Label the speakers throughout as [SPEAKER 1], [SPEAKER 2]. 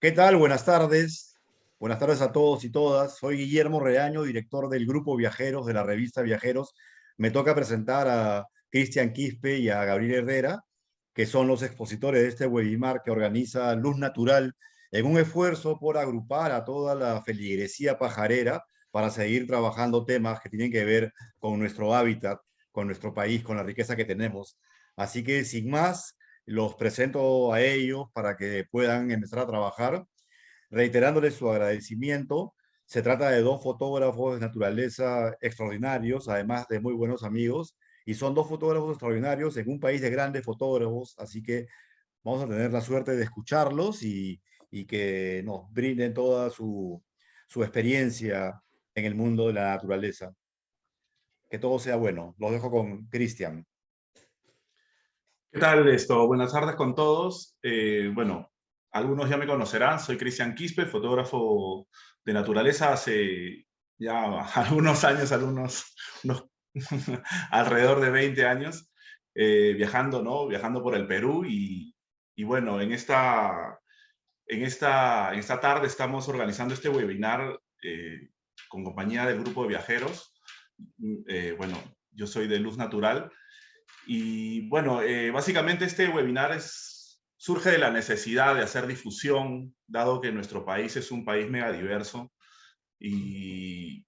[SPEAKER 1] ¿Qué tal? Buenas tardes. Buenas tardes a todos y todas. Soy Guillermo Reaño, director del Grupo Viajeros de la revista Viajeros. Me toca presentar a Cristian Quispe y a Gabriel Herrera, que son los expositores de este webinar que organiza Luz Natural en un esfuerzo por agrupar a toda la feligresía pajarera para seguir trabajando temas que tienen que ver con nuestro hábitat, con nuestro país, con la riqueza que tenemos. Así que sin más, los presento a ellos para que puedan empezar a trabajar, reiterándoles su agradecimiento. Se trata de dos fotógrafos de naturaleza extraordinarios, además de muy buenos amigos, y son dos fotógrafos extraordinarios en un país de grandes fotógrafos, así que vamos a tener la suerte de escucharlos y que nos brinden toda su experiencia en el mundo de la naturaleza. Que todo sea bueno. Los dejo con Cristian.
[SPEAKER 2] ¿Qué tal esto? Buenas tardes con todos. Bueno, algunos ya me conocerán, soy Cristian Quispe, fotógrafo de naturaleza hace ya algunos años, unos alrededor de 20 años, viajando, ¿no? Viajando por el Perú y bueno, en esta tarde estamos organizando este webinar con compañía del grupo de viajeros. Bueno, yo soy de Luz Natural. Y bueno, básicamente este webinar surge de la necesidad de hacer difusión, dado que nuestro país es un país megadiverso y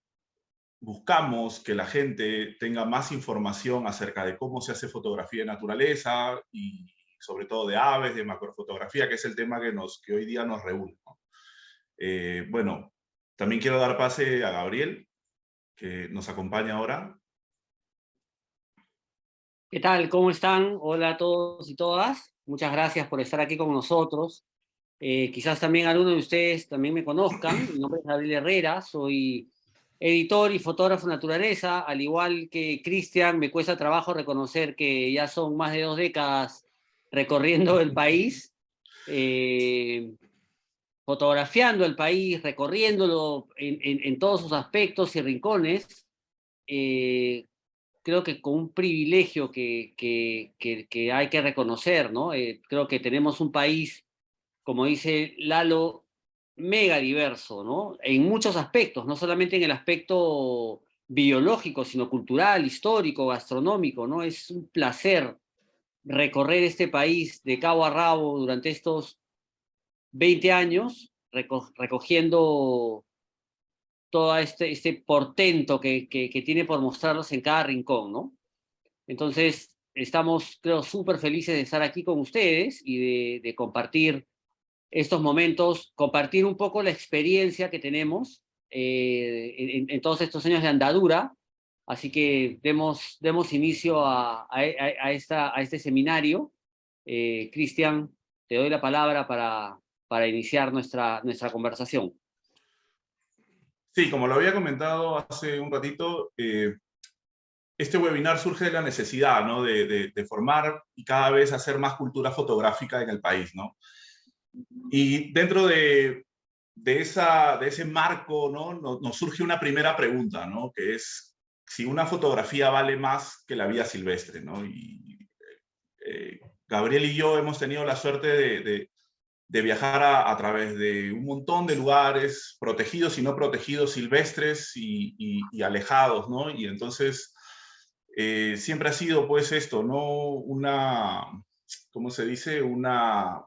[SPEAKER 2] buscamos que la gente tenga más información acerca de cómo se hace fotografía de naturaleza y sobre todo de aves, de macrofotografía, que es el tema que hoy día nos reúne, ¿no? Bueno, también quiero dar pase a Gabriel, que nos acompaña ahora.
[SPEAKER 3] ¿Qué tal? ¿Cómo están? Hola a todos y todas. Muchas gracias por estar aquí con nosotros. Quizás también algunos de ustedes también me conozcan. Mi nombre es Gabriel Herrera, soy editor y fotógrafo de naturaleza. Al igual que Cristian, me cuesta trabajo reconocer que ya son más de 2 décadas recorriendo el país, eh, fotografiando el país, recorriéndolo en todos sus aspectos y rincones. Eh, Creo que con un privilegio que hay que reconocer, ¿no? Creo que tenemos un país, como dice Lalo, mega diverso, ¿no? En muchos aspectos, no solamente en el aspecto biológico, sino cultural, histórico, gastronómico, ¿no? Es un placer recorrer este país de cabo a rabo durante estos 20 años, recogiendo todo este portento que tiene por mostrarnos en cada rincón, ¿no? Entonces, estamos, creo, súper felices de estar aquí con ustedes y de compartir estos momentos, compartir un poco la experiencia que tenemos en todos estos años de andadura. Así que demos inicio a este seminario. Cristian, te doy la palabra para iniciar nuestra conversación.
[SPEAKER 2] Sí, como lo había comentado hace un ratito, este webinar surge de la necesidad, ¿no? de formar y cada vez hacer más cultura fotográfica en el país, ¿no? Y dentro de ese marco, ¿no? Nos surge una primera pregunta, ¿no? Que es si una fotografía vale más que la vida silvestre, ¿no? Y Gabriel y yo hemos tenido la suerte de viajar a través de un montón de lugares protegidos y no protegidos, silvestres y alejados, ¿no? Y entonces siempre ha sido pues esto, ¿no? ¿Cómo se dice? Una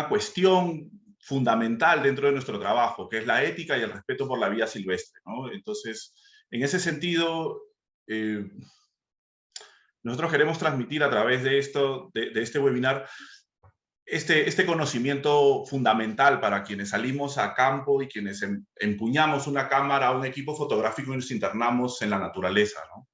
[SPEAKER 2] cuestión fundamental dentro de nuestro trabajo, que es la ética y el respeto por la vida silvestre, ¿no? Entonces, en ese sentido, nosotros queremos transmitir a través de este webinar, este conocimiento fundamental para quienes salimos a campo y quienes empuñamos una cámara, un equipo fotográfico y nos internamos en la naturaleza, ¿no?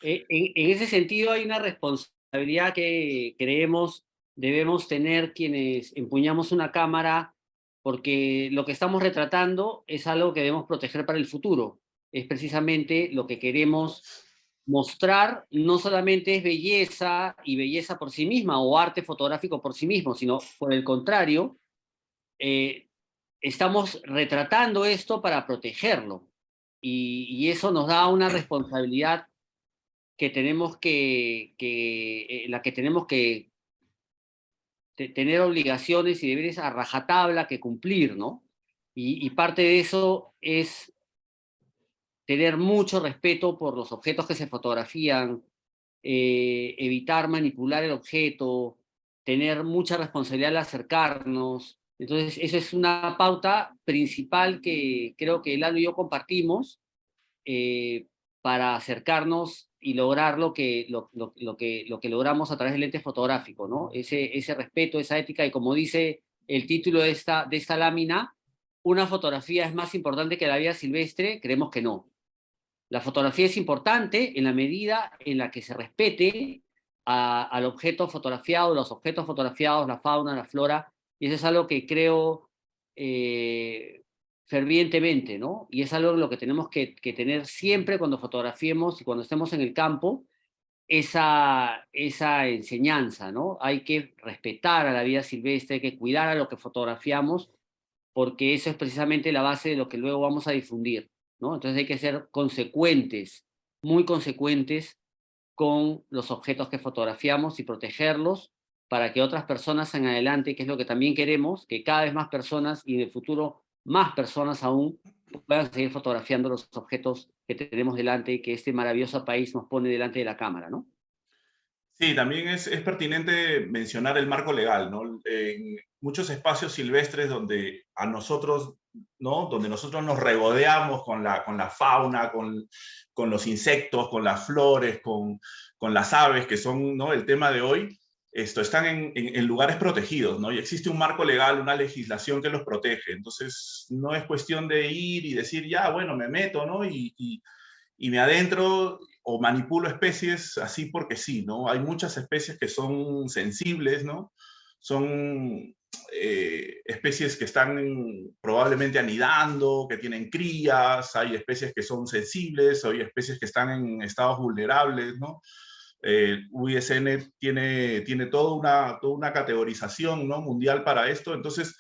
[SPEAKER 3] En ese sentido hay una responsabilidad que creemos debemos tener quienes empuñamos una cámara, porque lo que estamos retratando es algo que debemos proteger para el futuro. Es precisamente lo que queremos mostrar, no solamente es belleza y belleza por sí misma o arte fotográfico por sí mismo, sino por el contrario, eh, estamos retratando esto para protegerlo. Y eso nos da una responsabilidad que tenemos la que tenemos tener obligaciones y deberes a rajatabla que cumplir, ¿no? Y parte de eso es tener mucho respeto por los objetos que se fotografían, evitar manipular el objeto, tener mucha responsabilidad al acercarnos. Entonces, esa es una pauta principal que creo que Lalo y yo compartimos, eh, para acercarnos y lograr lo que logramos a través del lente fotográfico, ¿no? Ese respeto, esa ética, y como dice el título de esta lámina, ¿una fotografía es más importante que la vida silvestre? Creemos que no. La fotografía es importante en la medida en la que se respete al objeto fotografiado, los objetos fotografiados, la fauna, la flora, y eso es algo que creo fervientemente, ¿no? Y es algo en lo que tenemos que tener siempre cuando fotografiemos y cuando estemos en el campo, esa enseñanza, ¿no? Hay que respetar a la vida silvestre, hay que cuidar a lo que fotografiamos, porque eso es precisamente la base de lo que luego vamos a difundir, ¿no? Entonces hay que ser consecuentes, muy consecuentes con los objetos que fotografiamos y protegerlos para que otras personas en adelante, que es lo que también queremos, que cada vez más personas y en el futuro más personas aún puedan seguir fotografiando los objetos que tenemos delante y que este maravilloso país nos pone delante de la cámara, ¿no?
[SPEAKER 2] Sí, también es pertinente mencionar el marco legal, ¿no? En muchos espacios silvestres donde a nosotros, ¿no? Donde nosotros nos regodeamos con la fauna, con los insectos, con las flores, con las aves, que son, ¿no? El tema de hoy, están en lugares protegidos, ¿no? Y existe un marco legal, una legislación que los protege. Entonces, no es cuestión de ir y decir, ya, bueno, me meto, ¿no? Y me adentro o manipulo especies así porque sí, ¿no? Hay muchas especies que son sensibles, ¿no? Son especies que están probablemente anidando, que tienen crías, hay especies que son sensibles, hay especies que están en estados vulnerables, ¿no? UISN tiene toda una categorización, ¿no? Mundial para esto, entonces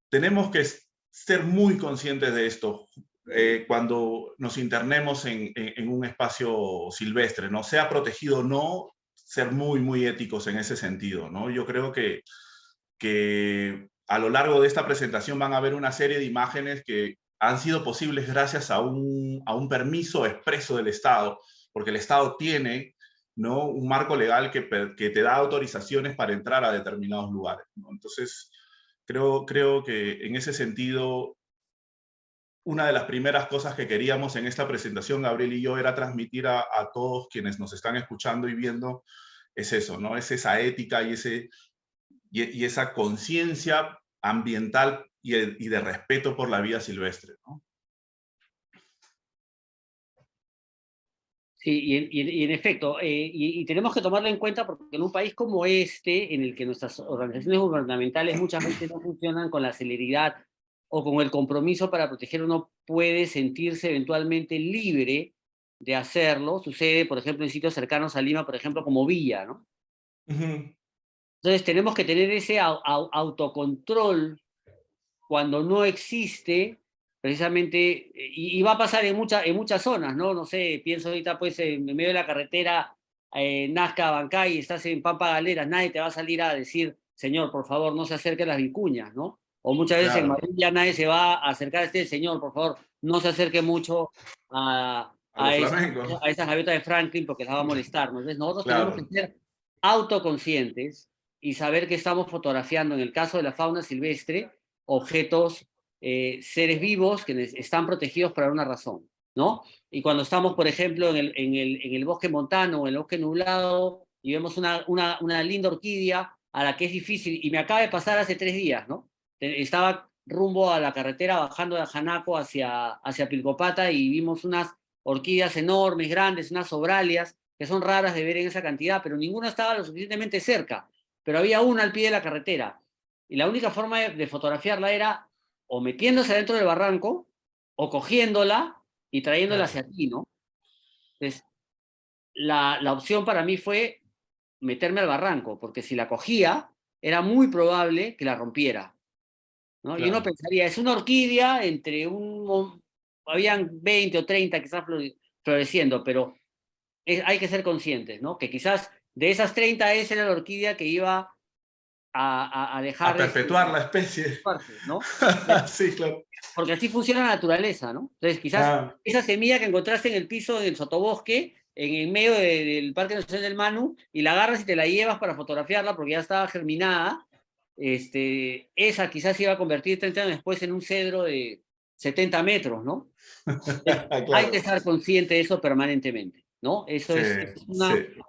[SPEAKER 2] tenemos que ser muy conscientes de esto cuando nos internemos en un espacio silvestre, ¿no? Sea protegido o no, ser muy, muy éticos en ese sentido, ¿no? Yo creo que a lo largo de esta presentación van a haber una serie de imágenes que han sido posibles gracias a un permiso expreso del Estado, porque el Estado tiene, ¿no? Un marco legal que te da autorizaciones para entrar a determinados lugares, ¿no? Entonces, creo que en ese sentido, una de las primeras cosas que queríamos en esta presentación, Gabriel y yo, era transmitir a todos quienes nos están escuchando y viendo, es eso, ¿no? Es esa ética y esa conciencia ambiental y de respeto por la vida silvestre, ¿no?
[SPEAKER 3] Sí, y en efecto, y tenemos que tomarlo en cuenta porque en un país como este, en el que nuestras organizaciones gubernamentales muchas veces no funcionan con la celeridad o con el compromiso para proteger, uno puede sentirse eventualmente libre de hacerlo. Sucede, por ejemplo, en sitios cercanos a Lima, por ejemplo, como Villa, ¿no?
[SPEAKER 2] Ujú.
[SPEAKER 3] Entonces tenemos que tener ese autocontrol cuando no existe precisamente, y va a pasar en muchas zonas, ¿no? No sé, pienso ahorita pues en medio de la carretera, Nazca, Bancay, estás en Pampa Galeras, nadie te va a salir a decir, señor, por favor, no se acerque a las vicuñas, ¿no? O muchas veces en
[SPEAKER 2] Claro,
[SPEAKER 3] Madrid ya nadie se va a acercar a este señor, por favor, no se acerque mucho a,
[SPEAKER 2] a
[SPEAKER 3] a,
[SPEAKER 2] los
[SPEAKER 3] esa,
[SPEAKER 2] flamencos,
[SPEAKER 3] a esa gaviota de Franklin porque las va a molestar, ¿no? Entonces nosotros tenemos que
[SPEAKER 2] claro,
[SPEAKER 3] ser autoconscientes y saber que estamos fotografiando, en el caso de la fauna silvestre, objetos, seres vivos que están protegidos por una razón, ¿no? Y cuando estamos, por ejemplo, en el bosque montano o en el bosque nublado y vemos una linda orquídea a la que es difícil, y me acaba de pasar hace 3 días, ¿no? Estaba rumbo a la carretera bajando de Ajanaco hacia Pilcopata y vimos unas orquídeas enormes, grandes, unas sobralias, que son raras de ver en esa cantidad, pero ninguna estaba lo suficientemente cerca, pero había una al pie de la carretera. Y la única forma de fotografiarla era o metiéndose dentro del barranco o cogiéndola y trayéndola
[SPEAKER 2] claro,
[SPEAKER 3] hacia ti, ¿no? Entonces, la opción para mí fue meterme al barranco, porque si la cogía, era muy probable que la rompiera, ¿no? Y uno
[SPEAKER 2] claro.
[SPEAKER 3] pensaría, es una orquídea entre habían 20 o 30 quizás floreciendo, pero hay que ser conscientes, ¿no? Que quizás de esas 30 esa era la orquídea que iba a dejar...
[SPEAKER 2] A perpetuar la especie.
[SPEAKER 3] ¿no?
[SPEAKER 2] Sí, claro.
[SPEAKER 3] Porque así funciona la naturaleza, ¿no? Entonces, quizás esa semilla que encontraste en el piso del sotobosque, en medio del Parque Nacional del Manu, y la agarras y te la llevas para fotografiarla porque ya estaba germinada, esa quizás se iba a convertir 30 años después en un cedro de 70 metros, ¿no? Hay que
[SPEAKER 2] Claro.
[SPEAKER 3] estar consciente de eso permanentemente, ¿no? Eso
[SPEAKER 2] Sí,
[SPEAKER 3] es
[SPEAKER 2] sí.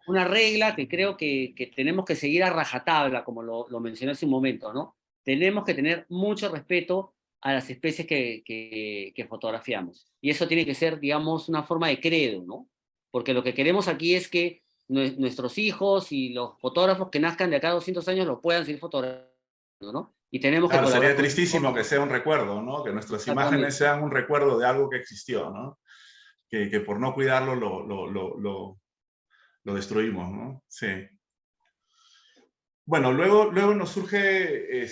[SPEAKER 3] una regla que creo que tenemos que seguir a rajatabla, como lo mencioné hace un momento, ¿no? Tenemos que tener mucho respeto a las especies que fotografiamos. Y eso tiene que ser, digamos, una forma de credo, ¿no? Porque lo que queremos aquí es que nuestros hijos y los fotógrafos que nazcan de acá a 200 años lo puedan seguir fotografiando, ¿no? Y tenemos que
[SPEAKER 2] Claro,
[SPEAKER 3] colaborar
[SPEAKER 2] sería
[SPEAKER 3] con
[SPEAKER 2] tristísimo que
[SPEAKER 3] ellos.
[SPEAKER 2] sea un recuerdo, ¿no? Que nuestras imágenes
[SPEAKER 3] Exactamente.
[SPEAKER 2] sean un recuerdo de algo que existió, ¿no? Que por no cuidarlo lo destruimos, ¿no? Sí. Bueno, luego nos surge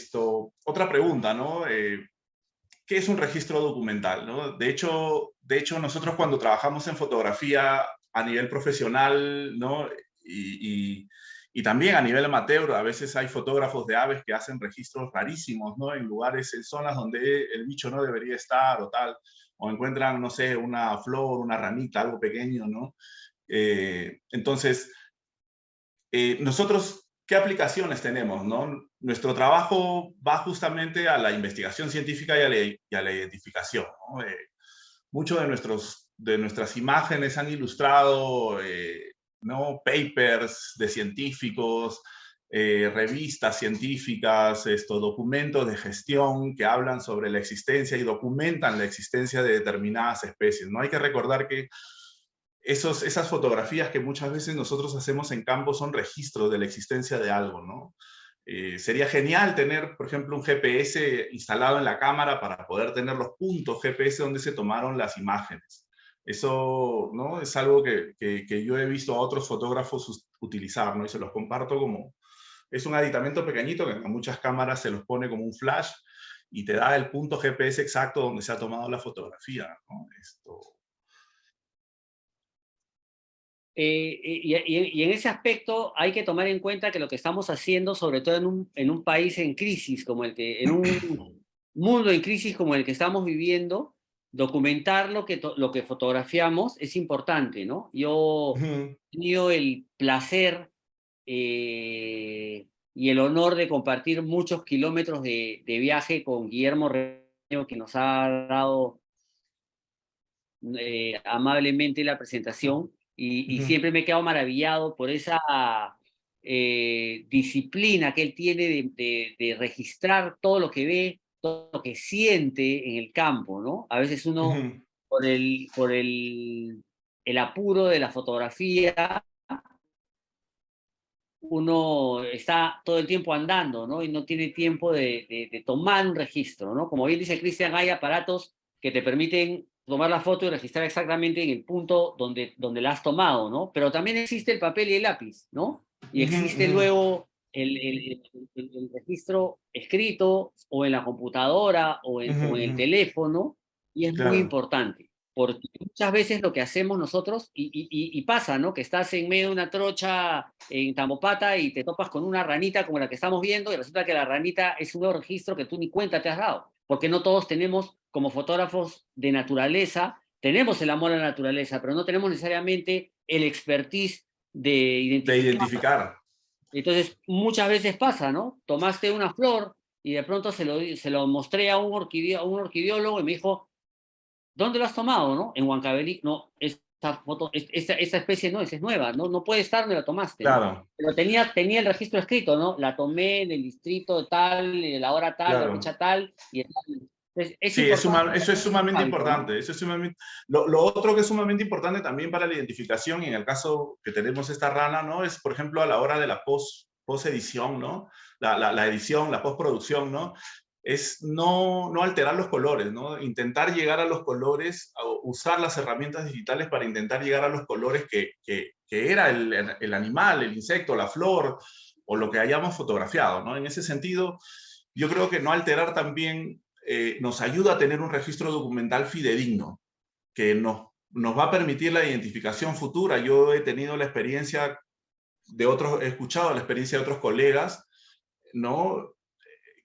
[SPEAKER 2] otra pregunta, ¿no? ¿Qué es un registro documental, ¿no? De hecho, nosotros cuando trabajamos en fotografía a nivel profesional, ¿no? Y también a nivel amateur, a veces hay fotógrafos de aves que hacen registros rarísimos, ¿no? En lugares, en zonas donde el bicho no debería estar o tal, o encuentran, no sé, una flor, una ranita, algo pequeño, ¿no? Entonces, nosotros, ¿qué aplicaciones tenemos, no? Nuestro trabajo va justamente a la investigación científica y a la identificación, ¿no? Muchos de nuestras imágenes han ilustrado, ¿no? Papers de científicos, revistas científicas, documentos de gestión que hablan sobre la existencia y documentan la existencia de determinadas especies, ¿no? Hay que recordar que esas fotografías que muchas veces nosotros hacemos en campo son registros de la existencia de algo, ¿no? Sería genial tener, por ejemplo, un GPS instalado en la cámara para poder tener los puntos GPS donde se tomaron las imágenes. Eso, ¿no? Es algo que yo he visto a otros fotógrafos utilizar, ¿no? Y se los comparto como... Es un aditamento pequeñito que a muchas cámaras se los pone como un flash y te da el punto GPS exacto donde se ha tomado la fotografía, ¿no?
[SPEAKER 3] Y en ese aspecto hay que tomar en cuenta que lo que estamos haciendo, sobre todo en un país en crisis como en un mundo en crisis como el que estamos viviendo, documentar lo que fotografiamos es importante, ¿no? Yo he tenido el placer y el honor de compartir muchos kilómetros de viaje con Guillermo Reño, que nos ha dado amablemente la presentación y siempre me he quedado maravillado por esa disciplina que él tiene de registrar todo lo que ve, todo lo que siente en el campo, ¿no? A veces uno, el apuro de la fotografía, uno está todo el tiempo andando, ¿no? Y no tiene tiempo de tomar un registro, ¿no? Como bien dice Cristian, hay aparatos que te permiten tomar la foto y registrar exactamente en el punto donde la has tomado, ¿no? Pero también existe el papel y el lápiz, ¿no? Y existe luego el registro escrito o en la computadora o en el teléfono, y es muy
[SPEAKER 2] Claro.
[SPEAKER 3] importante. Porque muchas veces lo que hacemos nosotros, y pasa, ¿no? Que estás en medio de una trocha en Tambopata y te topas con una ranita como la que estamos viendo y resulta que la ranita es un nuevo registro que tú ni cuenta te has dado. Porque no todos tenemos, como fotógrafos de naturaleza, tenemos el amor a la naturaleza, pero no tenemos necesariamente el expertise de
[SPEAKER 2] De
[SPEAKER 3] identificar.
[SPEAKER 2] identificar.
[SPEAKER 3] Entonces, muchas veces pasa, ¿no? Tomaste una flor y de pronto se lo mostré a un orquidiólogo y me dijo, ¿dónde lo has tomado, no? En Huancavelica. No, esta especie no, esa es nueva, no, no puede estar donde la tomaste, ¿no?
[SPEAKER 2] Claro,
[SPEAKER 3] Pero tenía el registro escrito, ¿no? La tomé en el distrito tal, en la hora tal, la
[SPEAKER 2] claro.
[SPEAKER 3] fecha tal, y tal. Es
[SPEAKER 2] Sí,
[SPEAKER 3] importante
[SPEAKER 2] eso es
[SPEAKER 3] hacer ese
[SPEAKER 2] sumamente
[SPEAKER 3] salto, ¿no?
[SPEAKER 2] importante. Eso es lo otro que es sumamente importante también para la identificación, y en el caso que tenemos esta rana, ¿no? Es, por ejemplo, a la hora de la post-edición, ¿no? La edición, la postproducción, ¿no? Es no alterar los colores, ¿no? Intentar llegar a los colores, usar las herramientas digitales para intentar llegar a los colores que era el animal, el insecto, la flor, o lo que hayamos fotografiado, ¿no? En ese sentido, yo creo que no alterar también nos ayuda a tener un registro documental fidedigno, que nos va a permitir la identificación futura. Yo he tenido la experiencia he escuchado la experiencia de otros colegas ¿no?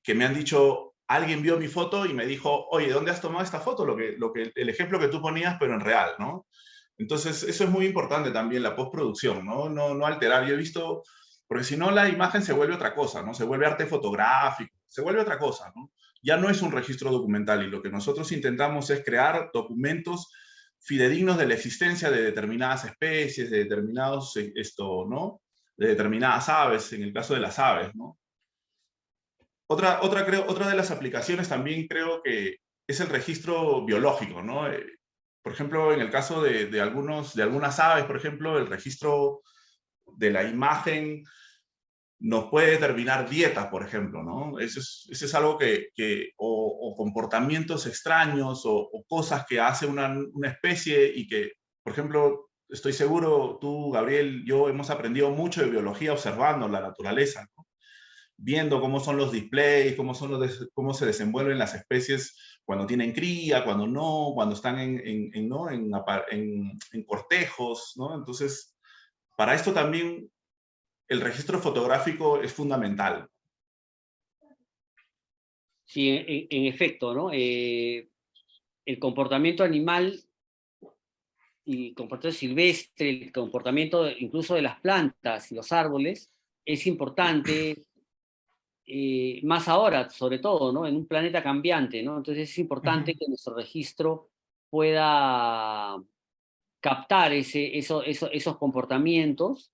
[SPEAKER 2] Que me han dicho, alguien vio mi foto y me dijo, oye, ¿dónde has tomado esta foto? El ejemplo que tú ponías, pero en real, ¿no? Entonces, eso es muy importante también, la postproducción, ¿no? No alterar. Yo he visto, porque si no, la imagen se vuelve otra cosa, ¿no? Se vuelve arte fotográfico, se vuelve otra cosa, ¿no? Ya no es un registro documental y lo que nosotros intentamos es crear documentos fidedignos de la existencia de determinadas especies, de determinados, ¿no? De determinadas aves, en el caso de las aves, ¿no? Otra de las aplicaciones también creo que es el registro biológico, ¿no? Por ejemplo, en el caso de algunas aves, por ejemplo, el registro de la imagen nos puede determinar dietas, por ejemplo, ¿no? Eso es algo o comportamientos extraños o cosas que hace una especie y que, por ejemplo, estoy seguro, tú, Gabriel, yo hemos aprendido mucho de biología observando la naturaleza, ¿no? Viendo cómo son los displays, cómo se desenvuelven las especies cuando tienen cría, cuando no, cuando están ¿no? en cortejos, ¿no? Entonces, para esto también el registro fotográfico es fundamental.
[SPEAKER 3] Sí, en efecto, ¿no? El comportamiento animal y el comportamiento silvestre, el comportamiento incluso de las plantas y los árboles es importante, más ahora, sobre todo, ¿no? En un planeta cambiante, ¿no? Entonces es importante que nuestro registro pueda captar esos comportamientos,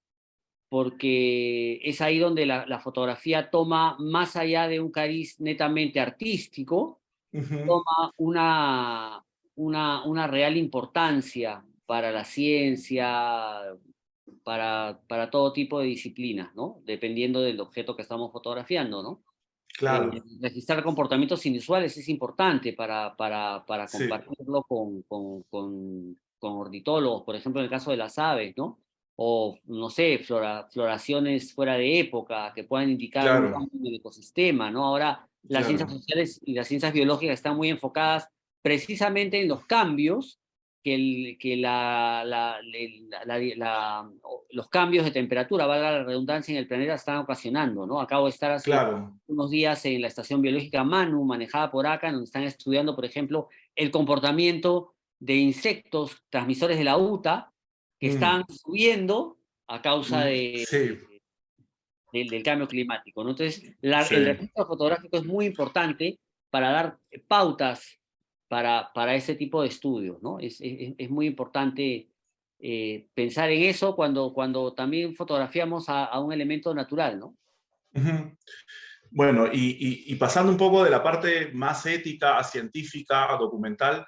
[SPEAKER 3] porque es ahí donde la fotografía toma, más allá de un cariz netamente artístico, toma una real importancia para la ciencia, para todo tipo de disciplinas, ¿no? Dependiendo del objeto que estamos fotografiando, ¿no?
[SPEAKER 2] Claro,
[SPEAKER 3] Registrar comportamientos inusuales es importante para
[SPEAKER 2] sí,
[SPEAKER 3] compartirlo con ornitólogos, por ejemplo, en el caso de las aves, ¿no? O, no sé, floraciones fuera de época que puedan indicar algún
[SPEAKER 2] claro,
[SPEAKER 3] cambio en el ecosistema, ¿no? Ahora, las ciencias
[SPEAKER 2] claro,
[SPEAKER 3] sociales y las ciencias biológicas están muy enfocadas precisamente en los cambios los cambios de temperatura, valga la redundancia, en el planeta están ocasionando, ¿no? Acabo de estar hace
[SPEAKER 2] claro.
[SPEAKER 3] unos días en la estación biológica Manu, manejada por ACA, donde están estudiando, por ejemplo, el comportamiento de insectos transmisores de la UTA que están
[SPEAKER 2] Mm,
[SPEAKER 3] subiendo a causa
[SPEAKER 2] sí,
[SPEAKER 3] del cambio climático, ¿no? Entonces,
[SPEAKER 2] sí.
[SPEAKER 3] el registro fotográfico es muy importante para dar pautas para ese tipo de estudios, ¿no? Es muy importante pensar en eso cuando también fotografiamos a un elemento natural, ¿no?
[SPEAKER 2] Ujú. Bueno, y pasando un poco de la parte más ética a científica, a documental,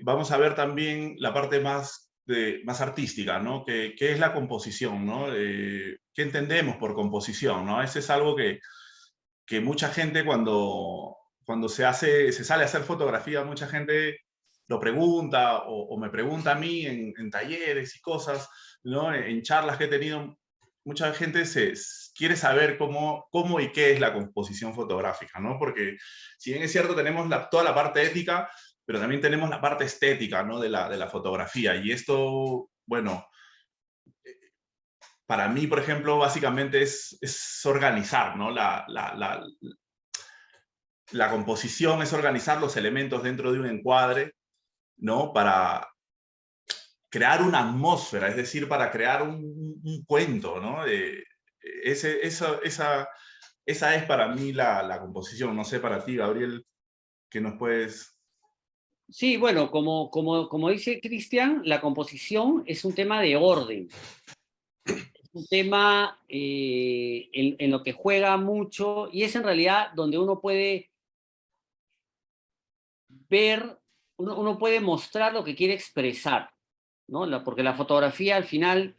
[SPEAKER 2] vamos a ver también la parte más artística, ¿no? ¿Qué es la composición, ¿no? ¿Qué entendemos por composición, ¿no? Ese es algo que mucha gente cuando se sale a hacer fotografía, mucha gente lo pregunta o me pregunta a mí en talleres y cosas, ¿no? En charlas que he tenido, mucha gente quiere saber cómo y qué es la composición fotográfica, ¿no? Porque si bien es cierto, tenemos toda la parte ética, pero también tenemos la parte estética, ¿no? De la fotografía. Y esto, bueno, para mí, por ejemplo, básicamente es organizar, ¿no? La composición es organizar los elementos dentro de un encuadre, ¿no? Para crear una atmósfera, es decir, para crear un cuento, ¿no? Esa es para mí la composición. No sé, para ti, Gabriel, ¿qué nos puedes...?
[SPEAKER 3] Sí, bueno, como dice Cristian, la composición es un tema de orden, es un tema en lo que juega mucho y es en realidad donde uno puede ver, uno puede mostrar lo que quiere expresar, ¿no? Porque la fotografía al final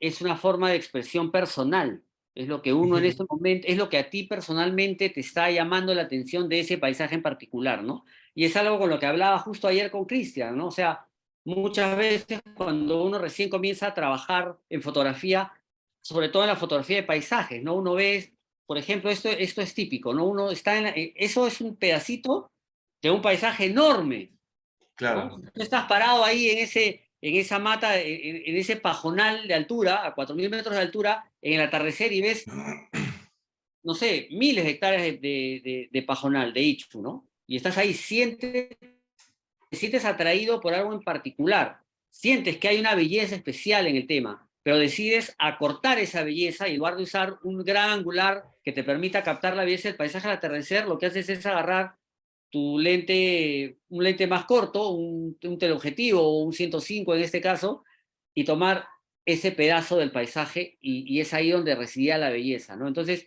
[SPEAKER 3] es una forma de expresión personal, es lo que uno en ese momento, es lo que a ti personalmente te está llamando la atención de ese paisaje en particular, ¿no? Y es algo con lo que hablaba justo ayer con Cristian, ¿no? O sea, muchas veces cuando uno recién comienza a trabajar en fotografía, sobre todo en la fotografía de paisajes, ¿no? Uno ve, por ejemplo, esto es típico, ¿no? Uno está eso es un pedacito de un paisaje enorme, ¿no?
[SPEAKER 2] Claro,
[SPEAKER 3] Tú estás parado ahí en esa mata, en ese pajonal de altura, a 4.000 metros de altura, en el atardecer y ves no sé, miles de hectáreas de pajonal, de ichu, ¿no? Y estás ahí, te sientes atraído por algo en particular, sientes que hay una belleza especial en el tema, pero decides acortar esa belleza y en lugar de usar un gran angular que te permita captar la belleza del paisaje al atardecer, lo que haces es agarrar tu lente, un lente más corto, un teleobjetivo o un 105 en este caso, y tomar ese pedazo del paisaje y es ahí donde residía la belleza, ¿no? Entonces,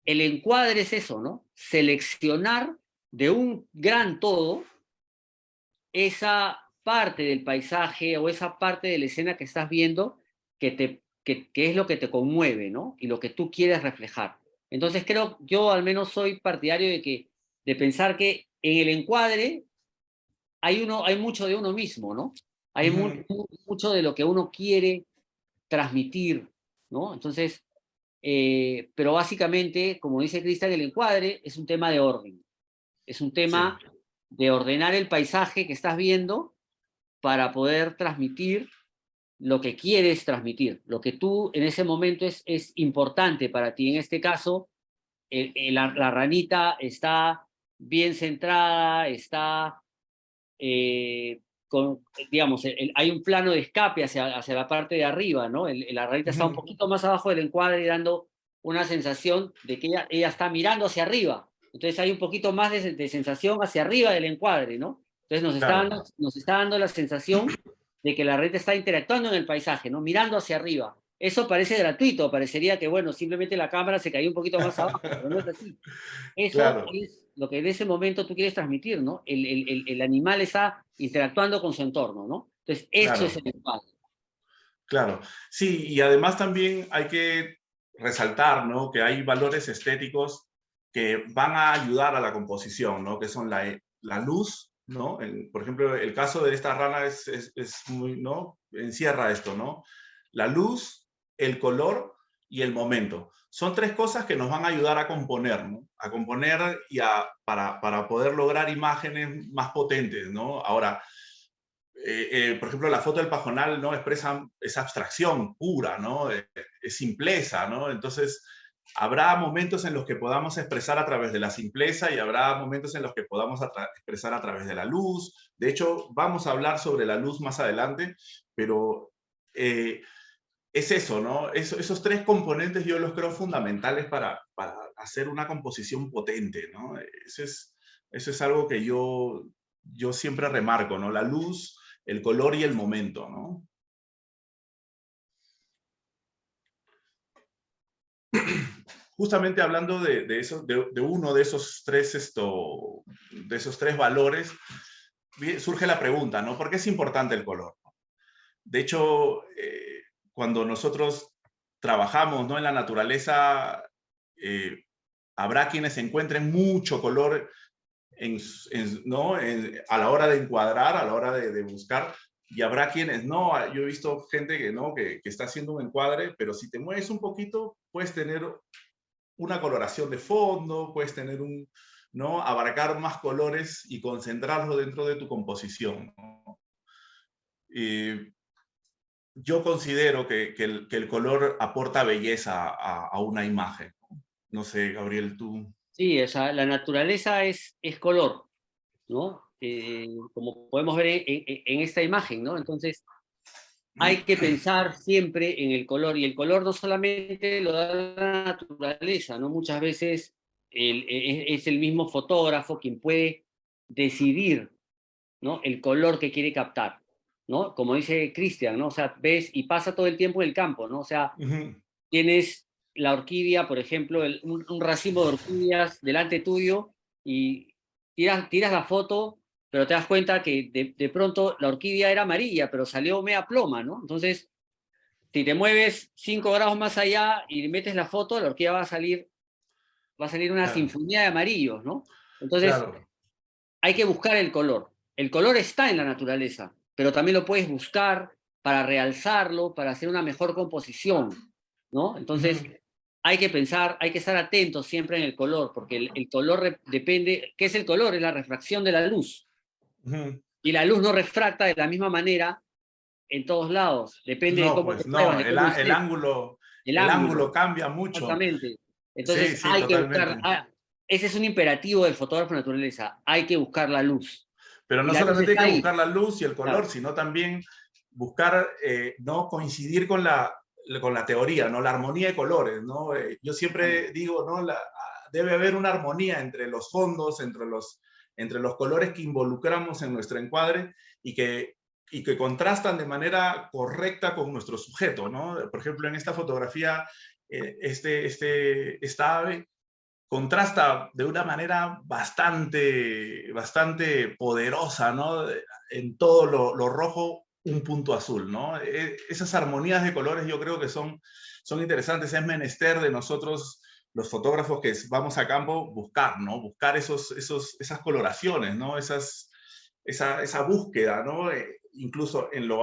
[SPEAKER 3] el encuadre es eso, ¿no? Seleccionar de un gran todo esa parte del paisaje o esa parte de la escena que estás viendo que es lo que te conmueve, ¿no? Y lo que tú quieres reflejar. Entonces creo, yo al menos soy partidario de pensar que en el encuadre hay mucho de uno mismo, ¿no? Hay mucho de lo que uno quiere transmitir, ¿no? Entonces, pero básicamente, como dice Cristian, el encuadre es un tema de orden. Es un tema de ordenar el paisaje que estás viendo para poder transmitir lo que quieres transmitir, lo que tú en ese momento es importante para ti. En este caso, la ranita está bien centrada, está, digamos, hay un plano de escape hacia la parte de arriba, ¿no? La ranita está un poquito más abajo del encuadre dando una sensación de que ella está mirando hacia arriba. Entonces hay un poquito más de sensación hacia arriba del encuadre, ¿no? Entonces nos está dando la sensación de que la red está interactuando en el paisaje, ¿no? Mirando hacia arriba. Eso parece gratuito, parecería que, bueno, simplemente la cámara se cayó un poquito más abajo, pero no es así. Eso
[SPEAKER 2] Claro.
[SPEAKER 3] es lo que en ese momento tú quieres transmitir, ¿no? El animal está interactuando con su entorno, ¿no? Entonces, eso es
[SPEAKER 2] Claro,
[SPEAKER 3] el encuadre.
[SPEAKER 2] claro. Sí, y además también hay que resaltar, ¿no? Que hay valores estéticos que van a ayudar a la composición, ¿no? Que son la luz, ¿no? Por ejemplo, el caso de esta rana es muy, ¿no? Encierra esto, ¿no? La luz, el color y el momento. Son tres cosas que nos van a ayudar a componer, ¿no? A componer y para poder lograr imágenes más potentes, ¿no? Ahora, por ejemplo, la foto del pajonal, ¿no? Expresa esa abstracción pura, ¿no? Es simpleza, ¿no? Entonces, habrá momentos en los que podamos expresar a través de la simpleza y habrá momentos en los que podamos expresar a través de la luz. De hecho, vamos a hablar sobre la luz más adelante, pero es eso, ¿no? Esos tres componentes yo los creo fundamentales para hacer una composición potente, ¿no? Eso es algo que yo siempre remarco, ¿no? La luz, el color y el momento, ¿no? Justamente hablando de eso, de uno de esos tres valores, surge la pregunta, ¿no? ¿Por qué es importante el color? De hecho, cuando nosotros trabajamos, ¿no? En la naturaleza, habrá quienes encuentren mucho color ¿no? A la hora de encuadrar, a la hora de buscar, y habrá quienes no. Yo he visto gente que, ¿no? que está haciendo un encuadre, pero si te mueves un poquito, puedes tener una coloración de fondo, puedes tener ¿no? Abarcar más colores y concentrarlo dentro de tu composición, ¿no? Yo considero que el color aporta belleza a una imagen. No sé, Gabriel, tú.
[SPEAKER 3] Sí, o sea, la naturaleza es color, ¿no? Como podemos ver en esta imagen, ¿no? Entonces, hay que pensar siempre en el color, y el color no solamente lo da la naturaleza, ¿no? Muchas veces es el mismo fotógrafo quien puede decidir, ¿no? El color que quiere captar, ¿no? Como dice Cristian, ¿no? O sea, ves y pasa todo el tiempo en el campo, ¿no? O sea, tienes la orquídea, por ejemplo, un racimo de orquídeas delante tuyo y tiras la foto, pero te das cuenta que de pronto la orquídea era amarilla, pero salió media ploma, ¿no? Entonces, si te mueves 5 grados más allá y metes la foto, la orquídea va a salir una
[SPEAKER 2] Claro,
[SPEAKER 3] sinfonía de amarillos, ¿no? Entonces,
[SPEAKER 2] claro.
[SPEAKER 3] hay que buscar el color. El color está en la naturaleza, pero también lo puedes buscar para realzarlo, para hacer una mejor composición, ¿no? Entonces, hay que pensar, hay que estar atentos siempre en el color, porque el color depende, ¿qué es el color? Es la refracción de la luz. Y la luz no refracta de la misma manera en todos lados, depende de
[SPEAKER 2] No,
[SPEAKER 3] cómo te
[SPEAKER 2] pues
[SPEAKER 3] muevas,
[SPEAKER 2] no,
[SPEAKER 3] de cómo estés. El
[SPEAKER 2] el
[SPEAKER 3] ángulo,
[SPEAKER 2] ángulo cambia mucho.
[SPEAKER 3] exactamente. Entonces
[SPEAKER 2] Sí, sí,
[SPEAKER 3] hay que buscar,
[SPEAKER 2] totalmente.
[SPEAKER 3] ese es un imperativo del fotógrafo de naturaleza, hay que buscar la luz.
[SPEAKER 2] Pero
[SPEAKER 3] Y
[SPEAKER 2] no
[SPEAKER 3] la luz
[SPEAKER 2] solamente hay
[SPEAKER 3] está
[SPEAKER 2] que
[SPEAKER 3] ahí.
[SPEAKER 2] buscar la luz y el color,
[SPEAKER 3] Claro.
[SPEAKER 2] sino también buscar, no coincidir con la teoría, ¿no? La armonía de colores, ¿no? Yo siempre digo, ¿no? Debe haber una armonía entre los fondos, entre los colores que involucramos en nuestro encuadre y que contrastan de manera correcta con nuestro sujeto, ¿no? Por ejemplo, en esta fotografía, esta ave contrasta de una manera bastante poderosa, ¿no? En todo lo rojo, un punto azul, ¿no? Esas armonías de colores yo creo que son interesantes. Es menester de nosotros, los fotógrafos que vamos a campo, buscar, ¿no? Buscar esas coloraciones, ¿no? Esa búsqueda, ¿no? Incluso en lo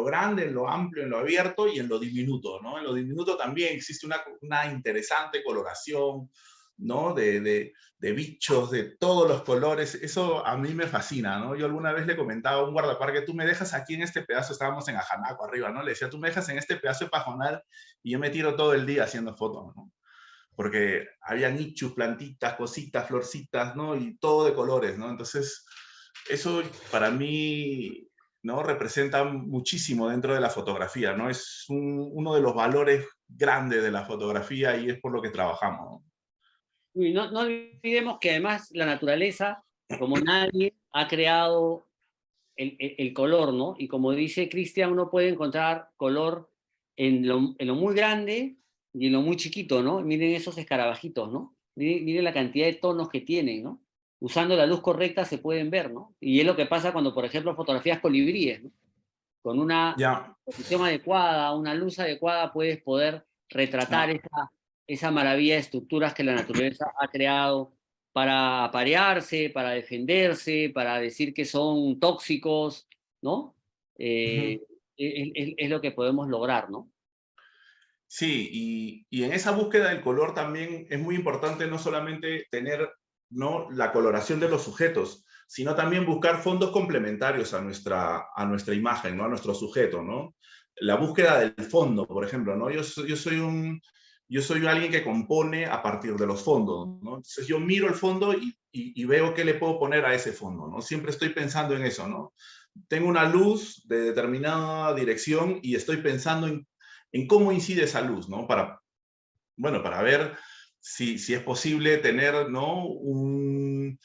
[SPEAKER 2] grande, en lo amplio, en lo abierto y en lo diminuto, ¿no? En lo diminuto también existe una interesante coloración, ¿no? De bichos, de todos los colores. Eso a mí me fascina, ¿no? Yo alguna vez le comentaba a un guardaparque, tú me dejas aquí en este pedazo, estábamos en Ajanaco arriba, ¿no? Le decía, tú me dejas en este pedazo de pajonal y yo me tiro todo el día haciendo fotos, ¿no? Porque había nichos, plantitas, cositas, florcitas, ¿no? Y todo de colores, ¿no? Entonces, eso para mí, ¿no? Representa muchísimo dentro de la fotografía, ¿no? Es uno de los valores grandes de la fotografía y es por lo que trabajamos, ¿no?
[SPEAKER 3] Y no olvidemos que además la naturaleza, como nadie, ha creado el color, ¿no? Y como dice Cristian, uno puede encontrar color en lo muy grande y en lo muy chiquito, ¿no? Miren esos escarabajitos, ¿no? Miren la cantidad de tonos que tienen, ¿no? Usando la luz correcta se pueden ver, ¿no? Y es lo que pasa cuando, por ejemplo, fotografías colibríes, ¿no? Con una
[SPEAKER 2] Ya,
[SPEAKER 3] posición adecuada, una luz adecuada, puedes poder retratar
[SPEAKER 2] ya.
[SPEAKER 3] esa maravilla de estructuras que la naturaleza ha creado para aparearse, para defenderse, para decir que son tóxicos, ¿no?
[SPEAKER 2] Ujú.
[SPEAKER 3] Eh, es lo que podemos lograr, ¿no?
[SPEAKER 2] Sí, y en esa búsqueda del color también es muy importante no solamente tener, ¿no? La coloración de los sujetos, sino también buscar fondos complementarios a nuestra imagen, ¿no? A nuestro sujeto, ¿no? La búsqueda del fondo, por ejemplo, ¿no? Yo soy alguien que compone a partir de los fondos, ¿no? Entonces yo miro el fondo y veo qué le puedo poner a ese fondo, ¿no? Siempre estoy pensando en eso, ¿no? Tengo una luz de determinada dirección y estoy pensando en cómo incide esa luz, ¿no? Bueno, para ver si es posible tener, ¿no? Un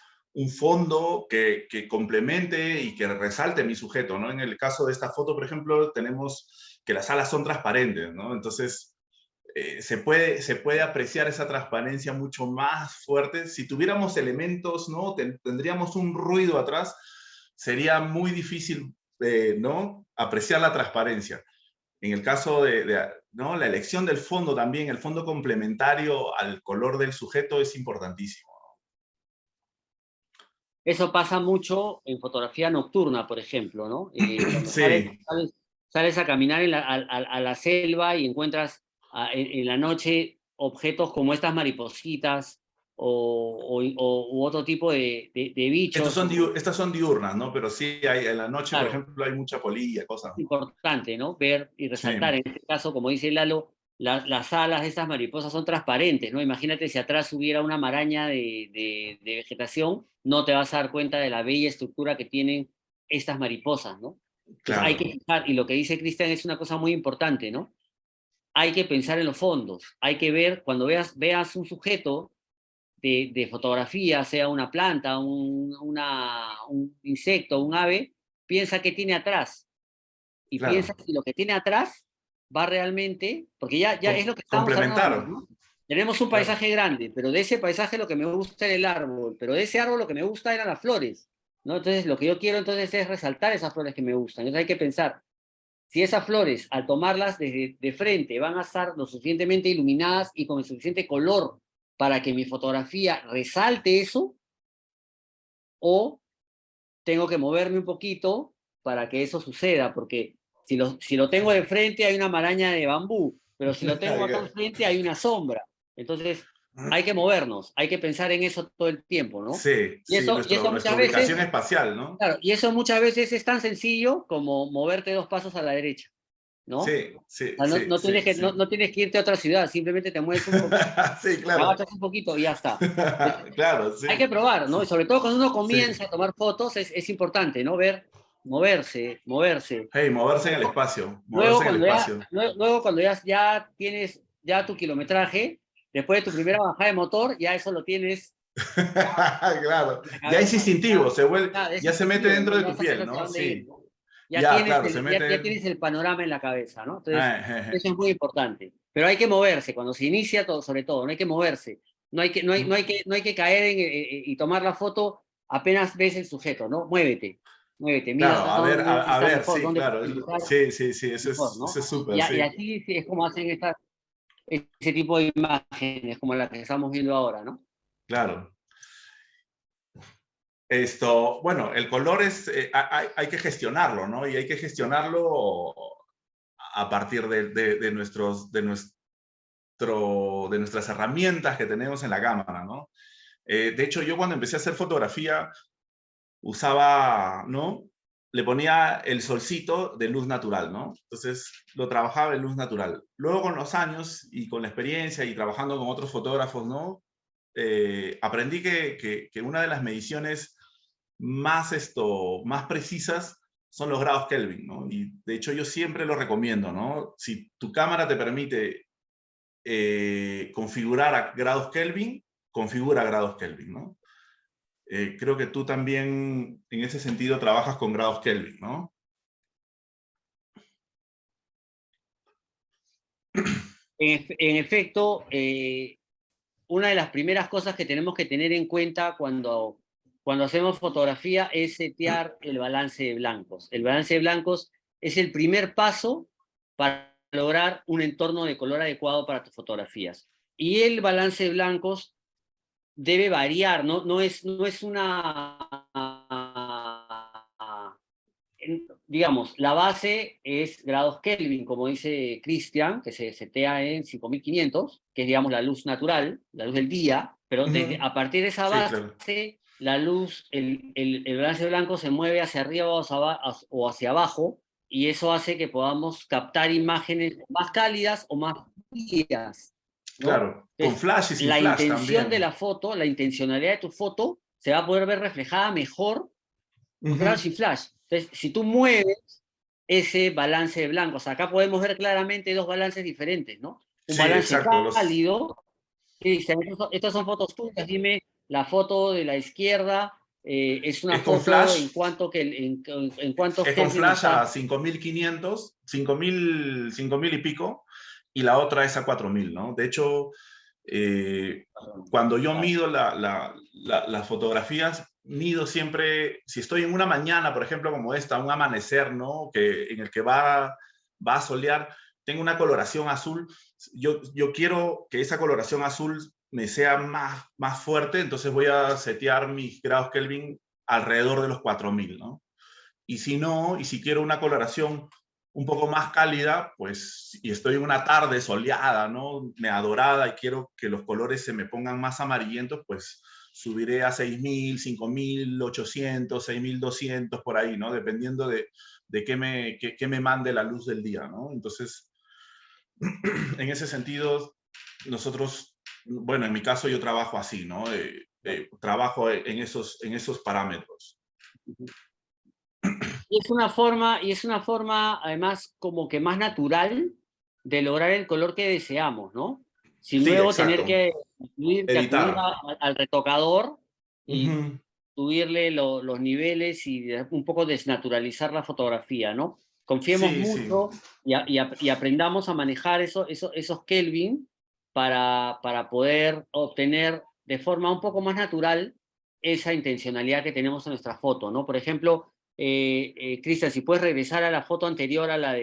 [SPEAKER 2] fondo que complemente y que resalte mi sujeto, ¿no? En el caso de esta foto, por ejemplo, tenemos que las alas son transparentes, ¿no? Entonces, se puede apreciar esa transparencia mucho más fuerte. Si tuviéramos elementos, ¿no? Tendríamos un ruido atrás, sería muy difícil, ¿no? Apreciar la transparencia. En el caso ¿no? La elección del fondo también, el fondo complementario al color del sujeto es importantísimo.
[SPEAKER 3] Eso pasa mucho en fotografía nocturna, por ejemplo, ¿no? Cuando
[SPEAKER 2] Sí,
[SPEAKER 3] sales a caminar a la selva y encuentras en la noche objetos como estas maripositas u otro tipo de bichos.
[SPEAKER 2] estas son diurnas, ¿no? Pero sí, en la noche, por
[SPEAKER 3] Claro,
[SPEAKER 2] ejemplo, hay mucha polilla, cosas, ¿no?
[SPEAKER 3] importante, ¿no? Ver y
[SPEAKER 2] Sí,
[SPEAKER 3] resaltar. En este caso, como dice Lalo, las alas de estas mariposas son transparentes, ¿no? Imagínate si atrás hubiera una maraña de vegetación, no te vas a dar cuenta de la bella estructura que tienen estas mariposas, ¿no? Entonces hay que
[SPEAKER 2] claro,
[SPEAKER 3] fijar, y lo que dice Cristian es una cosa muy importante, ¿no? Hay que pensar en los fondos, hay que ver, cuando veas un sujeto de fotografía, sea una planta, un insecto, un ave, piensa qué tiene atrás y piensa
[SPEAKER 2] claro.
[SPEAKER 3] si lo que tiene atrás va realmente, porque ya es lo que estábamos
[SPEAKER 2] Complementar,
[SPEAKER 3] hablando, ¿no? Tenemos un
[SPEAKER 2] claro.
[SPEAKER 3] paisaje grande, pero de ese paisaje lo que me gusta era el árbol, pero de ese árbol lo que me gusta eran las flores, ¿no? Entonces lo que yo quiero entonces es resaltar esas flores que me gustan. Entonces hay que pensar, si esas flores al tomarlas de frente van a estar lo suficientemente iluminadas y con el suficiente color para que mi fotografía resalte eso, o tengo que moverme un poquito para que eso suceda, porque si lo tengo de frente hay una maraña de bambú, pero si lo tengo acá enfrente hay una sombra. Entonces hay que movernos, hay que pensar en eso todo el tiempo, ¿no?
[SPEAKER 2] Sí, sí,
[SPEAKER 3] Y eso
[SPEAKER 2] nuestra
[SPEAKER 3] muchas
[SPEAKER 2] ubicación
[SPEAKER 3] veces,
[SPEAKER 2] espacial, ¿no?
[SPEAKER 3] claro, y eso muchas veces es tan sencillo como moverte 2 pasos a la derecha. ¿no?
[SPEAKER 2] Sí, sí,
[SPEAKER 3] O sea,
[SPEAKER 2] sí,
[SPEAKER 3] no
[SPEAKER 2] sí,
[SPEAKER 3] tienes que,
[SPEAKER 2] sí.
[SPEAKER 3] no tienes que irte a otra ciudad, simplemente te mueves un poquito,
[SPEAKER 2] Sí,
[SPEAKER 3] te
[SPEAKER 2] claro.
[SPEAKER 3] agachas un poquito y ya está. Entonces,
[SPEAKER 2] Claro,
[SPEAKER 3] hay
[SPEAKER 2] sí.
[SPEAKER 3] que probar, ¿no? Y
[SPEAKER 2] Sí,
[SPEAKER 3] sobre todo cuando uno
[SPEAKER 2] sí.
[SPEAKER 3] comienza a tomar fotos, es importante, ¿no? Ver, moverse, moverse.
[SPEAKER 2] Hey, moverse en el espacio,
[SPEAKER 3] Luego
[SPEAKER 2] moverse en el
[SPEAKER 3] cuando ya,
[SPEAKER 2] espacio.
[SPEAKER 3] luego cuando ya tienes ya tu kilometraje, después de tu primera bajada de motor, ya eso lo tienes
[SPEAKER 2] Claro,
[SPEAKER 3] en la
[SPEAKER 2] ya es
[SPEAKER 3] cabeza.
[SPEAKER 2] instintivo, se vuelve,
[SPEAKER 3] Ya, es
[SPEAKER 2] ya se mete
[SPEAKER 3] instintivo,
[SPEAKER 2] dentro
[SPEAKER 3] ¿no?
[SPEAKER 2] de
[SPEAKER 3] Ya
[SPEAKER 2] tu
[SPEAKER 3] sabes
[SPEAKER 2] piel,
[SPEAKER 3] hacia
[SPEAKER 2] ¿no?
[SPEAKER 3] dónde ir,
[SPEAKER 2] Sí.
[SPEAKER 3] ¿no?
[SPEAKER 2] Ya, claro, se
[SPEAKER 3] Ya
[SPEAKER 2] mete.
[SPEAKER 3] tienes el panorama en la cabeza, ¿no? Entonces,
[SPEAKER 2] Jeje.
[SPEAKER 3] eso es muy importante. Pero hay que moverse, cuando se inicia todo, sobre todo, no hay que moverse. No hay que caer y tomar la foto apenas ves el sujeto, ¿no? Muévete, muévete,
[SPEAKER 2] Claro,
[SPEAKER 3] mira dónde
[SPEAKER 2] a
[SPEAKER 3] está
[SPEAKER 2] ver,
[SPEAKER 3] mejor,
[SPEAKER 2] sí,
[SPEAKER 3] dónde
[SPEAKER 2] claro.
[SPEAKER 3] puedes dibujar
[SPEAKER 2] Sí, sí, sí,
[SPEAKER 3] mejor, ¿no?
[SPEAKER 2] eso es súper,
[SPEAKER 3] Y
[SPEAKER 2] sí.
[SPEAKER 3] así sí, es como hacen ese tipo de imágenes, como la que estamos viendo ahora, ¿no?
[SPEAKER 2] Claro. Bueno, el color es, hay que gestionarlo, ¿no? Y hay que gestionarlo a partir de nuestras herramientas que tenemos en la cámara, ¿no? De hecho, yo cuando empecé a hacer fotografía, usaba, ¿no? Le ponía el solcito de luz natural, ¿no? Entonces lo trabajaba en luz natural. Luego con los años y con la experiencia y trabajando con otros fotógrafos, ¿no? Aprendí que una de las mediciones más precisas son los grados Kelvin, ¿no? Y de hecho yo siempre lo recomiendo, ¿no? Si tu cámara te permite configurar a grados Kelvin, configura grados Kelvin, ¿no? Creo que tú también en ese sentido trabajas con grados Kelvin, ¿no?
[SPEAKER 3] En efecto, una de las primeras cosas que tenemos que tener en cuenta cuando hacemos fotografía es setear el balance de blancos. El balance de blancos es el primer paso para lograr un entorno de color adecuado para tus fotografías. Y el balance de blancos debe variar, no es una... Digamos, la base es grados Kelvin, como dice Cristian, que se setea en 5500, que es, digamos, la luz natural, la luz del día, pero
[SPEAKER 2] Ujú.
[SPEAKER 3] a partir de esa
[SPEAKER 2] Sí, claro.
[SPEAKER 3] base, la luz, el balance blanco se mueve hacia arriba o hacia abajo, y eso hace que podamos captar imágenes más cálidas o más frías, ¿no?
[SPEAKER 2] Claro, con
[SPEAKER 3] Entonces,
[SPEAKER 2] flash y sin
[SPEAKER 3] la
[SPEAKER 2] flash
[SPEAKER 3] intención de
[SPEAKER 2] también.
[SPEAKER 3] la foto, la intencionalidad de tu foto, se va a poder ver reflejada mejor con flash
[SPEAKER 2] Ujú.
[SPEAKER 3] y flash. Entonces, si tú mueves ese balance de blancos, acá podemos ver claramente dos balances diferentes, ¿no? Un
[SPEAKER 2] Sí,
[SPEAKER 3] balance
[SPEAKER 2] exacto.
[SPEAKER 3] cálido, y dicen, estas son fotos tuyas, dime, la foto de la izquierda es una
[SPEAKER 2] Es con
[SPEAKER 3] foto
[SPEAKER 2] flash,
[SPEAKER 3] en en cuántos
[SPEAKER 2] es con
[SPEAKER 3] Kelvin
[SPEAKER 2] flash
[SPEAKER 3] está.
[SPEAKER 2] a 5500, 5000 y pico, y la otra es a 4000, ¿no? De hecho, cuando yo
[SPEAKER 3] Claro.
[SPEAKER 2] mido las fotografías, mido siempre, si estoy en una mañana, por ejemplo, como esta, un amanecer, ¿no? En el que va a solear, tengo una coloración azul, yo quiero que esa coloración azul me sea más fuerte, entonces voy a setear mis grados Kelvin alrededor de los 4000, ¿no? Y si no, y si quiero una coloración un poco más cálida, pues, y estoy en una tarde soleada, ¿no? Me adorada y quiero que los colores se me pongan más amarillentos, pues subiré a 6000, 5800, 6200 por ahí, ¿no? Dependiendo de qué me mande la luz del día, ¿no? Entonces, en ese sentido, nosotros, bueno, en mi caso yo trabajo así, ¿no? Trabajo en esos parámetros.
[SPEAKER 3] Y es una forma, además, como que más natural de lograr el color que deseamos, ¿no? Sin
[SPEAKER 2] Sí,
[SPEAKER 3] luego tener
[SPEAKER 2] exacto.
[SPEAKER 3] que acudir
[SPEAKER 2] Editar.
[SPEAKER 3] al retocador y
[SPEAKER 2] Ujú.
[SPEAKER 3] subirle los niveles y un poco desnaturalizar la fotografía, ¿no? Confiemos
[SPEAKER 2] Sí, sí.
[SPEAKER 3] mucho y aprendamos a manejar esos Kelvin para poder obtener de forma un poco más natural esa intencionalidad que tenemos en nuestra foto, ¿no? Por ejemplo, Cristian, si puedes regresar a la foto anterior a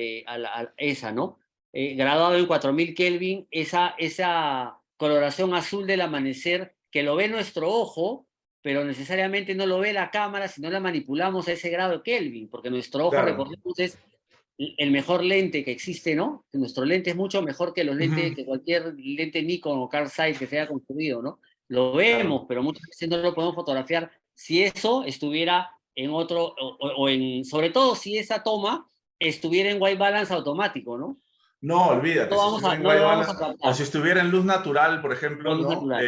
[SPEAKER 3] esa, ¿no? Graduado en 4000 Kelvin, esa coloración azul del amanecer que lo ve nuestro ojo, pero necesariamente no lo ve la cámara si no la manipulamos a ese grado de Kelvin, porque nuestro ojo,
[SPEAKER 2] Claro.
[SPEAKER 3] recordemos, es el mejor lente que existe, ¿no? Nuestro lente es mucho mejor que los lentes,
[SPEAKER 2] Ujú.
[SPEAKER 3] que cualquier lente Nikon o Carl Zeiss que se haya construido, ¿no? Lo vemos,
[SPEAKER 2] Claro.
[SPEAKER 3] pero muchas veces no lo podemos fotografiar si eso estuviera en otro, sobre todo si esa toma estuviera en white balance automático, ¿no?
[SPEAKER 2] No, olvídate, si estuviera en
[SPEAKER 3] No
[SPEAKER 2] white
[SPEAKER 3] lo vamos
[SPEAKER 2] balance,
[SPEAKER 3] a
[SPEAKER 2] o
[SPEAKER 3] captar
[SPEAKER 2] si estuviera en luz natural, por ejemplo,
[SPEAKER 3] con luz
[SPEAKER 2] ¿no?
[SPEAKER 3] natural.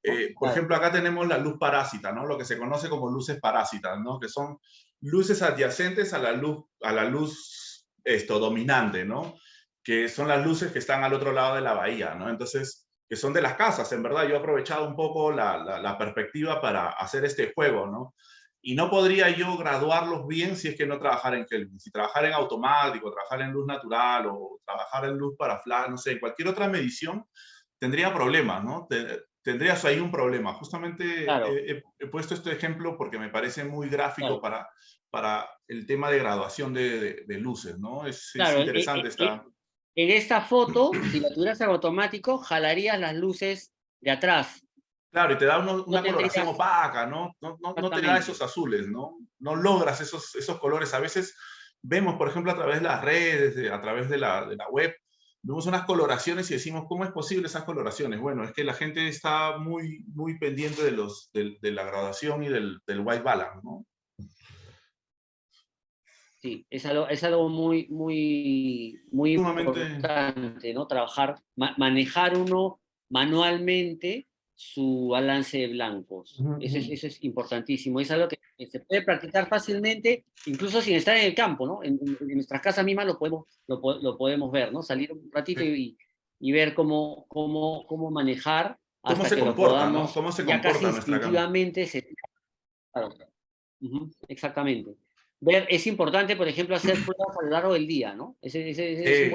[SPEAKER 2] Por
[SPEAKER 3] Claro.
[SPEAKER 2] ejemplo, acá tenemos la luz parásita, ¿no? Lo que se conoce como luces parásitas, ¿no? Que son luces adyacentes a la luz esto, dominante, ¿no? Que son las luces que están al otro lado de la bahía, ¿no? Entonces, que son de las casas, en verdad. Yo he aprovechado un poco la perspectiva para hacer este juego, ¿no? Y no podría yo graduarlos bien si es que no trabajara en Kelvin. Si trabajara en automático, trabajar en luz natural o trabajar en luz para flash, no sé, en cualquier otra medición, tendría problemas, ¿no? Tendrías ahí un problema. Justamente
[SPEAKER 3] Claro,
[SPEAKER 2] he puesto este ejemplo porque me parece muy gráfico
[SPEAKER 3] claro.
[SPEAKER 2] para el tema de graduación de luces, ¿no? Es
[SPEAKER 3] Claro,
[SPEAKER 2] interesante esta...
[SPEAKER 3] en esta foto, si la tuvieras en automático, jalarías las luces de atrás.
[SPEAKER 2] Claro, y te da
[SPEAKER 3] No
[SPEAKER 2] una coloración
[SPEAKER 3] tendrías
[SPEAKER 2] opaca, ¿no? No te da esos
[SPEAKER 3] exactamente.
[SPEAKER 2] azules, ¿no? No logras esos colores. A veces vemos, por ejemplo, a través de las redes, a través de la web, vemos unas coloraciones y decimos, ¿cómo es posible esas coloraciones? Bueno, es que la gente está muy pendiente de la gradación y del white balance, ¿no?
[SPEAKER 3] Sí, es algo muy
[SPEAKER 2] Sumamente...
[SPEAKER 3] importante, ¿no? Trabajar, manejar uno manualmente su balance de blancos.
[SPEAKER 2] Ujú, ujú.
[SPEAKER 3] Eso es importantísimo. Es algo que se puede practicar fácilmente, incluso sin estar en el campo, ¿no? En nuestras casas mismas lo podemos ver, ¿no? Salir un ratito
[SPEAKER 2] Sí.
[SPEAKER 3] y ver cómo manejar
[SPEAKER 2] ¿Cómo
[SPEAKER 3] hasta
[SPEAKER 2] se
[SPEAKER 3] que lo
[SPEAKER 2] comporta, no?
[SPEAKER 3] podamos,
[SPEAKER 2] ¿Cómo se
[SPEAKER 3] ya casi
[SPEAKER 2] comporta nuestra cama?
[SPEAKER 3] instintivamente, claro. Ujú, exactamente. Es importante, por ejemplo, hacer pruebas a lo largo del día, ¿no? Ese
[SPEAKER 2] Sí,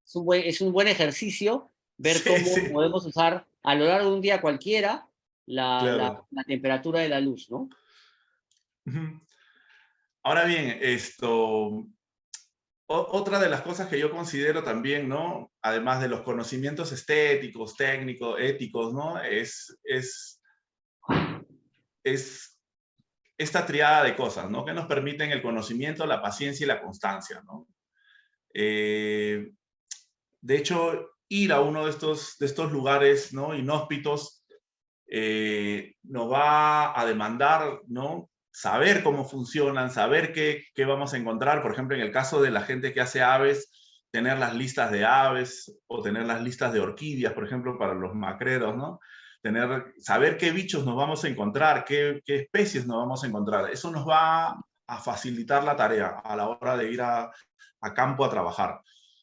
[SPEAKER 3] es un buen ejercicio ver
[SPEAKER 2] sí,
[SPEAKER 3] cómo
[SPEAKER 2] sí,
[SPEAKER 3] podemos usar a lo largo de un día cualquiera
[SPEAKER 2] claro.
[SPEAKER 3] la temperatura de la luz, ¿no?
[SPEAKER 2] Ujú. Ahora bien, otra de las cosas que yo considero también, ¿no? Además de los conocimientos estéticos, técnicos, éticos, ¿no? Es esta triada de cosas, ¿no? Que nos permiten el conocimiento, la paciencia y la constancia, ¿no? Eh, de hecho, ir a uno de estos lugares, ¿no? Inhóspitos, nos va a demandar, ¿no? Saber cómo funcionan, saber qué vamos a encontrar. Por ejemplo, en el caso de la gente que hace aves, tener las listas de aves o tener las listas de orquídeas, por ejemplo, para los macreros, ¿no? Saber qué bichos nos vamos a encontrar, qué especies nos vamos a encontrar. Eso nos va a facilitar la tarea a la hora de ir a campo a trabajar.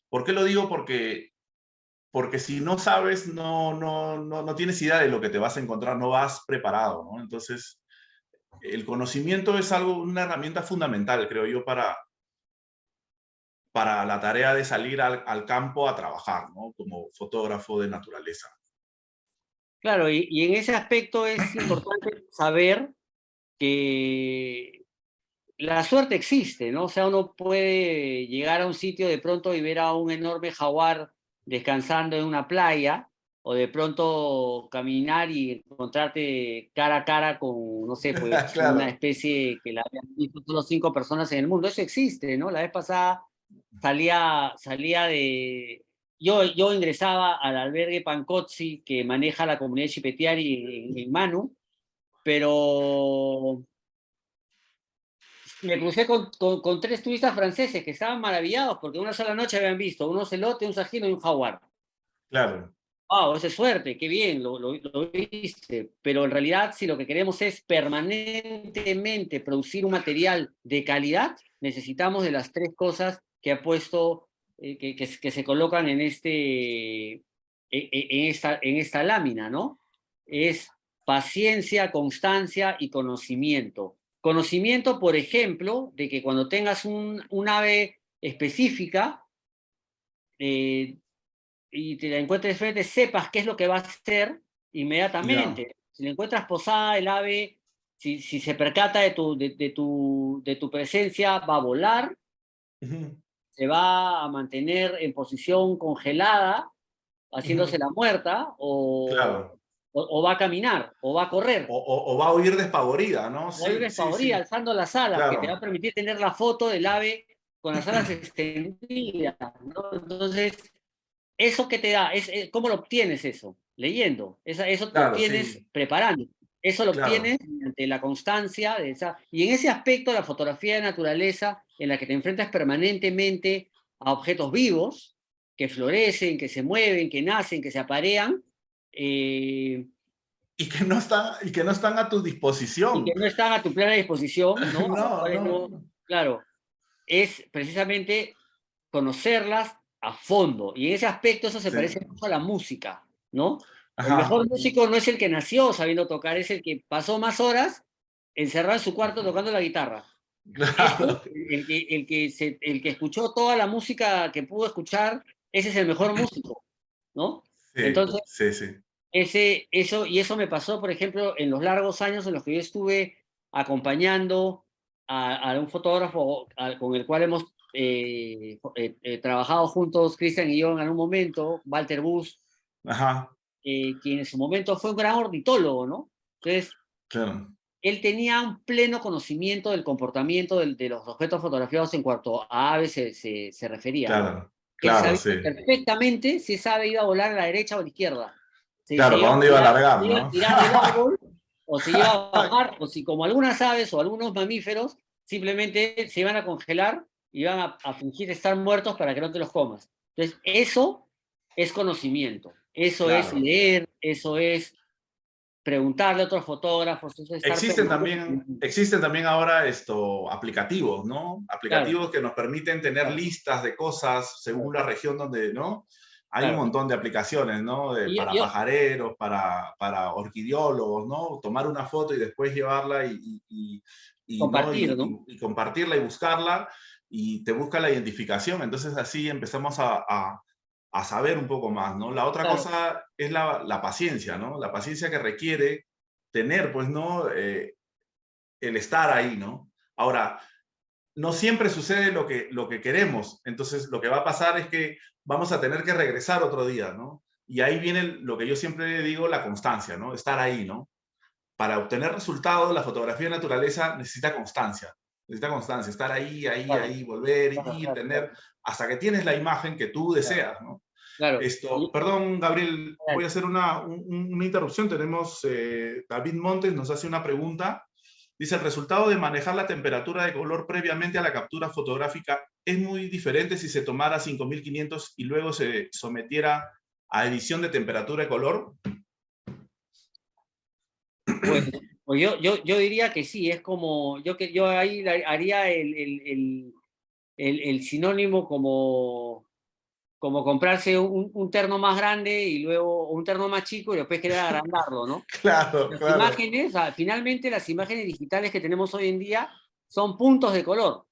[SPEAKER 2] ¿Por qué lo digo? Porque si no sabes, no tienes idea de lo que te vas a encontrar, no vas preparado, ¿no? Entonces, el conocimiento es una herramienta fundamental, creo yo, para la tarea de salir al campo a trabajar, ¿no? Como fotógrafo de naturaleza.
[SPEAKER 3] Claro, y en ese aspecto es importante saber que la suerte existe, ¿no? O sea, uno puede llegar a un sitio de pronto y ver a un enorme jaguar descansando en una playa, o de pronto caminar y encontrarte cara a cara con, no sé, pues una
[SPEAKER 2] Claro.
[SPEAKER 3] especie que la habían visto solo 5 personas en el mundo. Eso existe, ¿no? La vez pasada salía de... Yo ingresaba al albergue Pancozzi que maneja la comunidad Chipetiari en Manu, pero me crucé con 3 turistas franceses que estaban maravillados porque una sola noche habían visto un ocelote, un sajino y un jaguar.
[SPEAKER 2] Claro.
[SPEAKER 3] ¡Wow! Esa es suerte, qué bien, lo viste. Pero en realidad, si lo que queremos es permanentemente producir un material de calidad, necesitamos de las 3 cosas que ha puesto, que se colocan en esta lámina, ¿no? Es paciencia, constancia y conocimiento. Conocimiento, por ejemplo, de que cuando tengas un ave específica, eh, y te la encuentres de frente, sepas qué es lo que va a hacer
[SPEAKER 2] Ya.
[SPEAKER 3] inmediatamente. Si la encuentras posada, el ave, si se percata de tu presencia, va a volar,
[SPEAKER 2] Ujú,
[SPEAKER 3] se va a mantener en posición congelada, haciéndose
[SPEAKER 2] ujú.
[SPEAKER 3] la muerta,
[SPEAKER 2] Claro.
[SPEAKER 3] o va a caminar, o va a correr.
[SPEAKER 2] O va a huir despavorida, ¿no?
[SPEAKER 3] O hay
[SPEAKER 2] Sí,
[SPEAKER 3] una
[SPEAKER 2] sí,
[SPEAKER 3] despavorida,
[SPEAKER 2] sí.
[SPEAKER 3] alzando las alas, que te va a
[SPEAKER 2] Claro.
[SPEAKER 3] permitir tener la foto del ave con las alas extendidas, ¿no? Entonces, ¿eso qué te da? ¿Cómo lo obtienes eso? Leyendo. Eso lo
[SPEAKER 2] Claro,
[SPEAKER 3] obtienes
[SPEAKER 2] sí.
[SPEAKER 3] preparando. Eso lo
[SPEAKER 2] Claro.
[SPEAKER 3] obtienes mediante la constancia y en ese aspecto la fotografía de naturaleza en la que te enfrentas permanentemente a objetos vivos, que florecen, que se mueven, que nacen, que se aparean,
[SPEAKER 2] Y que no están a tu
[SPEAKER 3] y
[SPEAKER 2] disposición.
[SPEAKER 3] que no están a tu plena disposición, ¿no? A los
[SPEAKER 2] No,
[SPEAKER 3] cuales
[SPEAKER 2] no,
[SPEAKER 3] no,
[SPEAKER 2] no.
[SPEAKER 3] claro, es precisamente conocerlas a fondo. Y en ese aspecto eso se
[SPEAKER 2] Sí.
[SPEAKER 3] parece mucho a la música, ¿no? El
[SPEAKER 2] Ajá.
[SPEAKER 3] mejor músico no es el que nació sabiendo tocar, es el que pasó más horas encerrado en su cuarto tocando la guitarra. Ese,
[SPEAKER 2] Claro.
[SPEAKER 3] el que escuchó toda la música que pudo escuchar, ese es el mejor músico, ¿no?
[SPEAKER 2] Sí,
[SPEAKER 3] Entonces,
[SPEAKER 2] sí, sí.
[SPEAKER 3] eso me pasó, por ejemplo, en los largos años en los que yo estuve acompañando a un fotógrafo con el cual hemos trabajado juntos, Cristian y yo, en algún momento, Walter Bus,
[SPEAKER 2] Ajá,
[SPEAKER 3] quien en su momento fue un gran ornitólogo, ¿no? Entonces,
[SPEAKER 2] claro,
[SPEAKER 3] él tenía un pleno conocimiento del comportamiento de los objetos fotografiados en cuanto a aves se refería, ¿no?
[SPEAKER 2] claro,
[SPEAKER 3] Él
[SPEAKER 2] claro,
[SPEAKER 3] sabía
[SPEAKER 2] sí.
[SPEAKER 3] perfectamente si esa ave iba a volar a la derecha o a la izquierda. Si se
[SPEAKER 2] Claro, ¿para
[SPEAKER 3] iba a
[SPEAKER 2] dónde iba a
[SPEAKER 3] tirar,
[SPEAKER 2] largar,
[SPEAKER 3] se iba a
[SPEAKER 2] no?
[SPEAKER 3] tirar del árbol, o se iba a bajar, o si como algunas aves o algunos mamíferos simplemente se iban a congelar y iban a fingir estar muertos para que no te los comas. Entonces, eso es conocimiento, eso es
[SPEAKER 2] Claro.
[SPEAKER 3] leer, eso es preguntarle a otros fotógrafos, eso es estar pendiente.
[SPEAKER 2] Existen también ahora aplicativos, ¿no?
[SPEAKER 3] Claro,
[SPEAKER 2] Aplicativos que nos permiten tener
[SPEAKER 3] claro,
[SPEAKER 2] listas de cosas según la región donde, ¿no? Hay un
[SPEAKER 3] claro.
[SPEAKER 2] montón de aplicaciones, ¿no?
[SPEAKER 3] Y
[SPEAKER 2] Para pajareros, para orquidiólogos, ¿no? Tomar una foto y después llevarla ¿no?
[SPEAKER 3] compartir, ¿no?
[SPEAKER 2] Y compartirla y buscarla y te busca la identificación. Entonces así empezamos a saber un poco más, ¿no? La otra
[SPEAKER 3] Claro,
[SPEAKER 2] cosa es la paciencia, ¿no? La paciencia que requiere tener, pues, ¿no? El estar ahí, ¿no? Ahora, no siempre sucede lo que queremos, entonces lo que va a pasar es que vamos a tener que regresar otro día, ¿no? Y ahí viene lo que yo siempre digo, la constancia, ¿no? Estar ahí, ¿no? Para obtener resultados, la fotografía de naturaleza necesita constancia, estar ahí, ahí,
[SPEAKER 3] claro,
[SPEAKER 2] ahí, volver,
[SPEAKER 3] claro,
[SPEAKER 2] ir,
[SPEAKER 3] claro,
[SPEAKER 2] tener,
[SPEAKER 3] claro,
[SPEAKER 2] hasta que tienes la imagen que tú
[SPEAKER 3] claro.
[SPEAKER 2] deseas, ¿no?
[SPEAKER 3] Claro.
[SPEAKER 2] Perdón, Gabriel, voy a
[SPEAKER 3] Dale.
[SPEAKER 2] hacer una interrupción. Tenemos, David Montes nos hace una pregunta. Dice, el resultado de manejar la temperatura de color previamente a la captura fotográfica es muy diferente si se tomara 5500 y luego se sometiera a edición de temperatura de color.
[SPEAKER 3] Pues, pues yo diría que sí, es como, yo ahí haría el sinónimo como comprarse un terno más grande y luego un terno más chico y después querer agrandarlo, ¿no?
[SPEAKER 2] Claro,
[SPEAKER 3] Las
[SPEAKER 2] claro.
[SPEAKER 3] imágenes, o sea, finalmente las imágenes digitales que tenemos hoy en día son puntos de color,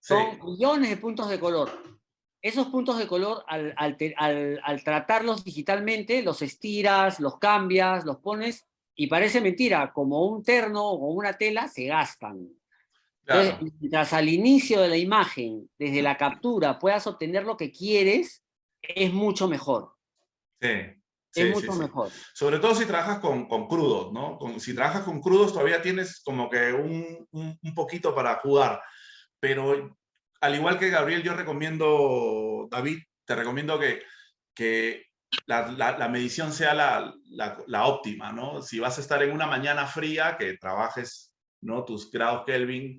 [SPEAKER 3] son
[SPEAKER 2] Sí,
[SPEAKER 3] millones de puntos de color. Esos puntos de color, al tratarlos digitalmente, los estiras, los cambias, los pones, y parece mentira, como un terno o una tela, se gastan. Entonces,
[SPEAKER 2] claro.
[SPEAKER 3] mientras al inicio de la imagen, desde la captura, puedas obtener lo que quieres, es mucho mejor.
[SPEAKER 2] Sí,
[SPEAKER 3] Es
[SPEAKER 2] sí, sí,
[SPEAKER 3] mucho
[SPEAKER 2] sí.
[SPEAKER 3] mejor.
[SPEAKER 2] Sobre todo si trabajas con crudos, ¿no? Si trabajas con crudos todavía tienes como que un poquito para jugar. Pero al igual que Gabriel, yo recomiendo, David, te recomiendo que la medición sea la óptima, ¿no? Si vas a estar en una mañana fría, que trabajes, ¿no? Tus grados Kelvin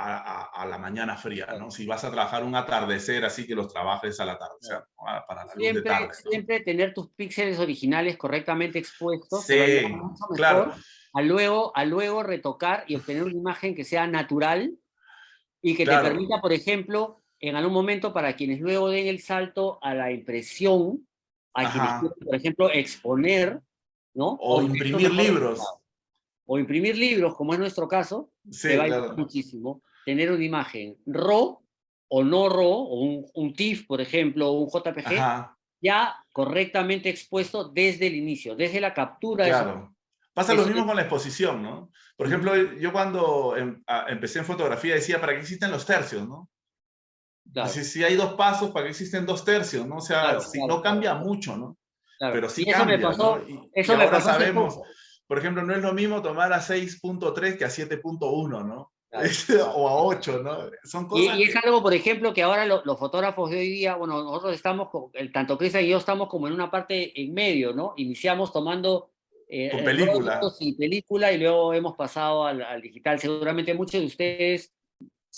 [SPEAKER 2] a la mañana fría, ¿no? Si vas a trabajar un atardecer, así que los trabajes al atardecer, ¿no? Para la luz de
[SPEAKER 3] Siempre,
[SPEAKER 2] tarde, ¿no?
[SPEAKER 3] siempre tener tus píxeles originales correctamente expuestos te va a ayudar
[SPEAKER 2] Sí,
[SPEAKER 3] mucho
[SPEAKER 2] claro,
[SPEAKER 3] mejor a luego retocar y obtener una imagen que sea natural y que te
[SPEAKER 2] claro.
[SPEAKER 3] permita, por ejemplo, en algún momento, para quienes luego den el salto a la impresión, a quienes
[SPEAKER 2] Ajá.
[SPEAKER 3] quieren, por ejemplo, exponer, ¿no?
[SPEAKER 2] O
[SPEAKER 3] Objetos
[SPEAKER 2] imprimir
[SPEAKER 3] mejor
[SPEAKER 2] libros.
[SPEAKER 3] resultados. O imprimir libros, como es nuestro caso, te
[SPEAKER 2] Sí,
[SPEAKER 3] va a ayudar
[SPEAKER 2] claro.
[SPEAKER 3] muchísimo tener una imagen RAW o no RAW, o un TIFF, por ejemplo, o un JPG,
[SPEAKER 2] Ajá.
[SPEAKER 3] ya correctamente expuesto desde el inicio, desde la captura de esos.
[SPEAKER 2] Claro. Pasa lo
[SPEAKER 3] Es,
[SPEAKER 2] mismo con la exposición, ¿no? Por ejemplo,
[SPEAKER 3] ujú,
[SPEAKER 2] yo cuando empecé en fotografía decía, ¿para qué existen los tercios, no?
[SPEAKER 3] claro,
[SPEAKER 2] Si hay dos pasos, ¿para qué existen dos tercios, no? O sea,
[SPEAKER 3] claro,
[SPEAKER 2] si
[SPEAKER 3] claro,
[SPEAKER 2] no
[SPEAKER 3] claro,
[SPEAKER 2] cambia
[SPEAKER 3] claro,
[SPEAKER 2] mucho, ¿no?
[SPEAKER 3] claro.
[SPEAKER 2] Pero sí
[SPEAKER 3] Y
[SPEAKER 2] cambia, ¿no? Y
[SPEAKER 3] eso me
[SPEAKER 2] ahora
[SPEAKER 3] pasó hace
[SPEAKER 2] sabemos,
[SPEAKER 3] poco.
[SPEAKER 2] por ejemplo, no es lo mismo tomar a 6.3 que a 7.1, ¿no?
[SPEAKER 3] Claro, claro.
[SPEAKER 2] O a 8, ¿no? Son
[SPEAKER 3] Y
[SPEAKER 2] cosas
[SPEAKER 3] es
[SPEAKER 2] que...
[SPEAKER 3] algo, por ejemplo, que ahora los fotógrafos de hoy día, bueno, nosotros estamos, tanto Cristian y yo estamos como en una parte en medio, ¿no? Iniciamos tomando
[SPEAKER 2] Con película.
[SPEAKER 3] rollos y película y luego hemos pasado al digital. Seguramente muchos de ustedes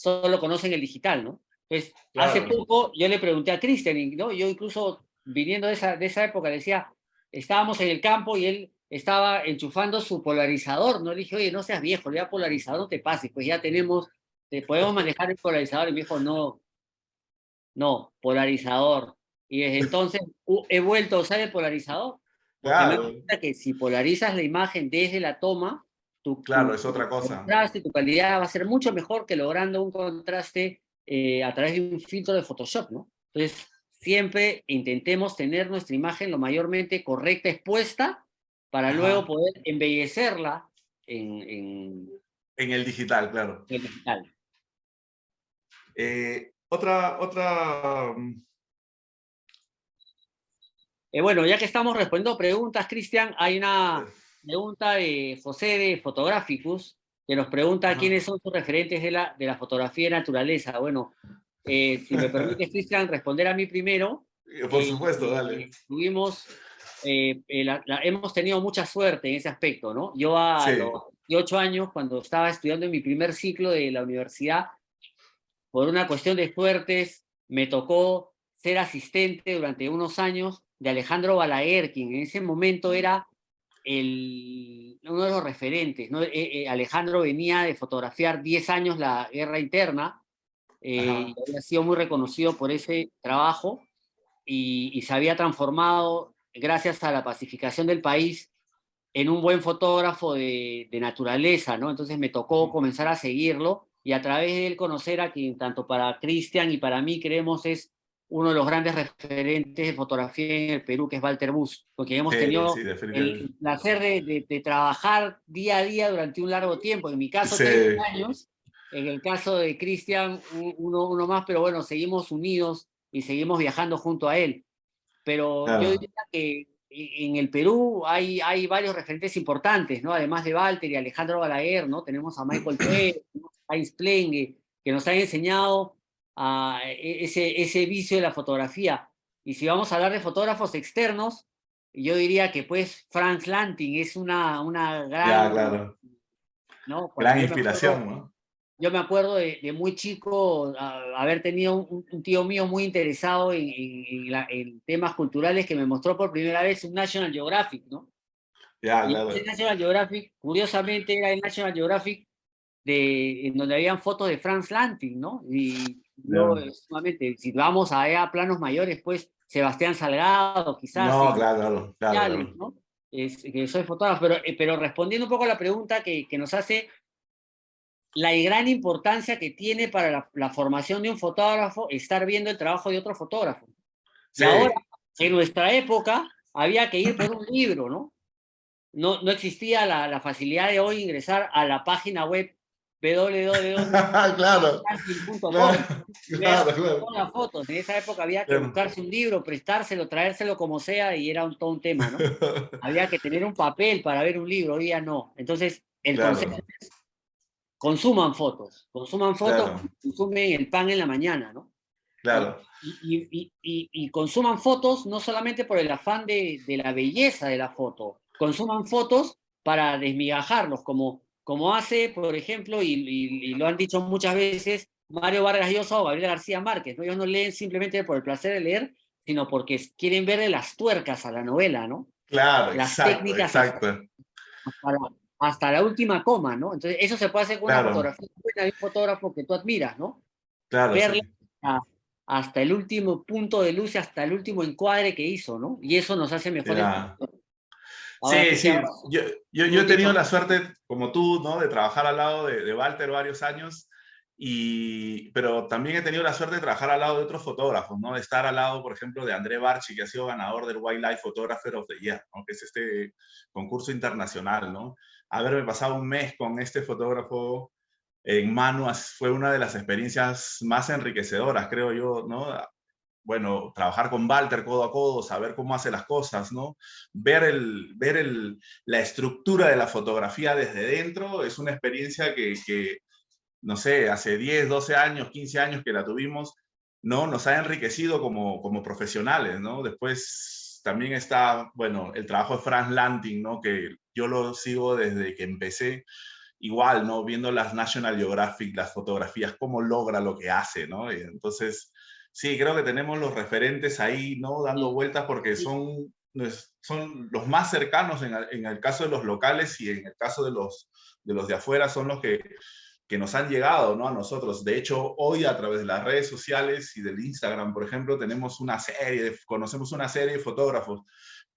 [SPEAKER 3] solo conocen el digital, ¿no? Entonces, hace
[SPEAKER 2] Claro.
[SPEAKER 3] poco yo le pregunté a Cristian, ¿no? Yo incluso viniendo de esa época le decía, estábamos en el campo y él estaba enchufando su polarizador, ¿no? Le dije, oye, no seas viejo, ya polarizador no te pases, pues ya tenemos, te podemos manejar el polarizador. Y me dijo, no, no, polarizador. Y desde entonces he vuelto a usar el polarizador, porque me doy
[SPEAKER 2] Claro,
[SPEAKER 3] cuenta que si polarizas la imagen desde la toma,
[SPEAKER 2] claro, es
[SPEAKER 3] tu
[SPEAKER 2] otra cosa.
[SPEAKER 3] contraste, tu calidad va a ser mucho mejor que logrando un contraste a través de un filtro de Photoshop, ¿no? Entonces, siempre intentemos tener nuestra imagen lo mayormente correcta expuesta para luego
[SPEAKER 2] Ajá.
[SPEAKER 3] poder embellecerla
[SPEAKER 2] En el digital, claro.
[SPEAKER 3] en el digital.
[SPEAKER 2] Otra,
[SPEAKER 3] Bueno, ya que estamos respondiendo preguntas, Cristian, hay una pregunta de José de Fotográficos que nos pregunta
[SPEAKER 2] ajá.
[SPEAKER 3] quiénes son sus referentes de la fotografía de naturaleza. Bueno, si me permite, Cristian, responder a mí primero.
[SPEAKER 2] Por supuesto, dale.
[SPEAKER 3] Tuvimos, hemos tenido mucha suerte en ese aspecto, ¿no? Yo a
[SPEAKER 2] Sí,
[SPEAKER 3] los 18 años, cuando estaba estudiando en mi primer ciclo de la universidad, por una cuestión de suertes, me tocó ser asistente durante unos años de Alejandro Balaguer, quien en ese momento era uno de los referentes, ¿no? Alejandro venía de fotografiar 10 años la guerra interna y
[SPEAKER 2] ajá.
[SPEAKER 3] había sido muy reconocido por ese trabajo y se había transformado, gracias a la pacificación del país, en un buen fotógrafo de naturaleza, ¿no? Entonces me tocó comenzar a seguirlo y a través de él conocer a quien tanto para Cristian y para mí creemos es uno de los grandes referentes de fotografía en el Perú, que es Walter Bus, porque hemos
[SPEAKER 2] Sí, sí,
[SPEAKER 3] tenido
[SPEAKER 2] definitivamente.
[SPEAKER 3] el placer de trabajar día a día durante un largo tiempo. En mi caso,
[SPEAKER 2] Sí,
[SPEAKER 3] 30 años, en el caso de Cristian, uno más, pero bueno, seguimos unidos y seguimos viajando junto a él. Pero yo
[SPEAKER 2] claro.
[SPEAKER 3] diría que en el Perú hay varios referentes importantes, ¿no? Además de Walter y Alejandro Balaguer, ¿no? Tenemos a Michael Pérez, a Heinz Plenge, que nos han enseñado ese vicio de la fotografía. Y si vamos a hablar de fotógrafos externos, yo diría que pues Franz Lanting es una
[SPEAKER 2] Ya,
[SPEAKER 3] gran,
[SPEAKER 2] claro.
[SPEAKER 3] ¿no? Cuando
[SPEAKER 2] Gran
[SPEAKER 3] yo me acuerdo
[SPEAKER 2] inspiración, ¿no?
[SPEAKER 3] yo me acuerdo de muy chico haber tenido un tío mío muy interesado en temas culturales que me mostró por primera vez un National Geographic, ¿no?
[SPEAKER 2] Ya,
[SPEAKER 3] Y ese
[SPEAKER 2] claro.
[SPEAKER 3] National Geographic, curiosamente, era el National Geographic en donde habían fotos de Franz Lanting, ¿no? Y yo,
[SPEAKER 2] Ya.
[SPEAKER 3] sumamente, si vamos a planos mayores, pues Sebastián Salgado, quizás,
[SPEAKER 2] No,
[SPEAKER 3] y
[SPEAKER 2] claro, claro, claro, claro.
[SPEAKER 3] ¿no? Que soy fotógrafo, pero respondiendo un poco a la pregunta que nos hace la gran importancia que tiene para la formación de un fotógrafo estar viendo el trabajo de otro fotógrafo. Y ahora,
[SPEAKER 2] Sí,
[SPEAKER 3] en
[SPEAKER 2] sí.
[SPEAKER 3] nuestra época, había que ir por un libro, ¿no? No existía la facilidad de hoy ingresar a la página web
[SPEAKER 2] Claro,
[SPEAKER 3] www.ranking.com
[SPEAKER 2] claro,
[SPEAKER 3] y ver
[SPEAKER 2] claro, claro.
[SPEAKER 3] todas las fotos. En esa época había que
[SPEAKER 2] Claro.
[SPEAKER 3] buscarse un libro, prestárselo, traérselo como sea y era todo un tema, ¿no? Había que tener un papel para ver un libro, hoy día no. Entonces, el consejo
[SPEAKER 2] Claro,
[SPEAKER 3] consuman fotos,
[SPEAKER 2] claro,
[SPEAKER 3] consumen el pan en la mañana, ¿no?
[SPEAKER 2] claro.
[SPEAKER 3] Y consuman fotos no solamente por el afán de la belleza de la foto, consuman fotos para desmigajarlos, como hace, por ejemplo, y lo han dicho muchas veces, Mario Vargas Llosa o Gabriel García Márquez, ¿no? Ellos no leen simplemente por el placer de leer, sino porque quieren verle las tuercas a la novela, ¿no?
[SPEAKER 2] Claro,
[SPEAKER 3] Las
[SPEAKER 2] exacto,
[SPEAKER 3] técnicas
[SPEAKER 2] exacto.
[SPEAKER 3] hasta la, hasta la última coma, ¿no? Entonces, eso se puede hacer con una
[SPEAKER 2] Claro,
[SPEAKER 3] fotografía buena de un fotógrafo que tú admiras, ¿no?
[SPEAKER 2] claro,
[SPEAKER 3] Verla
[SPEAKER 2] sí.
[SPEAKER 3] hasta el último punto de luz, hasta el último encuadre que hizo, ¿no? Y eso nos hace mejores
[SPEAKER 2] Ya.
[SPEAKER 3] fotógrafos. Ahora
[SPEAKER 2] Sí,
[SPEAKER 3] sí que
[SPEAKER 2] sí.
[SPEAKER 3] ahora
[SPEAKER 2] Yo
[SPEAKER 3] tú
[SPEAKER 2] he
[SPEAKER 3] te
[SPEAKER 2] tenido
[SPEAKER 3] toca.
[SPEAKER 2] la suerte, como tú, ¿no? De trabajar al lado de Walter varios años, pero también he tenido la suerte de trabajar al lado de otros fotógrafos, ¿no? De estar al lado, por ejemplo, de André Barchi, que ha sido ganador del Wildlife Photographer of the Year, ¿no? Que es este concurso internacional, ¿no? Haberme pasado un mes con este fotógrafo en mano fue una de las experiencias más enriquecedoras, creo yo, ¿no? Bueno, trabajar con Walter codo a codo, saber cómo hace las cosas, ¿no? La estructura de la fotografía desde dentro es una experiencia que, no sé, hace 10, 12 años, 15 años que la tuvimos, ¿no? Nos ha enriquecido como profesionales, ¿no? Después también está, bueno, el trabajo de Franz Lanting, ¿no? Que yo lo sigo desde que empecé igual, ¿no? Viendo las National Geographic, las fotografías, cómo logra lo que hace, ¿no? Y entonces, sí, creo que tenemos los referentes ahí, ¿no? Dando vueltas porque son los más cercanos en el caso de los locales, y en el caso de los de afuera son los que nos han llegado, ¿no? A nosotros. De hecho, hoy a través de las redes sociales y del Instagram, por ejemplo, conocemos una serie de fotógrafos,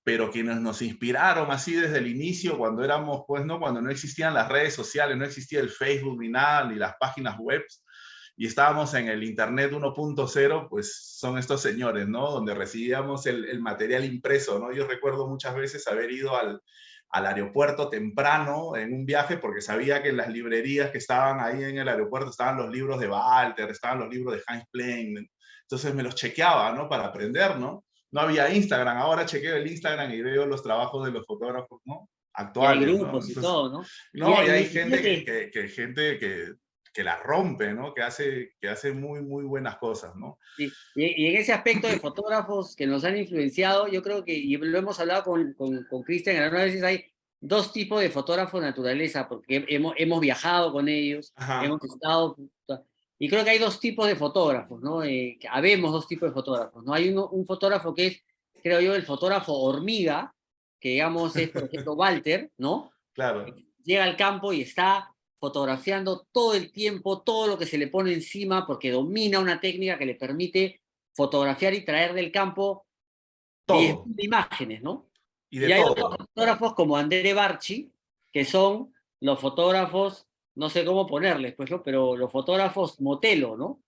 [SPEAKER 2] pero quienes nos inspiraron así desde el inicio, cuando éramos, pues, ¿no? Cuando no existían las redes sociales, no existía el Facebook ni nada, ni las páginas web, y estábamos en el Internet 1.0, pues son estos señores, ¿no? Donde recibíamos el material impreso, ¿no? Yo recuerdo muchas veces haber ido al aeropuerto temprano en un viaje, porque sabía que en las librerías que estaban ahí en el aeropuerto estaban los libros de Walter, estaban los libros de Hans Klein, entonces me los chequeaba, ¿no? Para aprender, ¿no? No había Instagram, ahora chequeo el Instagram y veo los trabajos de los fotógrafos, ¿no?
[SPEAKER 3] Y hay
[SPEAKER 2] Actuales, ¿no?
[SPEAKER 3] grupos y
[SPEAKER 2] Entonces,
[SPEAKER 3] todo, ¿no?
[SPEAKER 2] no, y hay
[SPEAKER 3] Y
[SPEAKER 2] gente
[SPEAKER 3] fíjate,
[SPEAKER 2] que la rompe, ¿no? Que hace muy, muy buenas cosas, ¿no?
[SPEAKER 3] y en ese aspecto de fotógrafos que nos han influenciado, yo creo que, y lo hemos hablado con Cristian, algunas veces hay dos tipos de fotógrafos de naturaleza, porque hemos viajado con ellos,
[SPEAKER 2] Ajá,
[SPEAKER 3] hemos estado, y creo que hay dos tipos de fotógrafos, ¿no? Que habemos dos tipos de fotógrafos, ¿no? Hay un fotógrafo que es, creo yo, el fotógrafo hormiga, que digamos es, por ejemplo, Walter, ¿no?
[SPEAKER 2] claro,
[SPEAKER 3] Llega al campo y está fotografiando todo el tiempo, todo lo que se le pone encima, porque domina una técnica que le permite fotografiar y traer del campo 10.000
[SPEAKER 2] todo,
[SPEAKER 3] imágenes, ¿no?
[SPEAKER 2] y de
[SPEAKER 3] Y hay otros
[SPEAKER 2] todo.
[SPEAKER 3] fotógrafos como André Barchi, que son los fotógrafos, no sé cómo ponerles, pues, ¿no? Pero los fotógrafos motelo, ¿no?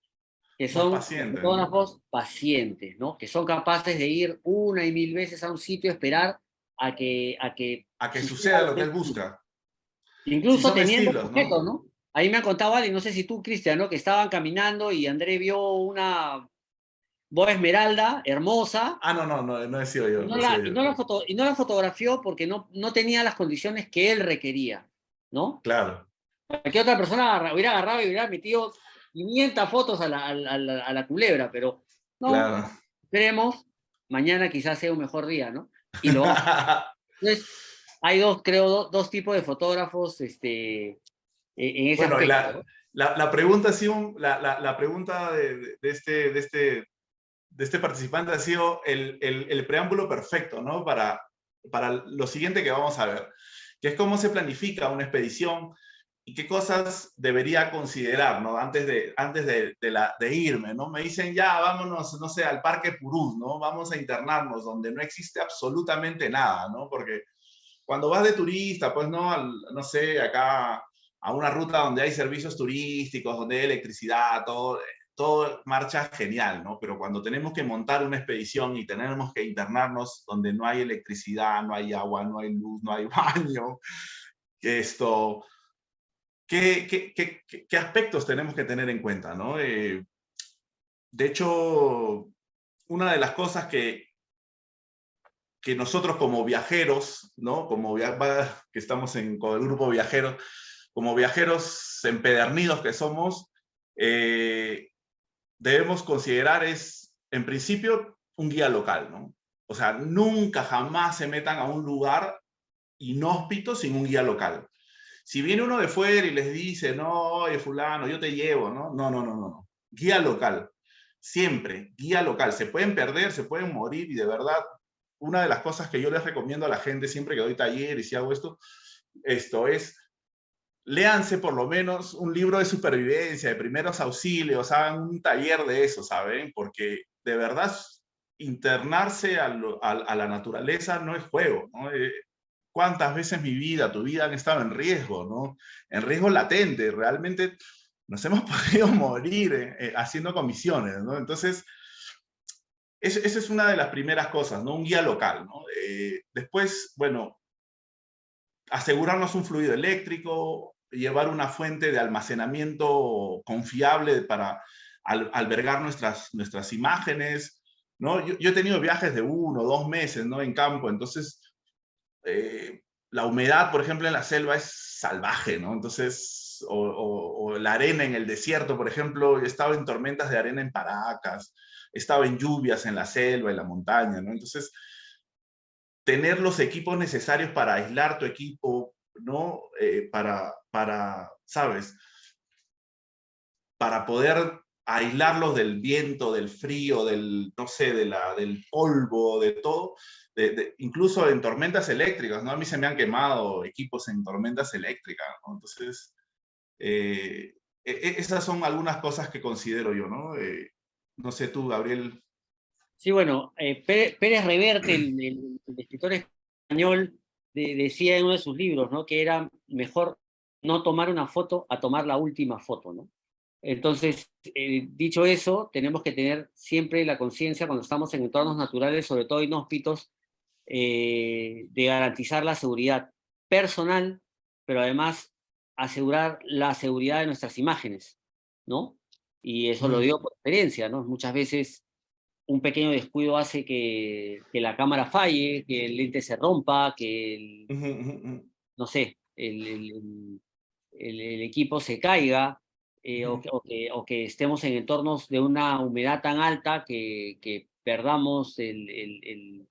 [SPEAKER 3] Que
[SPEAKER 2] Más
[SPEAKER 3] son los
[SPEAKER 2] paciente, ¿no?
[SPEAKER 3] fotógrafos pacientes, ¿no? Que son capaces de ir una y mil veces a un sitio, esperar a que
[SPEAKER 2] A que
[SPEAKER 3] suceda
[SPEAKER 2] suceda
[SPEAKER 3] lo
[SPEAKER 2] lo
[SPEAKER 3] que
[SPEAKER 2] que
[SPEAKER 3] él
[SPEAKER 2] él
[SPEAKER 3] quiere.
[SPEAKER 2] busca. Sí,
[SPEAKER 3] Incluso
[SPEAKER 2] son
[SPEAKER 3] teniendo
[SPEAKER 2] estilos, ¿no?
[SPEAKER 3] objetos, ¿no? Ahí me ha contado alguien, no sé si tú, Cristian, ¿no? Que estaban caminando y André vio una boa esmeralda hermosa
[SPEAKER 2] Ah, no, no, no, no he sido yo,
[SPEAKER 3] y
[SPEAKER 2] no he sido yo.
[SPEAKER 3] y no la fotografió porque no tenía las condiciones que él requería, ¿no?
[SPEAKER 2] Claro,
[SPEAKER 3] Cualquier otra persona hubiera agarrado y hubiera metido 500 fotos a la culebra, pero no,
[SPEAKER 2] claro.
[SPEAKER 3] esperemos, mañana quizás sea un mejor día, ¿no? Y lo hace. Entonces, hay dos, creo, dos tipos de fotógrafos en ese
[SPEAKER 2] Bueno, y
[SPEAKER 3] aspecto,
[SPEAKER 2] la,
[SPEAKER 3] ¿no?
[SPEAKER 2] la, la pregunta ha sido, la pregunta de este participante ha sido el preámbulo perfecto, ¿no? Para lo siguiente que vamos a ver, que es cómo se planifica una expedición y qué cosas debería considerar, ¿no? Antes de irme, ¿no? Me dicen, ya, vámonos, no sé, al Parque Purús, ¿no? Vamos a internarnos, donde no existe absolutamente nada, ¿no? Porque cuando vas de turista, pues, ¿no? No sé, acá a una ruta donde hay servicios turísticos, donde hay electricidad, todo marcha genial, ¿no? Pero cuando tenemos que montar una expedición y tenemos que internarnos donde no hay electricidad, no hay agua, no hay luz, no hay baño, esto, ¿qué aspectos tenemos que tener en cuenta, ¿no? De hecho, una de las cosas que nosotros como viajeros, ¿no? Que estamos con el grupo viajeros, como viajeros empedernidos que somos, eh, debemos considerar es, en principio, un guía local, ¿no? O sea, nunca jamás se metan a un lugar inhóspito sin un guía local. Si viene uno de fuera y les dice, no, oye, fulano, yo te llevo, ¿no? No, no, no, no, no. Guía local. Siempre, guía local. Se pueden perder, se pueden morir y de verdad, una de las cosas que yo les recomiendo a la gente siempre que doy taller y si hago esto es, léanse por lo menos un libro de supervivencia, de primeros auxilios, hagan un taller de eso, ¿saben? Porque de verdad internarse a la naturaleza no es juego, ¿no? ¿Cuántas veces mi vida, tu vida han estado en riesgo, ¿no? En riesgo latente, realmente nos hemos podido morir haciendo comisiones, ¿no? Entonces, esa es una de las primeras cosas, ¿no? Un guía local, ¿no? Después, bueno, asegurarnos un fluido eléctrico, llevar una fuente de almacenamiento confiable para albergar nuestras imágenes, ¿no? Yo he tenido viajes de 1 o 2 meses, ¿no? En campo, entonces la humedad, por ejemplo, en la selva es salvaje, ¿no? Entonces, o la arena en el desierto, por ejemplo, he estado en tormentas de arena en Paracas, he estado en lluvias en la selva, en la montaña, ¿no? Entonces, tener los equipos necesarios para aislar tu equipo, ¿no? ¿Sabes? Para poder aislarlos del viento, del frío, del, no sé, del polvo, de todo, incluso en tormentas eléctricas, ¿no? A mí se me han quemado equipos en tormentas eléctricas, ¿no? Entonces, esas son algunas cosas que considero yo, ¿no? No sé tú, Gabriel.
[SPEAKER 3] Sí, bueno, Pérez Reverte, el escritor español, decía en uno de sus libros, ¿no? Que era mejor no tomar una foto a tomar la última foto, ¿no? Entonces, dicho eso, tenemos que tener siempre la conciencia cuando estamos en entornos naturales, sobre todo inhóspitos, de garantizar la seguridad personal, pero además asegurar la seguridad de nuestras imágenes, ¿no? Y eso lo digo por experiencia, ¿no? Muchas veces un pequeño descuido hace que la cámara falle, que el lente se rompa, que no sé, el equipo se caiga, o que estemos en entornos de una humedad tan alta que perdamos el, el-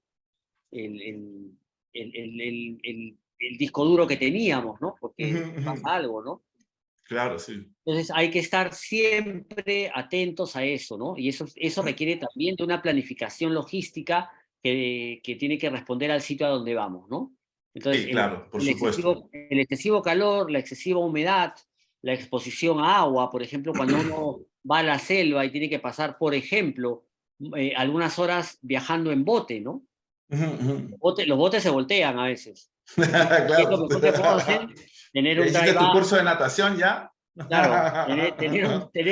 [SPEAKER 3] el disco duro que teníamos, ¿no? Porque pasa algo, ¿no?
[SPEAKER 2] Claro, sí.
[SPEAKER 3] Entonces hay que estar siempre atentos a eso, ¿no? Y eso requiere también de una planificación logística que tiene que responder al sitio a donde vamos, ¿no? Entonces,
[SPEAKER 2] Sí, claro, por supuesto.
[SPEAKER 3] el excesivo calor, la excesiva humedad, la exposición a agua, por ejemplo, cuando uno va a la selva y tiene que pasar, por ejemplo, algunas horas viajando en bote, ¿no? Los botes se voltean a veces. ¿Qué es lo
[SPEAKER 2] Claro.
[SPEAKER 3] mejor que puedo hacer? Tener
[SPEAKER 2] ¿Ya
[SPEAKER 3] un dry
[SPEAKER 2] hiciste tu
[SPEAKER 3] bag.
[SPEAKER 2] curso de natación ya?
[SPEAKER 3] Claro, tener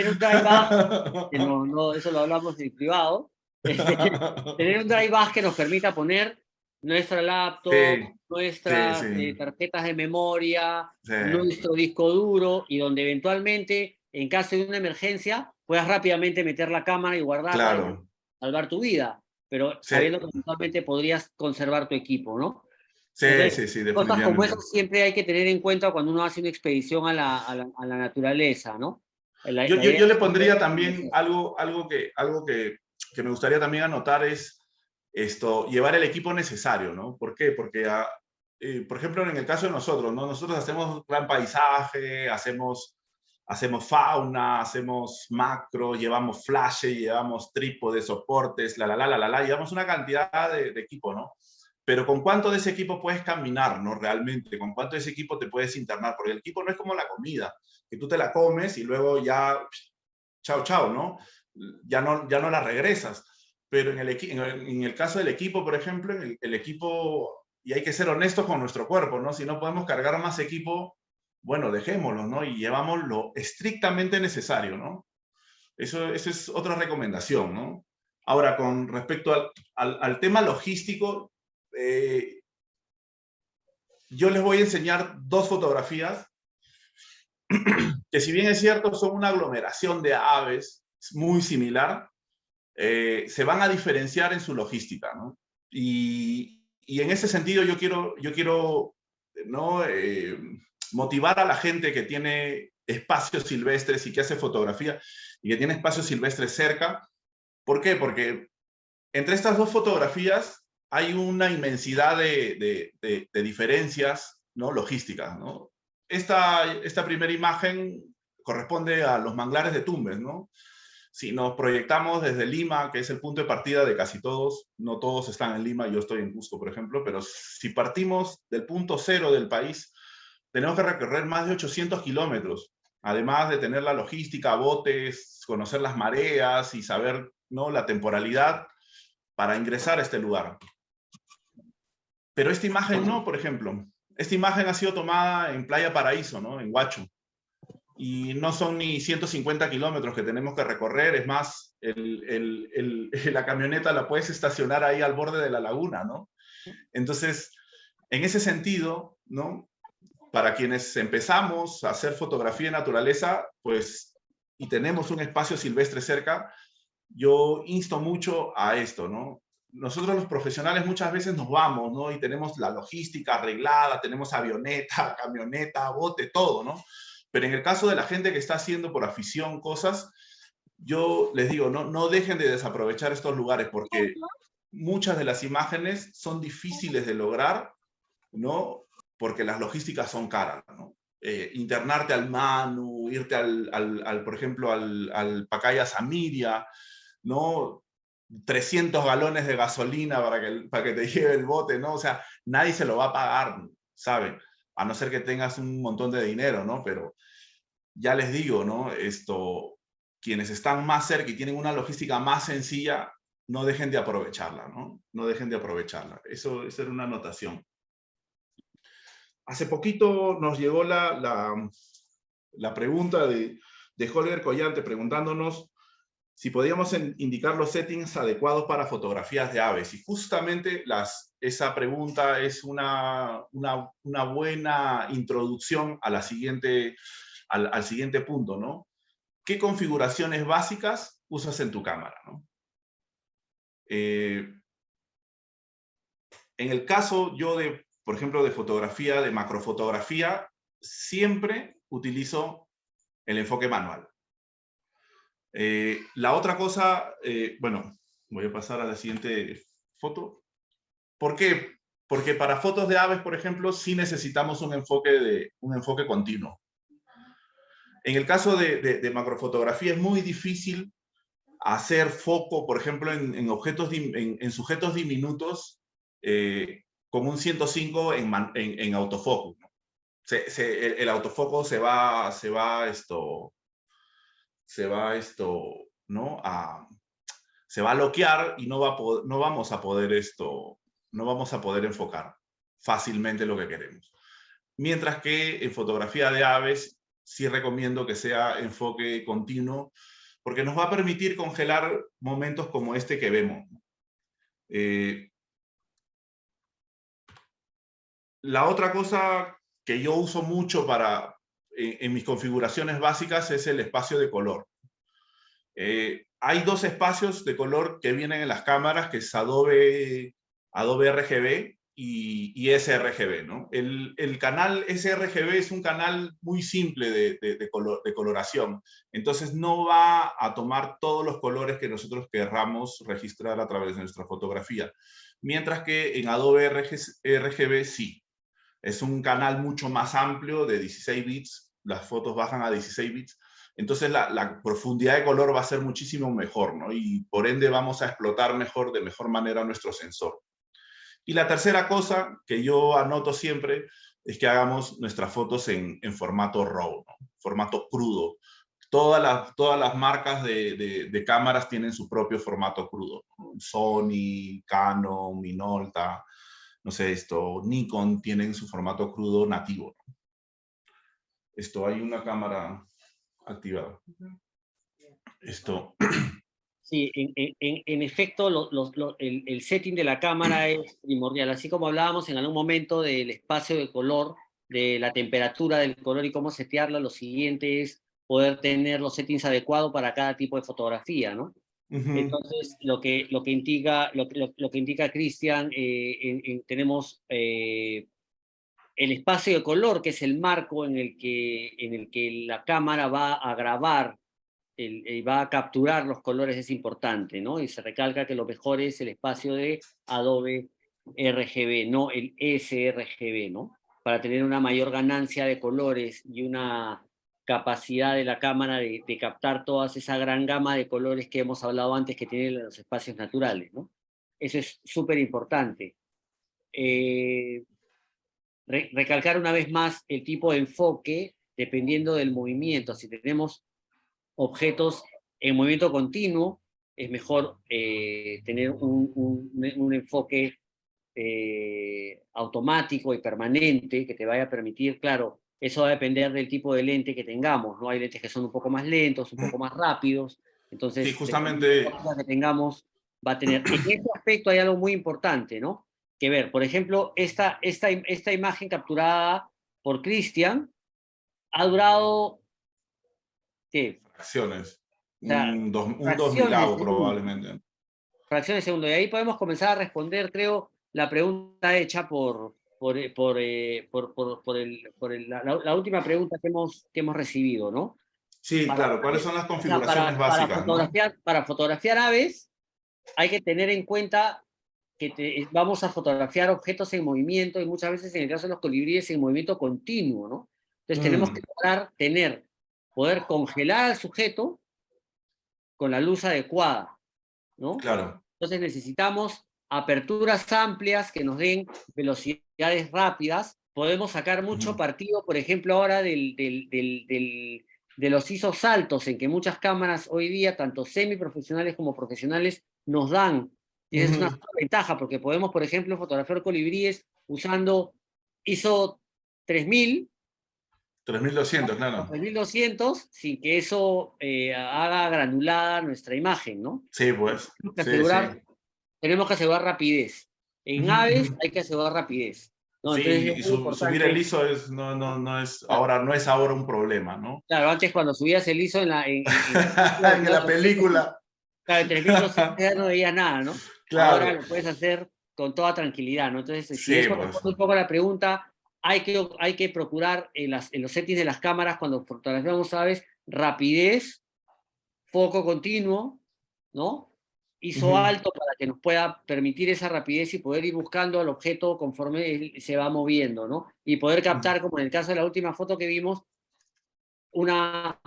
[SPEAKER 3] un dry bag, que eso lo hablamos en privado, tener un dry bag que nos permita poner nuestra laptop,
[SPEAKER 2] Sí, sí,
[SPEAKER 3] nuestras
[SPEAKER 2] sí,
[SPEAKER 3] tarjetas de memoria,
[SPEAKER 2] sí.
[SPEAKER 3] nuestro disco duro, y donde eventualmente, en caso de una emergencia, puedas rápidamente meter la cámara y guardarla y
[SPEAKER 2] Claro.
[SPEAKER 3] salvar tu vida, pero
[SPEAKER 2] Sí,
[SPEAKER 3] sabiendo que eventualmente podrías conservar tu equipo, ¿no?
[SPEAKER 2] sí,
[SPEAKER 3] Entonces,
[SPEAKER 2] sí, sí,
[SPEAKER 3] cosas como
[SPEAKER 2] definitivamente.
[SPEAKER 3] esas siempre hay que tener en cuenta cuando uno hace una expedición a la naturaleza, ¿no? La idea
[SPEAKER 2] Yo le
[SPEAKER 3] es siempre
[SPEAKER 2] pondría también algo que me gustaría también anotar es esto, llevar el equipo necesario, ¿no? ¿Por qué? Porque, por ejemplo, en el caso de nosotros, ¿no? Nosotros hacemos gran paisaje, hacemos fauna, hacemos macro, llevamos flash, llevamos trípode, soportes, llevamos una cantidad de equipo, ¿no? Pero ¿con cuánto de ese equipo puedes caminar, no? Realmente, ¿con cuánto de ese equipo te puedes internar? Porque el equipo no es como la comida, que tú te la comes y luego ya, chao, chao, ¿no? Ya no la regresas. Pero en el caso del equipo, por ejemplo, el equipo, y hay que ser honestos con nuestro cuerpo, ¿no? Si no podemos cargar más equipo, bueno, dejémoslo, ¿no? Y llevamos lo estrictamente necesario, ¿no? Eso es otra recomendación, ¿no? Ahora, con respecto al tema logístico, eh, yo les voy a enseñar dos fotografías que, si bien es cierto, son una aglomeración de aves muy similar, se van a diferenciar en su logística, ¿no? Y en ese sentido yo quiero ¿no? Motivar a la gente que tiene espacios silvestres y que hace fotografía y que tiene espacios silvestres cerca. ¿Por qué? Porque entre estas dos fotografías hay una inmensidad de diferencias, ¿no? Logísticas, ¿no? Esta primera imagen corresponde a los manglares de Tumbes, ¿no? Si nos proyectamos desde Lima, que es el punto de partida de casi todos, no todos están en Lima, yo estoy en Cusco, por ejemplo, pero si partimos del punto cero del país, tenemos que recorrer más de 800 kilómetros, además de tener la logística, botes, conocer las mareas y saber, ¿no? La temporalidad para ingresar a este lugar. Pero esta imagen no, por ejemplo. Esta imagen ha sido tomada en Playa Paraíso, ¿no? En Huacho. Y no son ni 150 kilómetros que tenemos que recorrer, es más, la camioneta la puedes estacionar ahí al borde de la laguna, ¿no? Entonces, en ese sentido, ¿no? Para quienes empezamos a hacer fotografía de naturaleza, pues, y tenemos un espacio silvestre cerca, yo insto mucho a esto, ¿no? Nosotros los profesionales muchas veces nos vamos, ¿no? Y tenemos la logística arreglada, tenemos avioneta, camioneta, bote, todo, ¿no? Pero en el caso de la gente que está haciendo por afición cosas, yo les digo, no dejen de desaprovechar estos lugares porque muchas de las imágenes son difíciles de lograr, ¿no? porque las logísticas son caras, ¿no? Internarte al Manu, irte por ejemplo, al Pacaya Samiria, ¿no? 300 galones de gasolina para que te lleve el bote, ¿no? O sea, nadie se lo va a pagar, ¿saben? A no ser que tengas un montón de dinero, ¿no? Pero ya les digo, ¿no? Quienes están más cerca y tienen una logística más sencilla, no dejen de aprovecharla, ¿no? No dejen de aprovecharla. Eso era una anotación. Hace poquito nos llegó la pregunta de Holger Collante preguntándonos si podíamos indicar los settings adecuados para fotografías de aves. Y justamente esa pregunta es una buena introducción a al siguiente punto, ¿no? ¿Qué configuraciones básicas usas en tu cámara, ¿no? En el caso por ejemplo, de fotografía, de macrofotografía, siempre utilizo el enfoque manual. La otra cosa, bueno, voy a pasar a la siguiente foto. ¿Por qué? Porque para fotos de aves, por ejemplo, sí necesitamos un enfoque continuo. En el caso de macrofotografía es muy difícil hacer foco, por ejemplo, en sujetos diminutos con un 105 en autofoco, ¿no? El autofoco se va ¿no? Se va a bloquear y no vamos a poder enfocar fácilmente lo que queremos. Mientras que en fotografía de aves sí recomiendo que sea enfoque continuo, porque nos va a permitir congelar momentos como este que vemos. La otra cosa que yo uso mucho en mis configuraciones básicas es el espacio de color. Hay dos espacios de color que vienen en las cámaras, que es Adobe RGB y sRGB, ¿no? El canal sRGB es un canal muy simple de coloración, entonces no va a tomar todos los colores que nosotros querramos registrar a través de nuestra fotografía, mientras que en Adobe RGB sí. Es un canal mucho más amplio de 16 bits, las fotos bajan a 16 bits, entonces la profundidad de color va a ser muchísimo mejor, ¿no? Y por ende vamos a explotar de mejor manera nuestro sensor. Y la tercera cosa que yo anoto siempre es que hagamos nuestras fotos en formato RAW, ¿no? Formato crudo. Todas las marcas de cámaras tienen su propio formato crudo, ¿no? Sony, Canon, Minolta, no sé, Nikon tienen su formato crudo nativo, ¿no? Hay una cámara activada.
[SPEAKER 3] Sí, en efecto, el setting de la cámara es primordial. Así como hablábamos en algún momento del espacio de color, de la temperatura del color y cómo setearla, lo siguiente es poder tener los settings adecuados para cada tipo de fotografía, ¿no? Entonces, lo que indica Cristian, tenemos el espacio de color, que es el marco en el que la cámara va a grabar, va a capturar los colores, es importante, ¿no? Y se recalca que lo mejor es el espacio de Adobe RGB, no el sRGB, ¿no? Para tener una mayor ganancia de colores y una capacidad de la cámara de captar toda esa gran gama de colores que hemos hablado antes que tienen los espacios naturales, ¿no? Eso es súper importante. Recalcar una vez más el tipo de enfoque dependiendo del movimiento. Si tenemos objetos en movimiento continuo, es mejor tener un enfoque automático y permanente que te vaya a permitir, claro, eso va a depender del tipo de lente que tengamos, ¿no? Hay lentes que son un poco más lentos, un poco más rápidos, entonces,
[SPEAKER 2] sí, justamente
[SPEAKER 3] la que tengamos va a tener. En este aspecto hay algo muy importante, ¿no? Que ver, por ejemplo, esta imagen capturada por Cristian ha durado, ¿qué?
[SPEAKER 2] Fracciones.
[SPEAKER 3] O sea,
[SPEAKER 2] Un 2000
[SPEAKER 3] fracciones de
[SPEAKER 2] probablemente.
[SPEAKER 3] Fracciones de segundo. Y ahí podemos comenzar a responder, creo, la pregunta hecha por la última pregunta que hemos recibido, ¿no?
[SPEAKER 2] Sí, claro. ¿Cuáles son las configuraciones básicas,
[SPEAKER 3] para fotografiar aves, hay que tener en cuenta vamos a fotografiar objetos en movimiento y muchas veces en el caso de los colibríes en movimiento continuo, ¿no? Entonces tenemos que lograr poder congelar al sujeto con la luz adecuada, ¿no?
[SPEAKER 2] Claro.
[SPEAKER 3] Entonces necesitamos aperturas amplias que nos den velocidades rápidas. Podemos sacar mucho partido, por ejemplo, ahora de los ISOs altos, en que muchas cámaras hoy día, tanto semiprofesionales como profesionales, nos dan. Y esa es una ventaja, porque podemos, por ejemplo, fotografiar colibríes usando ISO 3000,
[SPEAKER 2] 3200, claro.
[SPEAKER 3] 3200, sin que eso haga granulada nuestra imagen, ¿no?
[SPEAKER 2] Sí, pues.
[SPEAKER 3] Tenemos que asegurar rapidez. En aves hay que asegurar rapidez, ¿no?
[SPEAKER 2] Sí,
[SPEAKER 3] Entonces,
[SPEAKER 2] y subir el ISO no es ahora un problema, ¿no?
[SPEAKER 3] Claro, antes cuando subías el ISO en
[SPEAKER 2] la película.
[SPEAKER 3] Claro, en 3200 ya no veías nada, ¿no?
[SPEAKER 2] Claro.
[SPEAKER 3] Ahora lo puedes hacer con toda tranquilidad, ¿no? Entonces, si
[SPEAKER 2] Sí,
[SPEAKER 3] eso
[SPEAKER 2] pues.
[SPEAKER 3] responde un poco a la pregunta, hay que procurar en los settings de las cámaras, cuando fotografiamos aves, rapidez, foco continuo, ¿no? ISO alto para que nos pueda permitir esa rapidez y poder ir buscando al objeto conforme él se va moviendo, ¿no? Y poder captar, como en el caso de la última foto que vimos, una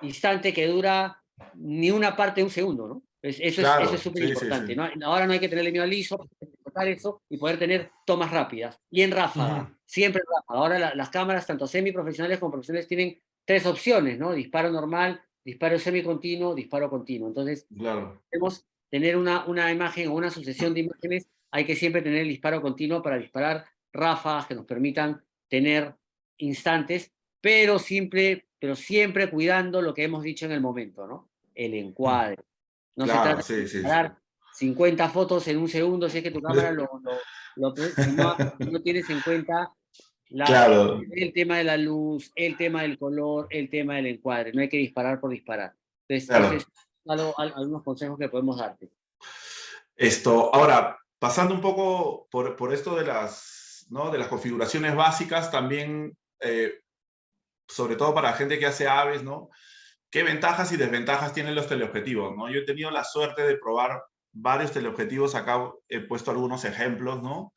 [SPEAKER 3] instante que dura ni una parte de un segundo, ¿no? Eso es súper importante,
[SPEAKER 2] sí.
[SPEAKER 3] ¿no? Ahora no hay que tenerle miedo al ISO, hay que cortar eso y poder tener tomas rápidas. Y en ráfaga, siempre en ráfaga. Ahora las cámaras, tanto semiprofesionales como profesionales, tienen 3 opciones, ¿no? Disparo normal, disparo semicontinuo, disparo continuo. Entonces, debemos tener una imagen o una sucesión de imágenes, hay que siempre tener el disparo continuo para disparar ráfagas que nos permitan tener instantes, pero siempre cuidando lo que hemos dicho en el momento, ¿no? El encuadre. No se trata de disparar 50 fotos en un segundo, si es que tu cámara si no tienes en cuenta el tema de la luz, el tema del color, el tema del encuadre. No hay que disparar por disparar. Entonces, ese es algunos consejos que podemos darte.
[SPEAKER 2] Ahora, pasando un poco por esto de las configuraciones básicas, también, sobre todo para la gente que hace aves, ¿no? ¿Qué ventajas y desventajas tienen los teleobjetivos, ¿no? Yo he tenido la suerte de probar varios teleobjetivos, acá he puesto algunos ejemplos, ¿no?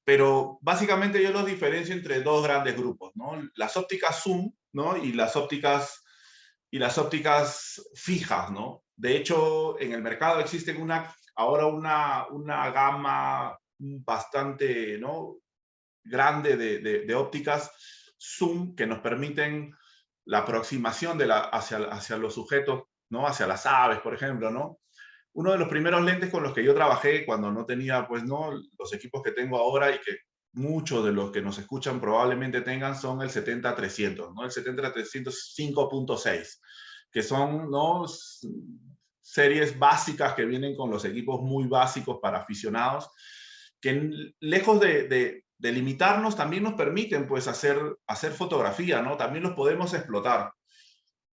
[SPEAKER 2] Pero básicamente yo los diferencio entre dos grandes grupos, ¿no? Las ópticas zoom, ¿no? Y las ópticas fijas, ¿no? De hecho, en el mercado existen ahora una gama bastante, ¿no?, grande de ópticas zoom que nos permiten la aproximación hacia los sujetos, ¿no? Hacia las aves, por ejemplo, ¿no? Uno de los primeros lentes con los que yo trabajé cuando no tenía, pues, ¿no?, los equipos que tengo ahora y que muchos de los que nos escuchan probablemente tengan son el 70-300, ¿no? El 70-300 5.6, que son, ¿no?, series básicas que vienen con los equipos muy básicos para aficionados, que lejos de limitarnos, también nos permiten, pues, hacer fotografía, ¿no? También los podemos explotar.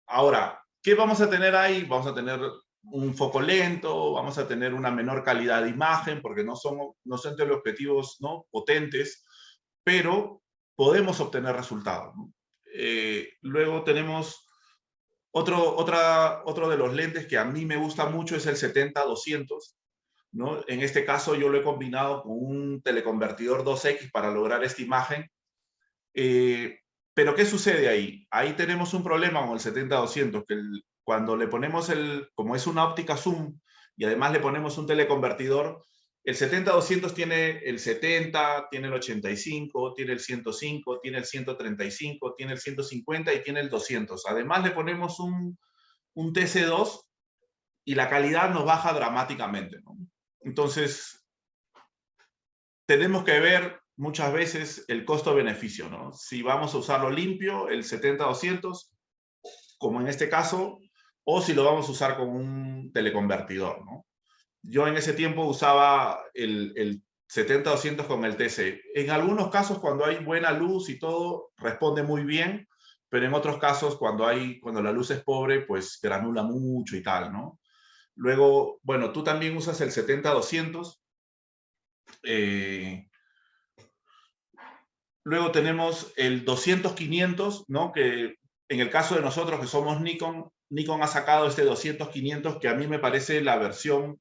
[SPEAKER 2] Ahora, ¿qué vamos a tener ahí? Vamos a tener un foco lento, vamos a tener una menor calidad de imagen, porque no son teleobjetivos, ¿no?, potentes, pero podemos obtener resultados, ¿no? Luego tenemos otro de los lentes que a mí me gusta mucho, es el 70-200, ¿no? En este caso yo lo he combinado con un teleconvertidor 2X para lograr esta imagen. Pero ¿qué sucede ahí? Ahí tenemos un problema con el 70-200, que cuando le ponemos como es una óptica zoom y además le ponemos un teleconvertidor, el 70-200 tiene el 70, tiene el 85, tiene el 105, tiene el 135, tiene el 150 y tiene el 200. Además le ponemos un TC2 y la calidad nos baja dramáticamente, ¿no? Entonces, tenemos que ver muchas veces el costo-beneficio, ¿no? Si vamos a usarlo limpio, el 70-200, como en este caso, o si lo vamos a usar con un teleconvertidor, ¿no? Yo en ese tiempo usaba el 70-200 con el TC. En algunos casos, cuando hay buena luz y todo, responde muy bien, pero en otros casos, cuando la luz es pobre, pues granula mucho y tal, ¿no? Luego, bueno, tú también usas el 70-200. Luego tenemos el 200-500, ¿no? Que en el caso de nosotros que somos Nikon ha sacado este 200-500 que a mí me parece la versión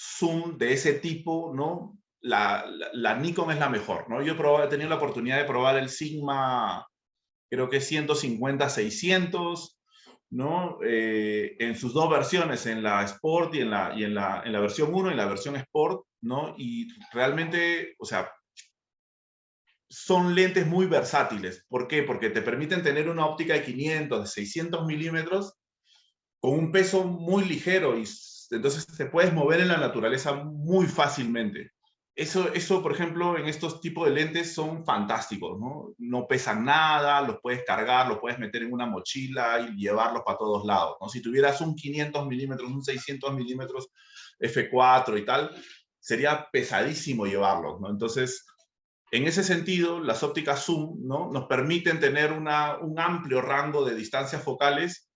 [SPEAKER 2] zoom de ese tipo, ¿no? La Nikon es la mejor, ¿no? Yo he tenido la oportunidad de probar el Sigma, creo que es 150-600, ¿no? En sus dos versiones, en la Sport y en la versión 1 y en la versión Sport, ¿no? Y realmente, o sea, son lentes muy versátiles. ¿Por qué? Porque te permiten tener una óptica de 500, de 600 milímetros con un peso muy ligero y entonces te puedes mover en la naturaleza muy fácilmente. Eso, por ejemplo, en estos tipos de lentes son fantásticos, ¿no? No pesan nada, los puedes cargar, los puedes meter en una mochila y llevarlos para todos lados, ¿no? Si tuvieras un 500 milímetros, un 600 milímetros f4 y tal, sería pesadísimo llevarlos, ¿no? Entonces, en ese sentido, las ópticas zoom, ¿no? Nos permiten tener un amplio rango de distancias focales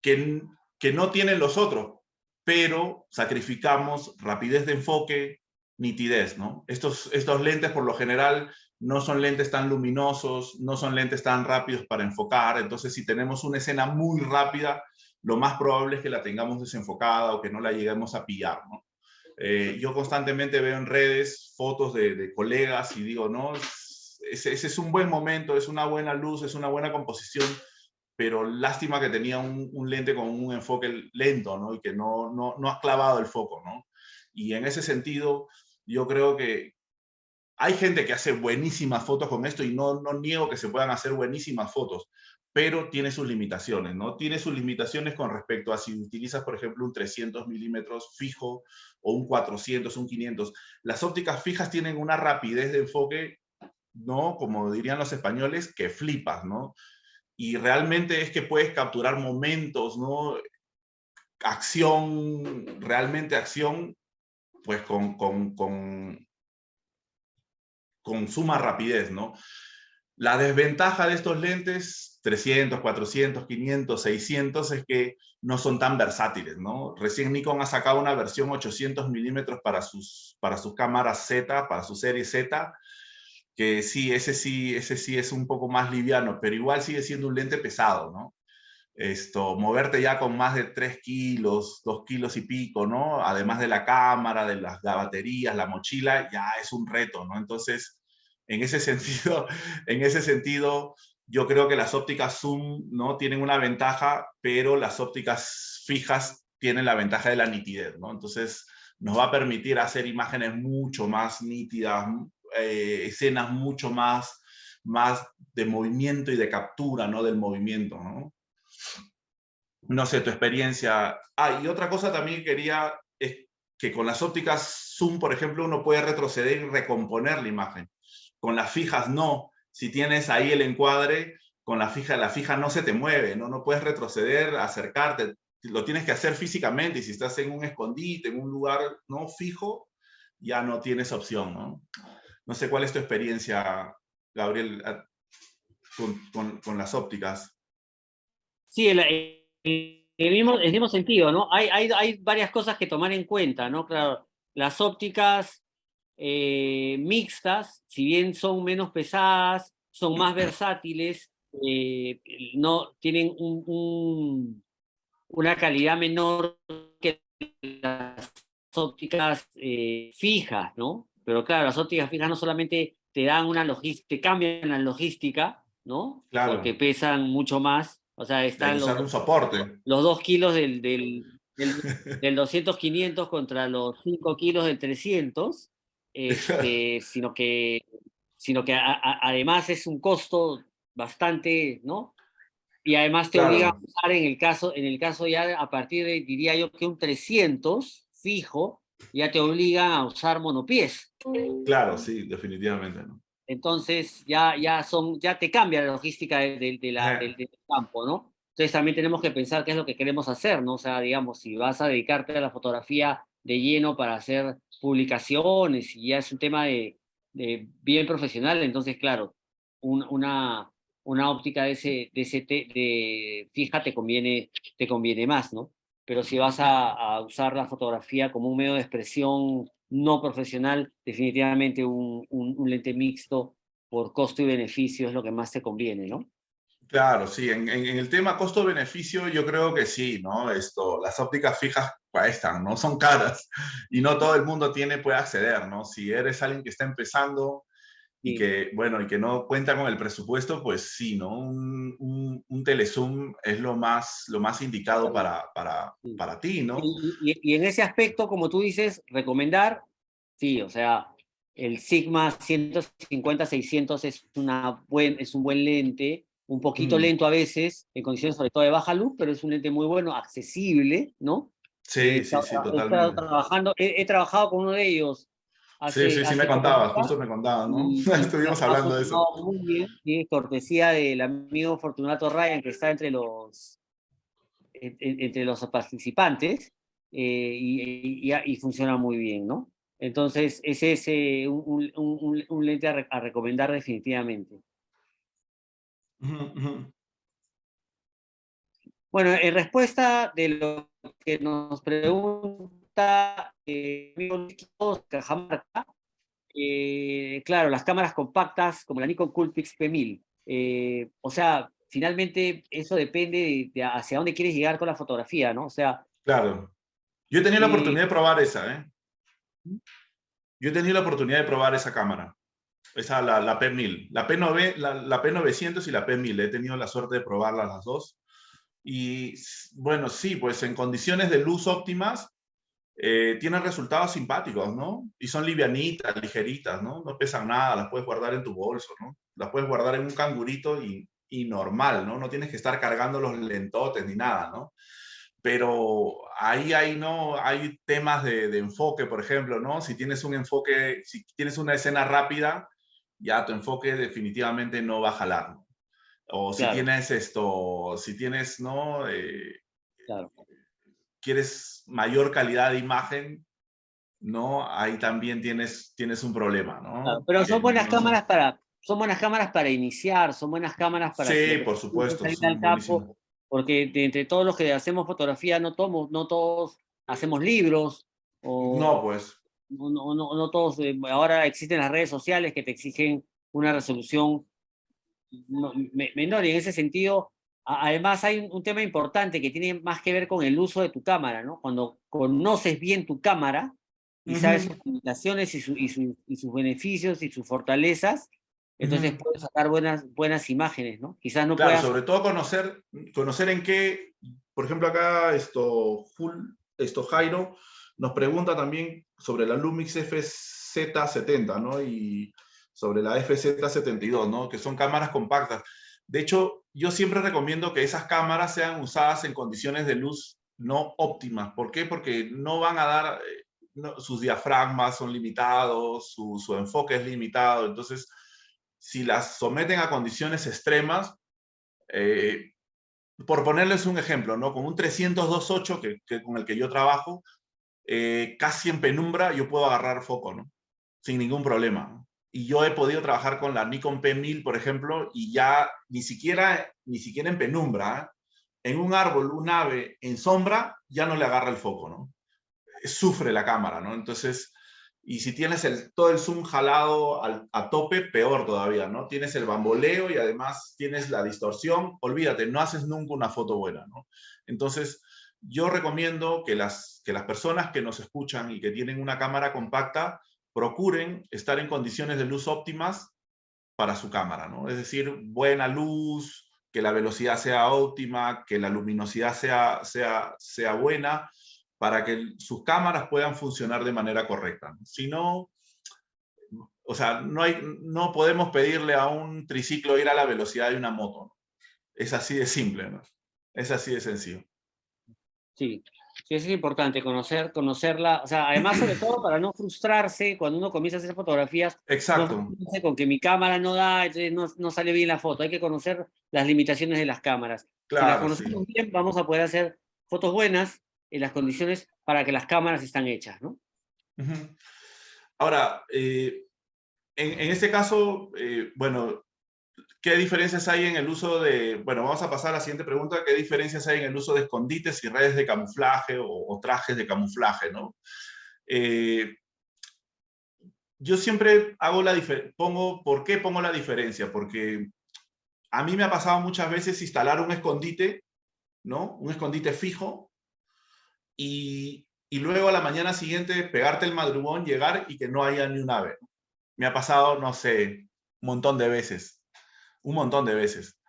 [SPEAKER 2] que no tienen los otros, pero sacrificamos rapidez de enfoque, nitidez, ¿no? Estos lentes por lo general no son lentes tan luminosos, no son lentes tan rápidos para enfocar, entonces si tenemos una escena muy rápida, lo más probable es que la tengamos desenfocada o que no la lleguemos a pillar, ¿no? Yo constantemente veo en redes fotos de colegas y digo, no, ese es un buen momento, es una buena luz, es una buena composición, pero lástima que tenía un lente con un enfoque lento, ¿no? Y que no ha clavado el foco, ¿no? Y en ese sentido, yo creo que hay gente que hace buenísimas fotos con esto y no niego que se puedan hacer buenísimas fotos, pero tiene sus limitaciones, ¿no? Tiene sus limitaciones con respecto a si utilizas, por ejemplo, un 300 milímetros fijo o un 400, un 500. Las ópticas fijas tienen una rapidez de enfoque, ¿no? Como dirían los españoles, que flipas, ¿no? Y realmente es que puedes capturar momentos, ¿no? Acción, realmente acción, pues con suma rapidez, ¿no? La desventaja de estos lentes, 300, 400, 500, 600, es que no son tan versátiles, ¿no? Recién Nikon ha sacado una versión 800 milímetros para sus cámaras Z, para su serie Z, que sí, ese sí es un poco más liviano, pero igual sigue siendo un lente pesado, ¿no? Moverte ya con más de 3 kilos, 2 kilos y pico, ¿no? Además de la cámara, de las baterías, la mochila, ya es un reto, ¿no? Entonces, en ese sentido, en ese sentido, yo creo que las ópticas zoom, ¿no? Tienen una ventaja, pero las ópticas fijas tienen la ventaja de la nitidez, ¿no? Entonces, nos va a permitir hacer imágenes mucho más nítidas, escenas mucho más de movimiento y de captura, ¿no? Del movimiento, ¿no? No sé, tu experiencia. Ah, y otra cosa también quería es que con las ópticas zoom, por ejemplo, uno puede retroceder y recomponer la imagen. Con las fijas no. Si tienes ahí el encuadre, con la fija no se te mueve, ¿no? No puedes retroceder, acercarte. Lo tienes que hacer físicamente y si estás en un escondite, en un lugar no fijo, ya no tienes opción, ¿no? No sé cuál es tu experiencia, Gabriel, con las ópticas.
[SPEAKER 3] Sí, el mismo sentido, ¿no? Hay varias cosas que tomar en cuenta, ¿no? Claro, las ópticas mixtas, si bien son menos pesadas, son más versátiles, no tienen una calidad menor que las ópticas fijas, ¿no? Pero claro, las ópticas fijas no solamente te dan una logística, te cambian la logística, ¿no? Porque
[SPEAKER 2] Claro,
[SPEAKER 3] pesan mucho más, o sea,
[SPEAKER 2] hay que
[SPEAKER 3] están
[SPEAKER 2] usar un soporte.
[SPEAKER 3] los 2 kilos del 200-500 contra los 5 kilos del 300, sino que además es un costo bastante, ¿no? Y además te obliga a
[SPEAKER 2] Claro,
[SPEAKER 3] usar en el caso ya a partir de, diría yo, que un 300 fijo, ya te obligan a usar monopiés.
[SPEAKER 2] claro, sí, definitivamente, ¿no?
[SPEAKER 3] Entonces ya te cambia la logística del campo, ¿no? Entonces también tenemos que pensar qué es lo que queremos hacer, ¿no? O sea, digamos, si vas a dedicarte a la fotografía de lleno para hacer publicaciones y ya es un tema de bien profesional, entonces, claro, una óptica de fija te conviene más, ¿no? Pero si vas a usar la fotografía como un medio de expresión no profesional, definitivamente un lente mixto por costo y beneficio es lo que más te conviene, ¿no?
[SPEAKER 2] Claro, sí, en el tema costo-beneficio yo creo que sí, ¿no? Las ópticas fijas cuestan, ¿no? Son caras y no todo el mundo puede acceder, ¿no? Si eres alguien que está empezando y
[SPEAKER 3] Sí.
[SPEAKER 2] que, bueno, y que no cuenta con el presupuesto, pues sí, ¿no? Un telezoom es lo más indicado
[SPEAKER 3] Sí.
[SPEAKER 2] para ti, ¿no?
[SPEAKER 3] Y en ese aspecto, como tú dices, recomendar, sí, o sea, el Sigma 150-600 es un buen lente, un poquito
[SPEAKER 2] Mm,
[SPEAKER 3] lento a veces, en condiciones sobre todo de baja luz, pero es un lente muy bueno, accesible, ¿no?
[SPEAKER 2] sí, sí, sí,
[SPEAKER 3] He estado
[SPEAKER 2] totalmente.
[SPEAKER 3] trabajando, he trabajado con uno de ellos
[SPEAKER 2] Sí, sí, me
[SPEAKER 3] hace poco
[SPEAKER 2] contabas, justo me contabas, ¿no?
[SPEAKER 3] y me
[SPEAKER 2] Estuvimos
[SPEAKER 3] ha
[SPEAKER 2] hablando de eso.
[SPEAKER 3] funcionado muy bien, ¿sí? Cortesía del amigo Fortunato Ryan, que está entre los participantes, y funciona muy bien, ¿no? Entonces, ese es un lente a recomendar definitivamente.
[SPEAKER 2] Ujú, ujú.
[SPEAKER 3] Bueno, en respuesta de lo que nos pregunta amigo Luis Cajamarca, claro, las cámaras compactas como la Nikon Coolpix P1000, o sea, finalmente eso depende de hacia dónde quieres llegar con la fotografía, ¿no? O sea,
[SPEAKER 2] Claro. Yo he tenido la
[SPEAKER 3] eh,
[SPEAKER 2] oportunidad de probar esa, ¿eh? Yo he tenido la oportunidad de probar esa cámara. Esa, la P1000. La P900 y la P1000. He tenido la suerte de probarlas las dos. Y bueno, sí, pues en condiciones de luz óptimas tienen resultados simpáticos, ¿no? Y son livianitas, ligeritas, ¿no? No pesan nada, las puedes guardar en tu bolso, ¿no? Las puedes guardar en un cangurito y normal, ¿no? No tienes que estar cargando los lentotes ni nada, ¿no? Pero ahí hay, ¿no? Hay temas de enfoque, por ejemplo, ¿no? Si tienes un enfoque, si tienes una escena rápida, ya tu enfoque definitivamente no va a jalar, ¿no? O si
[SPEAKER 3] claro,
[SPEAKER 2] tienes esto, si tienes, ¿no?
[SPEAKER 3] claro.
[SPEAKER 2] Quieres mayor calidad de imagen, ¿no? Ahí también tienes un problema,
[SPEAKER 3] Claro,
[SPEAKER 2] ¿no?
[SPEAKER 3] pero
[SPEAKER 2] Que no sé.
[SPEAKER 3] son buenas cámaras para iniciar, son buenas cámaras para si de
[SPEAKER 2] Sí, por
[SPEAKER 3] repente quieres
[SPEAKER 2] supuesto,
[SPEAKER 3] salir al
[SPEAKER 2] son buenísimas.
[SPEAKER 3] campo, porque entre todos los que hacemos fotografía no todos hacemos libros,
[SPEAKER 2] No,
[SPEAKER 3] o
[SPEAKER 2] pues,
[SPEAKER 3] no todos, ahora existen las redes sociales que te exigen una resolución menor, y en ese sentido, además hay un tema importante que tiene más que ver con el uso de tu cámara, ¿no? Cuando conoces bien tu cámara y sabes
[SPEAKER 2] ujú,
[SPEAKER 3] sus limitaciones y sus beneficios y sus fortalezas, entonces
[SPEAKER 2] ujú.
[SPEAKER 3] puedes sacar buenas imágenes, ¿no? Quizás no
[SPEAKER 2] Claro,
[SPEAKER 3] puedas...
[SPEAKER 2] sobre todo conocer en qué, por ejemplo, acá Jairo nos pregunta también sobre la Lumix FZ70, ¿no? Y sobre la FZ72, ¿no? Que son cámaras compactas. De hecho, yo siempre recomiendo que esas cámaras sean usadas en condiciones de luz no óptimas. ¿Por qué? Porque no van a dar, sus diafragmas son limitados, su enfoque es limitado. Entonces, si las someten a condiciones extremas, eh, por ponerles un ejemplo, ¿no? Con un 300-2.8 con el que yo trabajo, casi en penumbra yo puedo agarrar foco, ¿no? Sin ningún problema, ¿no? Y yo he podido trabajar con la Nikon P1000, por ejemplo, y ya ni siquiera en penumbra, ¿eh? En un árbol, un ave en sombra, ya no le agarra el foco, ¿no? Sufre la cámara, ¿no? Entonces, y si tienes todo el zoom jalado a tope, peor todavía, ¿no? Tienes el bamboleo y además tienes la distorsión, olvídate, no haces nunca una foto buena, ¿no? Entonces, yo recomiendo que las personas que nos escuchan y que tienen una cámara compacta procuren estar en condiciones de luz óptimas para su cámara, ¿no? Es decir, buena luz, que la velocidad sea óptima, que la luminosidad sea buena, para que sus cámaras puedan funcionar de manera correcta, ¿no? Si no, o sea, no podemos pedirle a un triciclo ir a la velocidad de una moto, ¿no? Es así de simple, ¿no? Es así de sencillo.
[SPEAKER 3] Sí, sí, eso es importante, conocerla, o sea, además sobre todo para no frustrarse cuando uno comienza a hacer fotografías, no
[SPEAKER 2] Exacto,
[SPEAKER 3] frustrarse con que mi cámara no da, entonces no sale bien la foto, hay que conocer las limitaciones de las cámaras. Si las
[SPEAKER 2] claro, sí.
[SPEAKER 3] conocemos bien, vamos a poder hacer fotos buenas en las condiciones para que las cámaras están hechas, ¿no?
[SPEAKER 2] Ujú. Ahora, en este caso, bueno, ¿qué diferencias hay en el uso de, bueno, vamos a pasar a la siguiente pregunta, ¿qué diferencias hay en el uso de escondites y redes de camuflaje o trajes de camuflaje, ¿no? Eh, yo siempre hago ¿por qué pongo la diferencia? Porque a mí me ha pasado muchas veces instalar un escondite, ¿no? Un escondite fijo, y luego a la mañana siguiente pegarte el madrugón, llegar y que no haya ni un ave. Me ha pasado, no sé, un montón de veces. Un montón de veces.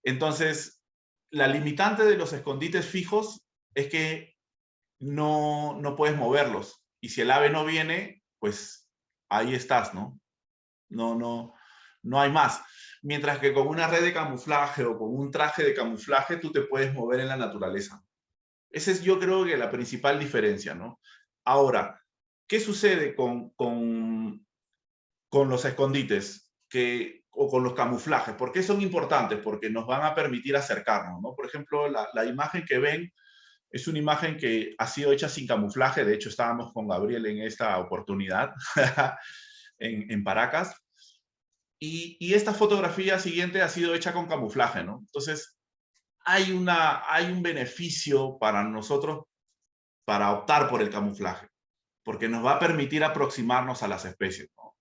[SPEAKER 2] Entonces, la limitante de los escondites fijos es que no puedes moverlos. Y si el ave no viene, pues ahí estás, ¿no? No hay más. Mientras que con una red de camuflaje o con un traje de camuflaje, tú te puedes mover en la naturaleza. Esa es, yo creo, que la principal diferencia, ¿no? Ahora, ¿qué sucede con los escondites o con los camuflajes? ¿Por qué son importantes? Porque nos van a permitir acercarnos, ¿no? Por ejemplo, la imagen que ven es una imagen que ha sido hecha sin camuflaje. De hecho, estábamos con Gabriel en esta oportunidad en Paracas. Y esta fotografía siguiente ha sido hecha con camuflaje, ¿no? Entonces, hay un beneficio para nosotros para optar por el camuflaje, porque nos va a permitir aproximarnos a las especies, ¿no?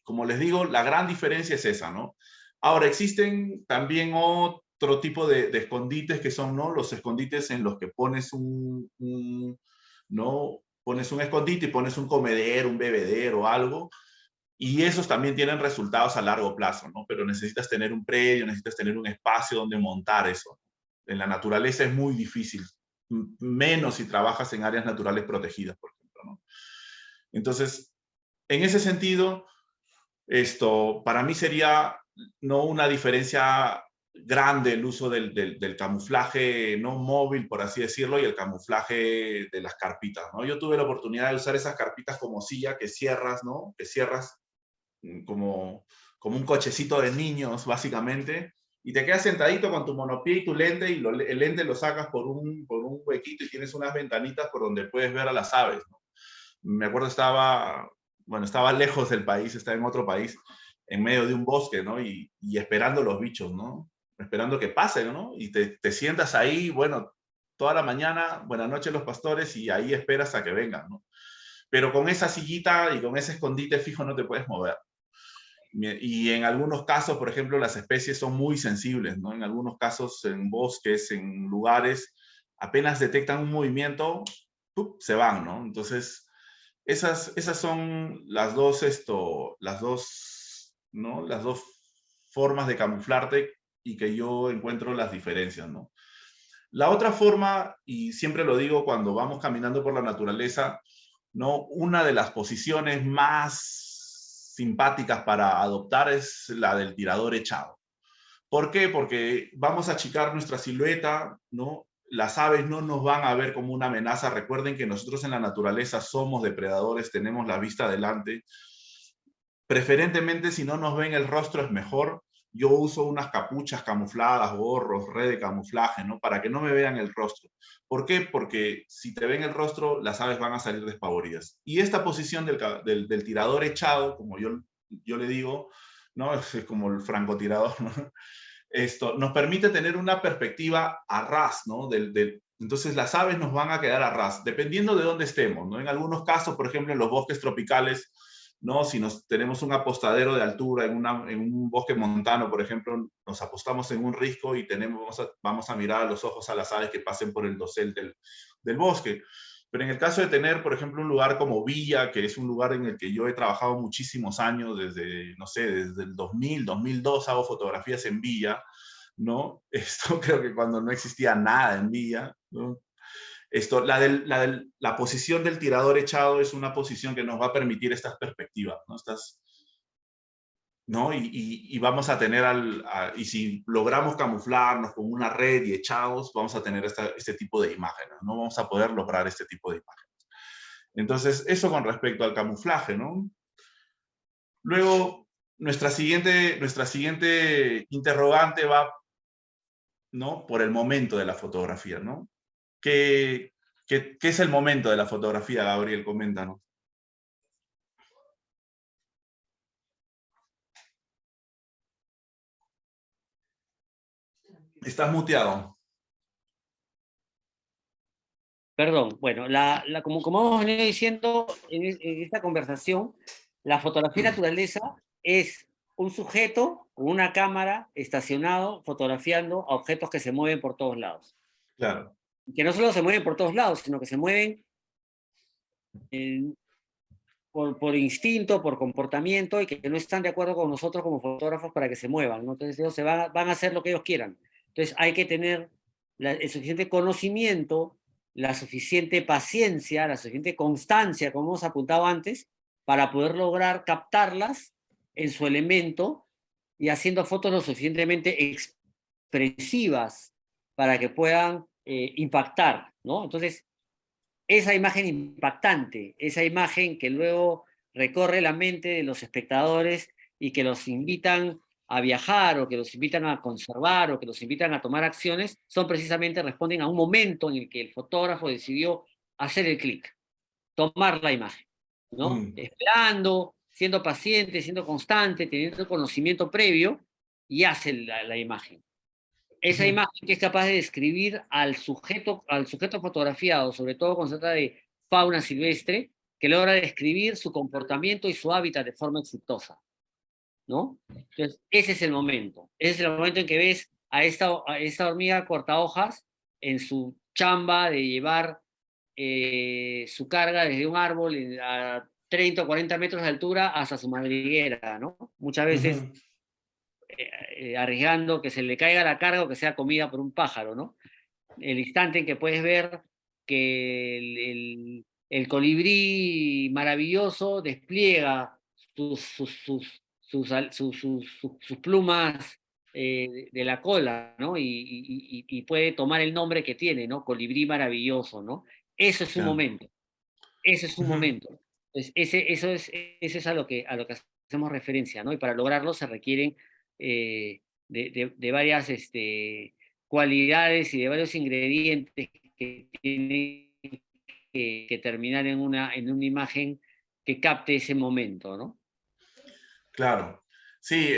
[SPEAKER 2] Como les digo, la gran diferencia es esa, ¿no? Ahora, existen también otro tipo de escondites que son, ¿no? Los escondites en los que pones ¿no? Pones un escondite y pones un comedero, un bebedero o algo, y esos también tienen resultados a largo plazo, ¿no? Pero necesitas tener un predio, necesitas tener un espacio donde montar eso. En la naturaleza es muy difícil, menos si trabajas en áreas naturales protegidas, por ejemplo, ¿no? Entonces, en ese sentido, para mí sería no una diferencia grande el uso del camuflaje no móvil, por así decirlo, y el camuflaje de las carpitas, ¿no? Yo tuve la oportunidad de usar esas carpitas como silla que cierras, ¿no? Que cierras como un cochecito de niños, básicamente, y te quedas sentadito con tu monopié y tu lente, y el lente lo sacas por un huequito y tienes unas ventanitas por donde puedes ver a las aves, ¿no? Me acuerdo, estaba lejos del país, estaba en otro país, en medio de un bosque, ¿no? Y esperando los bichos, ¿no? Esperando que pasen, ¿no? Y te sientas ahí, bueno, toda la mañana, buenas noches los pastores, y ahí esperas a que vengan, ¿no? Pero con esa sillita y con ese escondite fijo no te puedes mover. Y en algunos casos, por ejemplo, las especies son muy sensibles, ¿no? En algunos casos, en bosques, en lugares, apenas detectan un movimiento, ¡pup!, se van, ¿no? Entonces, esas son ¿no? Las dos formas de camuflarte y que yo encuentro las diferencias, ¿no? La otra forma, y siempre lo digo cuando vamos caminando por la naturaleza, ¿no? Una de las posiciones más simpáticas para adoptar es la del tirador echado. ¿Por qué? Porque vamos a achicar nuestra silueta, ¿no? Las aves no nos van a ver como una amenaza. Recuerden que nosotros en la naturaleza somos depredadores, tenemos la vista adelante. Preferentemente, si no nos ven el rostro es mejor. Yo uso unas capuchas camufladas, gorros, red de camuflaje, ¿no? Para que no me vean el rostro. ¿Por qué? Porque si te ven el rostro, las aves van a salir despavoridas. Y esta posición del tirador echado, como yo le digo, ¿no? Es como el francotirador, ¿no? Esto nos permite tener una perspectiva a ras, ¿no? Entonces las aves nos van a quedar a ras, dependiendo de dónde estemos, ¿no? En algunos casos, por ejemplo, en los bosques tropicales, ¿no? Si tenemos un apostadero de altura en un bosque montano, por ejemplo, nos apostamos en un risco y vamos a mirar a los ojos a las aves que pasen por el dosel del bosque. Pero en el caso de tener, por ejemplo, un lugar como Villa, que es un lugar en el que yo he trabajado muchísimos años, desde el 2000, 2002 hago fotografías en Villa, ¿no? Esto creo que cuando no existía nada en Villa, ¿no? La posición del tirador echado es una posición que nos va a permitir estas perspectivas, ¿no? ¿No? Y vamos a tener, y si logramos camuflarnos con una red y echados, vamos a tener este tipo de imágenes, ¿no? Vamos a poder lograr este tipo de imágenes. Entonces, eso con respecto al camuflaje, ¿no? Luego, nuestra siguiente interrogante va, ¿no? Por el momento de la fotografía, ¿no? ¿Qué es el momento de la fotografía, Gabriel? Coméntanos. Estás muteado.
[SPEAKER 3] Perdón, bueno, como hemos venido diciendo en esta conversación, la fotografía de naturaleza es un sujeto con una cámara estacionado fotografiando a objetos que se mueven por todos lados.
[SPEAKER 2] Claro.
[SPEAKER 3] que no solo se mueven por todos lados, sino que se mueven por instinto, por comportamiento, y que no están de acuerdo con nosotros como fotógrafos para que se muevan, ¿no? Entonces ellos van a hacer lo que ellos quieran. Entonces hay que tener el suficiente conocimiento, la suficiente paciencia, la suficiente constancia, como hemos apuntado antes, para poder lograr captarlas en su elemento y haciendo fotos lo suficientemente expresivas para que puedan impactar, ¿no? Entonces, esa imagen impactante, esa imagen que luego recorre la mente de los espectadores y que los invitan a viajar o que los invitan a conservar o que los invitan a tomar acciones, son precisamente, responden a un momento en el que el fotógrafo decidió hacer el clic, tomar la imagen, ¿no?
[SPEAKER 2] Mm.
[SPEAKER 3] Esperando, siendo paciente, siendo constante, teniendo conocimiento previo, y hace la imagen. Esa
[SPEAKER 2] Ujú.
[SPEAKER 3] imagen que es capaz de describir al sujeto fotografiado, sobre todo cuando se trata de fauna silvestre, que logra describir su comportamiento y su hábitat de forma exitosa, ¿no? Entonces, ese es el momento. Ese es el momento en que ves a esta hormiga cortahojas en su chamba de llevar su carga desde un árbol a 30 o 40 metros de altura hasta su madriguera, ¿no? Muchas veces
[SPEAKER 2] Ujú.
[SPEAKER 3] arriesgando que se le caiga la carga o que sea comida por un pájaro, ¿no? El instante en que puedes ver que el colibrí maravilloso despliega sus plumas de la cola, ¿no? Y puede tomar el nombre que tiene, ¿no? Colibrí maravilloso, ¿no? Eso es un
[SPEAKER 2] Claro.
[SPEAKER 3] momento, ese es un
[SPEAKER 2] Ujú.
[SPEAKER 3] momento. Entonces, eso es a lo que hacemos referencia, ¿no? Y para lograrlo se requieren de varias cualidades y de varios ingredientes que tienen que terminar en una imagen que capte ese momento, ¿no?
[SPEAKER 2] Claro. Sí,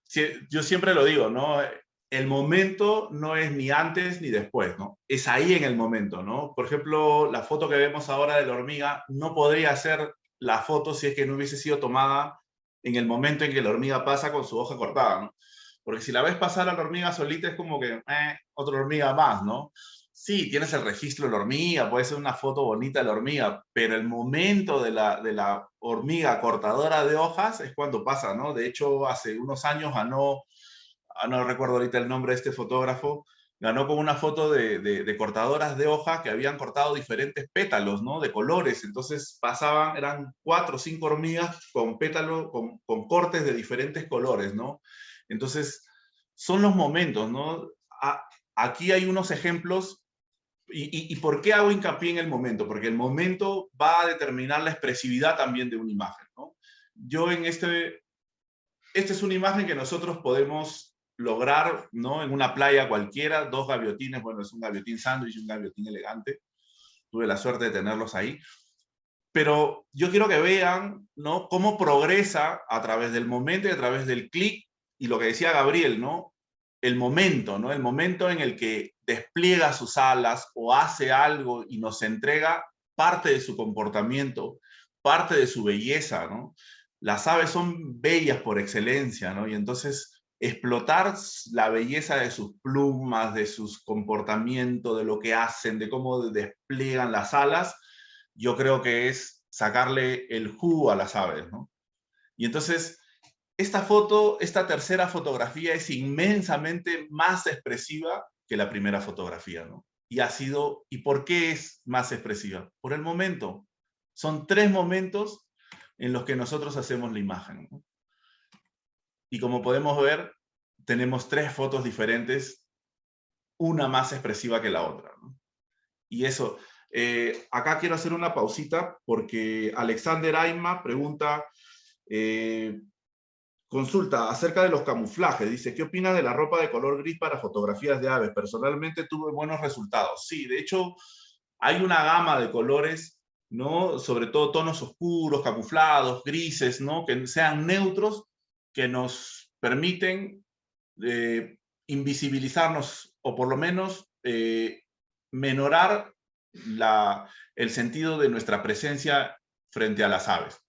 [SPEAKER 2] sí, yo siempre lo digo, ¿no? El momento no es ni antes ni después, ¿no? Es ahí en el momento, ¿no? Por ejemplo, la foto que vemos ahora de la hormiga no podría ser la foto si es que no hubiese sido tomada en el momento en que la hormiga pasa con su hoja cortada, ¿no? Porque si la ves pasar a la hormiga solita es como que, otra hormiga más, ¿no? Sí, tienes el registro de la hormiga, puede ser una foto bonita de la hormiga, pero el momento de la hormiga cortadora de hojas es cuando pasa, ¿no? De hecho, hace unos años ganó, no recuerdo ahorita el nombre de este fotógrafo, ganó con una foto de cortadoras de hoja que habían cortado diferentes pétalos, ¿no? De colores. Entonces pasaban, eran 4 o 5 hormigas con pétalos, con cortes de diferentes colores, ¿no? Entonces, son los momentos, ¿no? Aquí hay unos ejemplos. ¿Y por qué hago hincapié en el momento? Porque el momento va a determinar la expresividad también de una imagen, ¿no? Yo esta es una imagen que nosotros podemos lograr, ¿no? En una playa cualquiera, dos gaviotines, bueno, es un gaviotín sándwich y un gaviotín elegante. Tuve la suerte de tenerlos ahí. Pero yo quiero que vean, ¿no? Cómo progresa a través del momento y a través del clic y lo que decía Gabriel, ¿no? El momento, ¿no? El momento en el que despliega sus alas o hace algo y nos entrega parte de su comportamiento, parte de su belleza, ¿no? Las aves son bellas por excelencia, ¿no? Y entonces explotar la belleza de sus plumas, de sus comportamientos, de lo que hacen, de cómo despliegan las alas, yo creo que es sacarle el jugo a las aves, ¿no? Y entonces, esta foto, esta tercera fotografía es inmensamente más expresiva que la primera fotografía, ¿no? ¿Y por qué es más expresiva? Por el momento. Son 3 momentos en los que nosotros hacemos la imagen, ¿no? Y como podemos ver, tenemos 3 fotos diferentes, una más expresiva que la otra, ¿no? Y eso, acá quiero hacer una pausita porque Alexander Aima pregunta, eh, consulta acerca de los camuflajes. Dice, ¿qué opina de la ropa de color gris para fotografías de aves? Personalmente tuve buenos resultados. Sí, de hecho, hay una gama de colores, ¿no? Sobre todo tonos oscuros, camuflados, grises, ¿no? Que sean neutros, que nos permiten eh, invisibilizarnos o por lo menos menorar el sentido de nuestra presencia frente a las aves.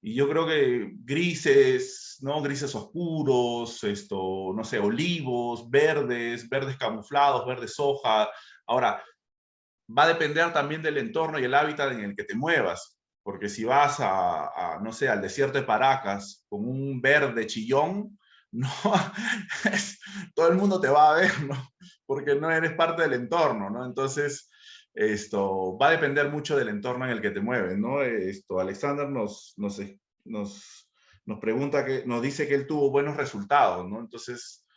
[SPEAKER 2] Y yo creo que grises, ¿no? Grises oscuros, no sé, olivos, verdes, verdes camuflados, verdes hoja, Ahora, va a depender también del entorno y el hábitat en el que te muevas, porque si vas no sé, al desierto de Paracas con un verde chillón, no, todo el mundo te va a ver, ¿no? Porque no eres parte del entorno, ¿no? Entonces, esto va a depender mucho del entorno en el que te mueves, ¿no? Alexander nos pregunta, nos dice que él tuvo buenos resultados, ¿no? Entonces,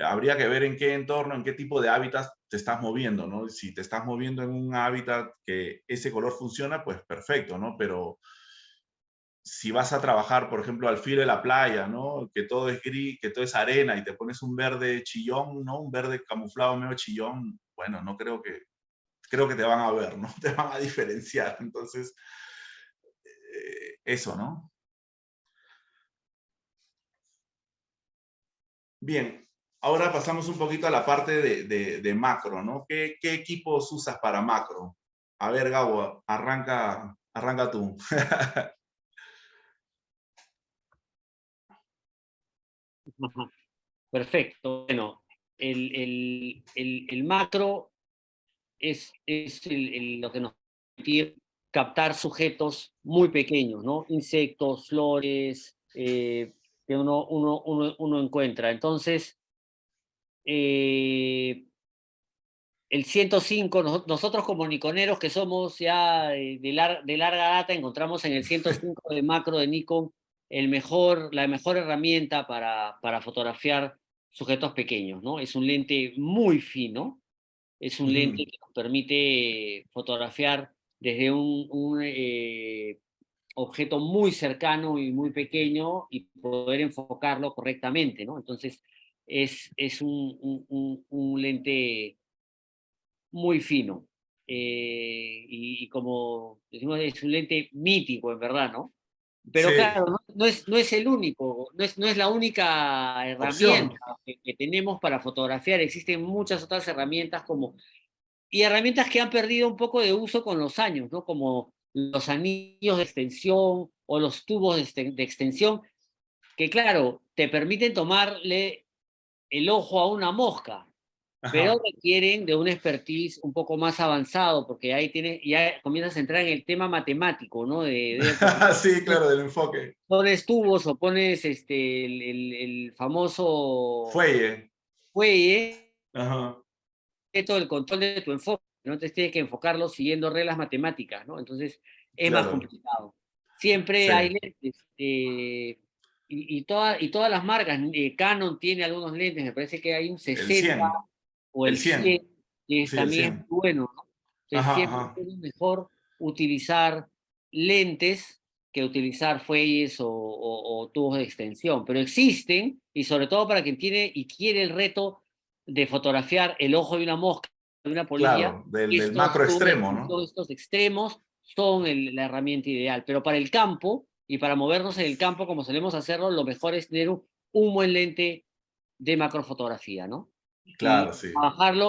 [SPEAKER 2] habría que ver en qué entorno, en qué tipo de hábitat te estás moviendo, ¿no? Si te estás moviendo en un hábitat que ese color funciona, pues perfecto, ¿no? Pero si vas a trabajar, por ejemplo, al filo de la playa, ¿no? Que todo es gris, que todo es arena y te pones un verde chillón, ¿no? Un verde camuflado medio chillón, bueno, no creo que, creo que te van a ver, ¿no? Te van a diferenciar. Entonces, eso, ¿no? Bien, ahora pasamos un poquito a la parte de macro, ¿no? ¿Qué equipos usas para macro? A ver, Gabo, arranca tú.
[SPEAKER 3] Ajá. Perfecto. Bueno, el macro es lo que nos permite captar sujetos muy pequeños, ¿no? Insectos, flores, que uno encuentra. Entonces, el 105, nosotros como niconeros que somos ya de larga data, encontramos en el 105 de macro de Nikon la mejor herramienta para fotografiar sujetos pequeños, ¿no? Es un lente muy fino, es un lente que nos permite fotografiar desde un objeto muy cercano y muy pequeño y poder enfocarlo correctamente, ¿no? Entonces, es un lente muy fino. Y como decimos, es un lente mítico, en verdad, ¿no? Pero
[SPEAKER 2] Sí,
[SPEAKER 3] claro, no es el único, no es la única herramienta
[SPEAKER 2] opción.
[SPEAKER 3] que tenemos para fotografiar. Existen muchas otras herramientas y herramientas que han perdido un poco de uso con los años, ¿no? Como los anillos de extensión o los tubos de extensión, que claro, te permiten tomarle el ojo a una mosca, pero
[SPEAKER 2] Ajá.
[SPEAKER 3] requieren de un expertise un poco más avanzado, porque ahí ya comienzas a entrar en el tema matemático, ¿no? Porque
[SPEAKER 2] Sí, claro, del enfoque.
[SPEAKER 3] pones tubos o pones el famoso
[SPEAKER 2] Fuelle.
[SPEAKER 3] fuelle,
[SPEAKER 2] Ajá.
[SPEAKER 3] todo el control de tu enfoque, ¿no? Entonces tienes que enfocarlo siguiendo reglas matemáticas, ¿no? Entonces es más
[SPEAKER 2] Claro.
[SPEAKER 3] complicado. Siempre hay
[SPEAKER 2] Sí.
[SPEAKER 3] lentes, y todas las marcas, Canon tiene algunos lentes, me parece que hay un
[SPEAKER 2] El
[SPEAKER 3] 60
[SPEAKER 2] 100.
[SPEAKER 3] o
[SPEAKER 2] El
[SPEAKER 3] el 100,
[SPEAKER 2] 100.
[SPEAKER 3] que
[SPEAKER 2] Sí, el
[SPEAKER 3] también es
[SPEAKER 2] 100.
[SPEAKER 3] muy bueno, ¿no? Entonces
[SPEAKER 2] Ajá,
[SPEAKER 3] siempre
[SPEAKER 2] ajá.
[SPEAKER 3] es mejor utilizar lentes que utilizar fuelles o tubos de extensión, pero existen, y sobre todo para quien tiene y quiere el reto de fotografiar el ojo de una mosca, de una polilla,
[SPEAKER 2] Claro, del macro
[SPEAKER 3] tubos de
[SPEAKER 2] extremo, ¿no?
[SPEAKER 3] extensión, estos extremos son la herramienta ideal, pero para el campo y para movernos en el campo como solemos hacerlo, lo mejor es tener un buen lente de macrofotografía, ¿no?
[SPEAKER 2] Claro, sí.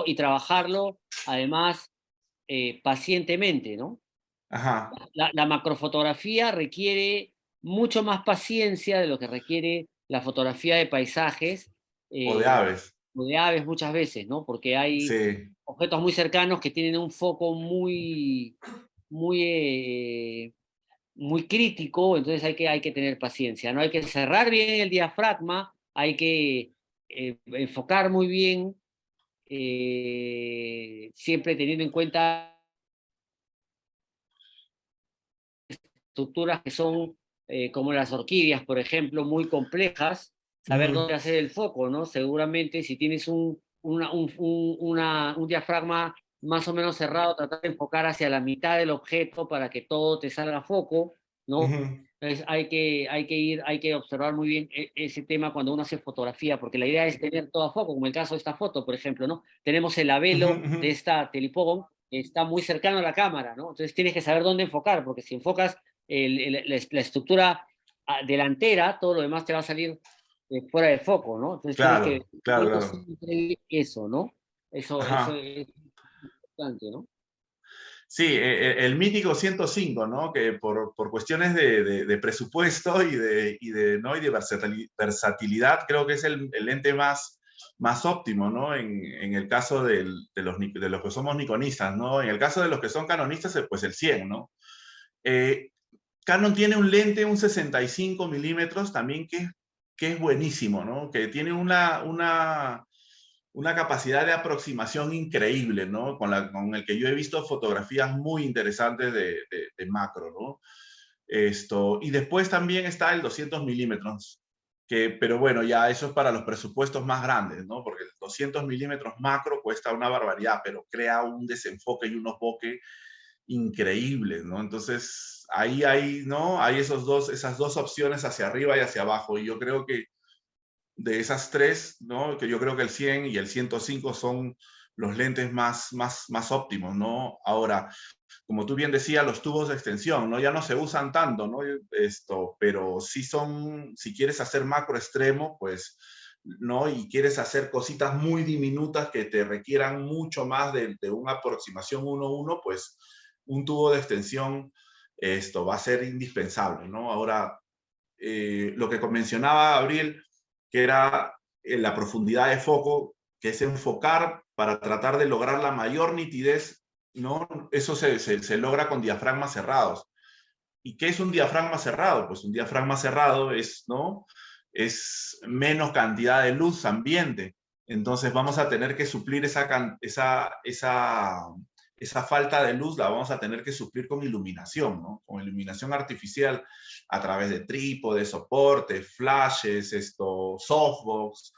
[SPEAKER 3] Y trabajarlo además pacientemente, ¿no?
[SPEAKER 2] Ajá.
[SPEAKER 3] La macrofotografía requiere mucho más paciencia de lo que requiere la fotografía de paisajes
[SPEAKER 2] O de
[SPEAKER 3] eh,
[SPEAKER 2] aves.
[SPEAKER 3] o de aves muchas veces, ¿no? Porque hay
[SPEAKER 2] Sí.
[SPEAKER 3] objetos muy cercanos que tienen un foco muy, muy crítico, entonces hay que tener paciencia, ¿no? Hay que cerrar bien el diafragma, hay que enfocar muy bien, siempre teniendo en cuenta estructuras que son como las orquídeas, por ejemplo, muy complejas, saber
[SPEAKER 2] Ujú.
[SPEAKER 3] dónde hacer el foco, ¿no? Seguramente si tienes un diafragma más o menos cerrado, tratar de enfocar hacia la mitad del objeto para que todo te salga a foco, ¿no?
[SPEAKER 2] Ujú.
[SPEAKER 3] Entonces hay que observar muy bien ese tema cuando uno hace fotografía, porque la idea es tener todo a foco, como el caso de esta foto, por ejemplo, ¿no? Tenemos el
[SPEAKER 2] Ujú,
[SPEAKER 3] labelo
[SPEAKER 2] ujú.
[SPEAKER 3] de esta Telepogon, que está muy cercano a la cámara, ¿no? Entonces tienes que saber dónde enfocar, porque si enfocas la estructura delantera, todo lo demás te va a salir fuera de foco, ¿no? Entonces tienes que
[SPEAKER 2] Claro, claro,
[SPEAKER 3] ver
[SPEAKER 2] claro.
[SPEAKER 3] siempre eso, ¿no? Eso
[SPEAKER 2] Ajá.
[SPEAKER 3] es importante, ¿no?
[SPEAKER 2] Sí, el mítico 105, ¿no? Que por cuestiones de presupuesto ¿no? y de versatilidad, creo que es el lente más más óptimo, ¿no? En el caso de los que somos nikonistas, ¿no? En el caso de los que son canonistas, pues el 100, ¿no? Canon tiene un lente, un 65 milímetros también que es buenísimo, ¿no? Que tiene una capacidad de aproximación increíble, ¿no? Con el que yo he visto fotografías muy interesantes de macro, ¿no? Y después también está el 200 milímetros, pero bueno, ya eso es para los presupuestos más grandes, ¿no? Porque el 200 milímetros macro cuesta una barbaridad, pero crea un desenfoque y unos bokeh increíbles, ¿no? Entonces, ahí hay, ¿no? Hay esas dos opciones hacia arriba y hacia abajo, y yo creo que de esas tres, ¿no? Que yo creo que el 100 y el 105 son los lentes más óptimos, ¿no? Ahora, como tú bien decías, los tubos de extensión, ¿no? Ya no se usan tanto, ¿no? Pero sí son, si quieres hacer macro extremo, pues, ¿no? Y quieres hacer cositas muy diminutas que te requieran mucho más de una aproximación 1:1, pues, un tubo de extensión, va a ser indispensable, ¿no? Ahora, lo que mencionaba Gabriel, que era la profundidad de foco, que es enfocar para tratar de lograr la mayor nitidez, ¿no? Eso se logra con diafragmas cerrados. ¿Y qué es un diafragma cerrado? Pues un diafragma cerrado es, ¿no? Es menos cantidad de luz ambiente. Entonces vamos a tener que suplir esa falta de luz, la vamos a tener que suplir con iluminación, ¿no? Con iluminación artificial a través de trípodes, soportes, flashes, softbox,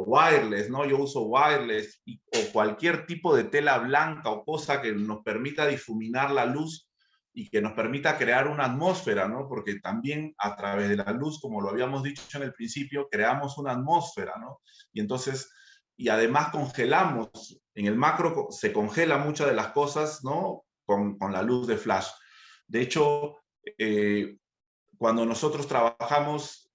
[SPEAKER 2] wireless, ¿no? Yo uso wireless o cualquier tipo de tela blanca o cosa que nos permita difuminar la luz y que nos permita crear una atmósfera, ¿no? Porque también a través de la luz, como lo habíamos dicho en el principio, creamos una atmósfera, ¿no? Y entonces, y además congelamos, en el macro se congela muchas de las cosas, ¿no? Con la luz de flash. De hecho, cuando nosotros trabajamos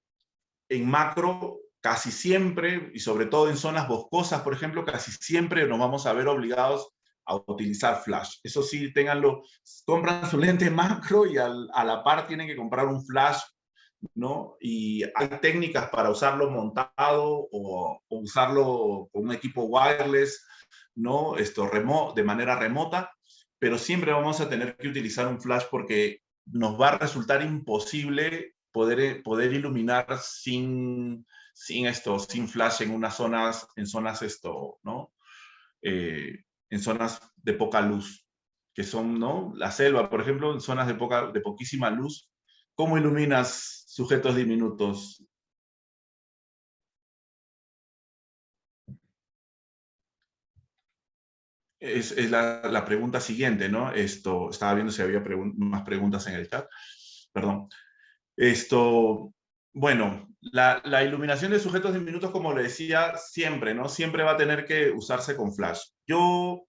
[SPEAKER 2] en macro, casi siempre, y sobre todo en zonas boscosas, por ejemplo, casi siempre nos vamos a ver obligados a utilizar flash. Eso sí, ténganlo, compran su lente macro y a la par tienen que comprar un flash, ¿no? Y hay técnicas para usarlo montado o usarlo con un equipo wireless, ¿no? De manera remota, pero siempre vamos a tener que utilizar un flash porque nos va a resultar imposible poder iluminar sin flash en zonas, ¿no? En zonas de poca luz, que son, ¿no? La selva, por ejemplo, en zonas de poquísima luz. ¿Cómo iluminas sujetos diminutos? Es la pregunta siguiente, ¿no? Estaba viendo si había más preguntas en el chat. Perdón. Bueno, la iluminación de sujetos diminutos, como le decía, siempre, ¿no? Siempre va a tener que usarse con flash. Yo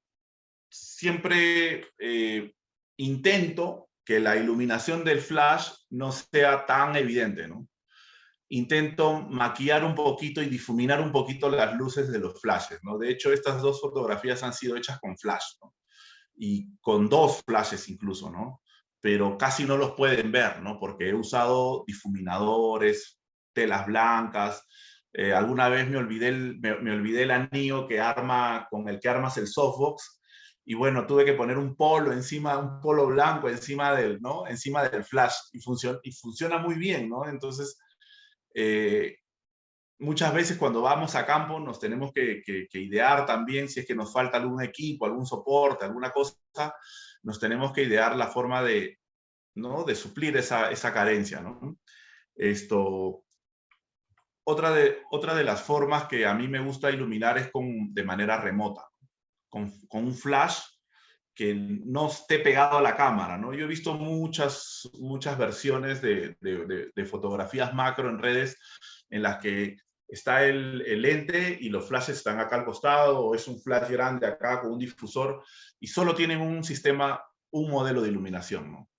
[SPEAKER 2] siempre intento que la iluminación del flash no sea tan evidente, ¿no? Intento maquillar un poquito y difuminar un poquito las luces de los flashes, ¿no? De hecho, estas dos fotografías han sido hechas con flash, ¿no? Y con dos flashes incluso, ¿no? Pero casi no los pueden ver, ¿no? Porque he usado difuminadores, telas blancas. Alguna vez me olvidé el anillo con el que armas el softbox, y bueno, tuve que poner un polo blanco encima ¿no? Encima del flash, y funciona muy bien, ¿no? Entonces, muchas veces cuando vamos a campo nos tenemos que idear también, si es que nos falta algún equipo, algún soporte, alguna cosa, nos tenemos que idear la forma ¿no? de suplir esa carencia, ¿no? Otra de las formas que a mí me gusta iluminar es de manera remota, con un flash que no esté pegado a la cámara, ¿no? Yo he visto muchas versiones de fotografías macro en redes en las que está el lente y los flashes están acá al costado, o es un flash grande acá con un difusor, y solo tienen un modelo de iluminación, ¿no?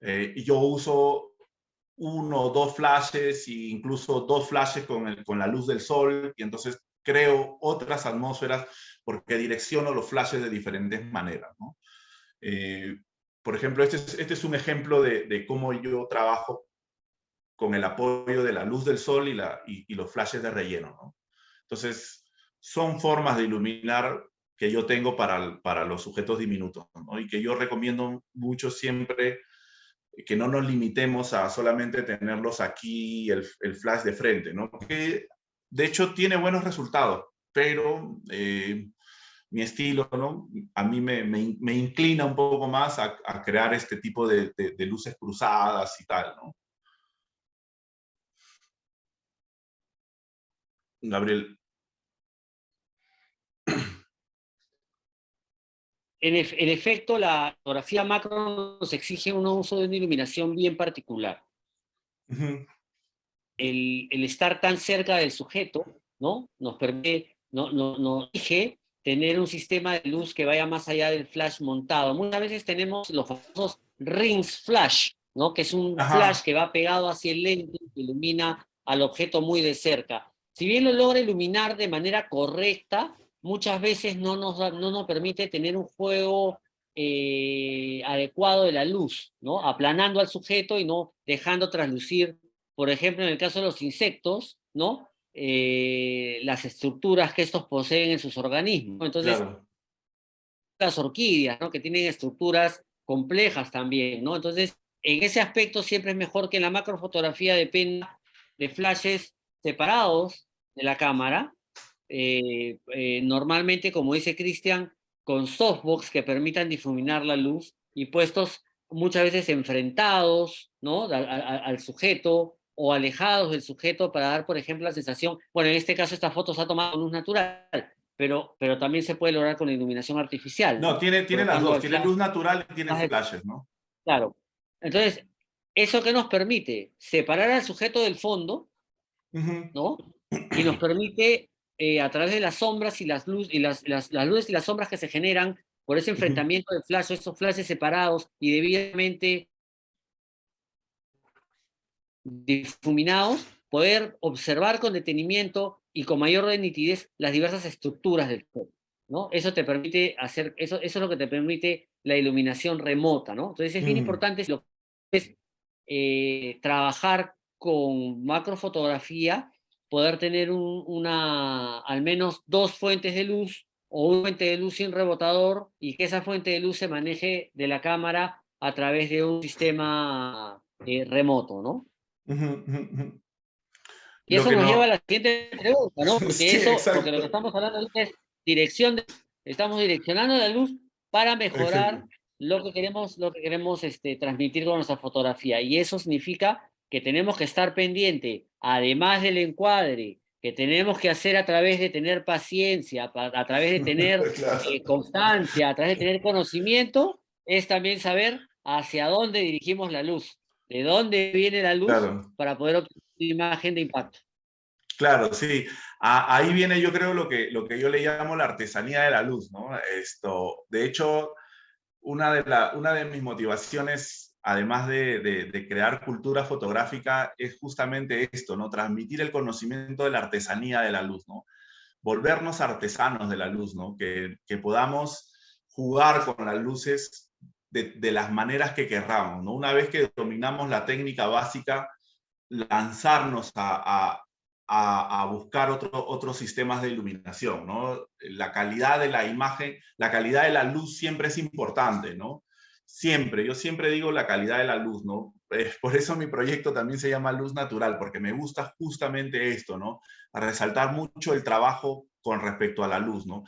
[SPEAKER 2] Y yo uso uno o dos flashes, e incluso dos flashes con la luz del sol, y entonces creo otras atmósferas porque direcciono los flashes de diferentes maneras, ¿no? Por ejemplo, este es un ejemplo de cómo yo trabajo con el apoyo de la luz del sol y los flashes de relleno, ¿no? Entonces, son formas de iluminar que yo tengo para los sujetos diminutos, ¿no? Y que yo recomiendo mucho siempre que no nos limitemos a solamente tenerlos aquí, el flash de frente, ¿no? Que de hecho tiene buenos resultados, pero mi estilo, ¿no? A mí me inclina un poco más a crear este tipo de luces cruzadas y tal, ¿no? Gabriel.
[SPEAKER 3] En efecto, la fotografía macro nos exige un uso de una iluminación bien particular.
[SPEAKER 2] Uh-huh.
[SPEAKER 3] El estar tan cerca del sujeto, ¿no? Nos permite, nos exige tener un sistema de luz que vaya más allá del flash montado. Muchas veces tenemos los famosos rings flash, ¿no? Que es un flash
[SPEAKER 2] Ajá.
[SPEAKER 3] que va pegado hacia el lente y que ilumina al objeto muy de cerca. Si bien lo logra iluminar de manera correcta, muchas veces no nos permite tener un juego adecuado de la luz, ¿no? Aplanando al sujeto y no dejando traslucir, por ejemplo, en el caso de los insectos, ¿no? Las estructuras que estos poseen en sus organismos. Entonces,
[SPEAKER 2] Claro.
[SPEAKER 3] las orquídeas, ¿no? Que tienen estructuras complejas también, ¿no? Entonces, en ese aspecto siempre es mejor que la macrofotografía dependa de flashes separados de la cámara, normalmente, como dice Cristian, con softbox que permitan difuminar la luz y puestos muchas veces enfrentados, ¿no? Al sujeto o alejados del sujeto para dar, por ejemplo, la sensación, bueno, en este caso esta foto se ha tomado con luz natural, pero también se puede lograr con iluminación artificial,
[SPEAKER 2] No,
[SPEAKER 3] ¿no?
[SPEAKER 2] tiene las
[SPEAKER 3] Colocando
[SPEAKER 2] dos.
[SPEAKER 3] al
[SPEAKER 2] Tiene
[SPEAKER 3] flash.
[SPEAKER 2] luz natural y tiene flashes, ¿no?
[SPEAKER 3] Claro. Entonces, ¿eso qué nos permite? Separar al sujeto del fondo,
[SPEAKER 2] Uh-huh.
[SPEAKER 3] ¿no? Y nos permite, a través de las sombras y las luces y las sombras que se generan por ese
[SPEAKER 2] Uh-huh.
[SPEAKER 3] enfrentamiento de flash, esos flashes separados y debidamente difuminados, poder observar con detenimiento y con mayor nitidez las diversas estructuras del cuerpo, ¿no? Eso te permite hacer, eso es lo que te permite la iluminación remota, ¿no? Entonces es bien
[SPEAKER 2] Uh-huh.
[SPEAKER 3] importante lo que es trabajar con macrofotografía, poder tener al menos dos fuentes de luz o una fuente de luz sin rebotador y que esa fuente de luz se maneje de la cámara a través de un sistema remoto, ¿no?
[SPEAKER 2] Uh-huh. Uh-huh.
[SPEAKER 3] Y
[SPEAKER 2] Lo
[SPEAKER 3] eso
[SPEAKER 2] que
[SPEAKER 3] nos lleva a
[SPEAKER 2] no...
[SPEAKER 3] la siguiente pregunta, ¿no? Porque
[SPEAKER 2] Sí,
[SPEAKER 3] eso, porque lo que
[SPEAKER 2] exacto.
[SPEAKER 3] estamos hablando ahorita es dirección estamos direccionando la luz para mejorar lo que queremos transmitir con nuestra fotografía. Y eso significa que tenemos que estar pendiente, además del encuadre, que tenemos que hacer a través de tener paciencia, a través de tener
[SPEAKER 2] Claro,
[SPEAKER 3] constancia, a través de tener conocimiento, es también saber hacia dónde dirigimos la luz, de dónde viene la luz
[SPEAKER 2] claro.
[SPEAKER 3] para poder obtener una imagen de impacto.
[SPEAKER 2] Claro, sí. Ahí viene, yo creo, lo que yo le llamo la artesanía de la luz, ¿no? De hecho, una de mis motivaciones, además de crear cultura fotográfica, es justamente esto, ¿no? Transmitir el conocimiento de la artesanía de la luz, ¿no? Volvernos artesanos de la luz, ¿no? Que podamos jugar con las luces de las maneras que querramos, ¿no? Una vez que dominamos la técnica básica, lanzarnos a buscar otros sistemas de iluminación, ¿no? La calidad de la imagen, la calidad de la luz siempre es importante, ¿no? Siempre, yo siempre digo la calidad de la luz, ¿no? Por eso mi proyecto también se llama Luz Natural, porque me gusta justamente esto, ¿no? A resaltar mucho el trabajo con respecto a la luz, ¿no?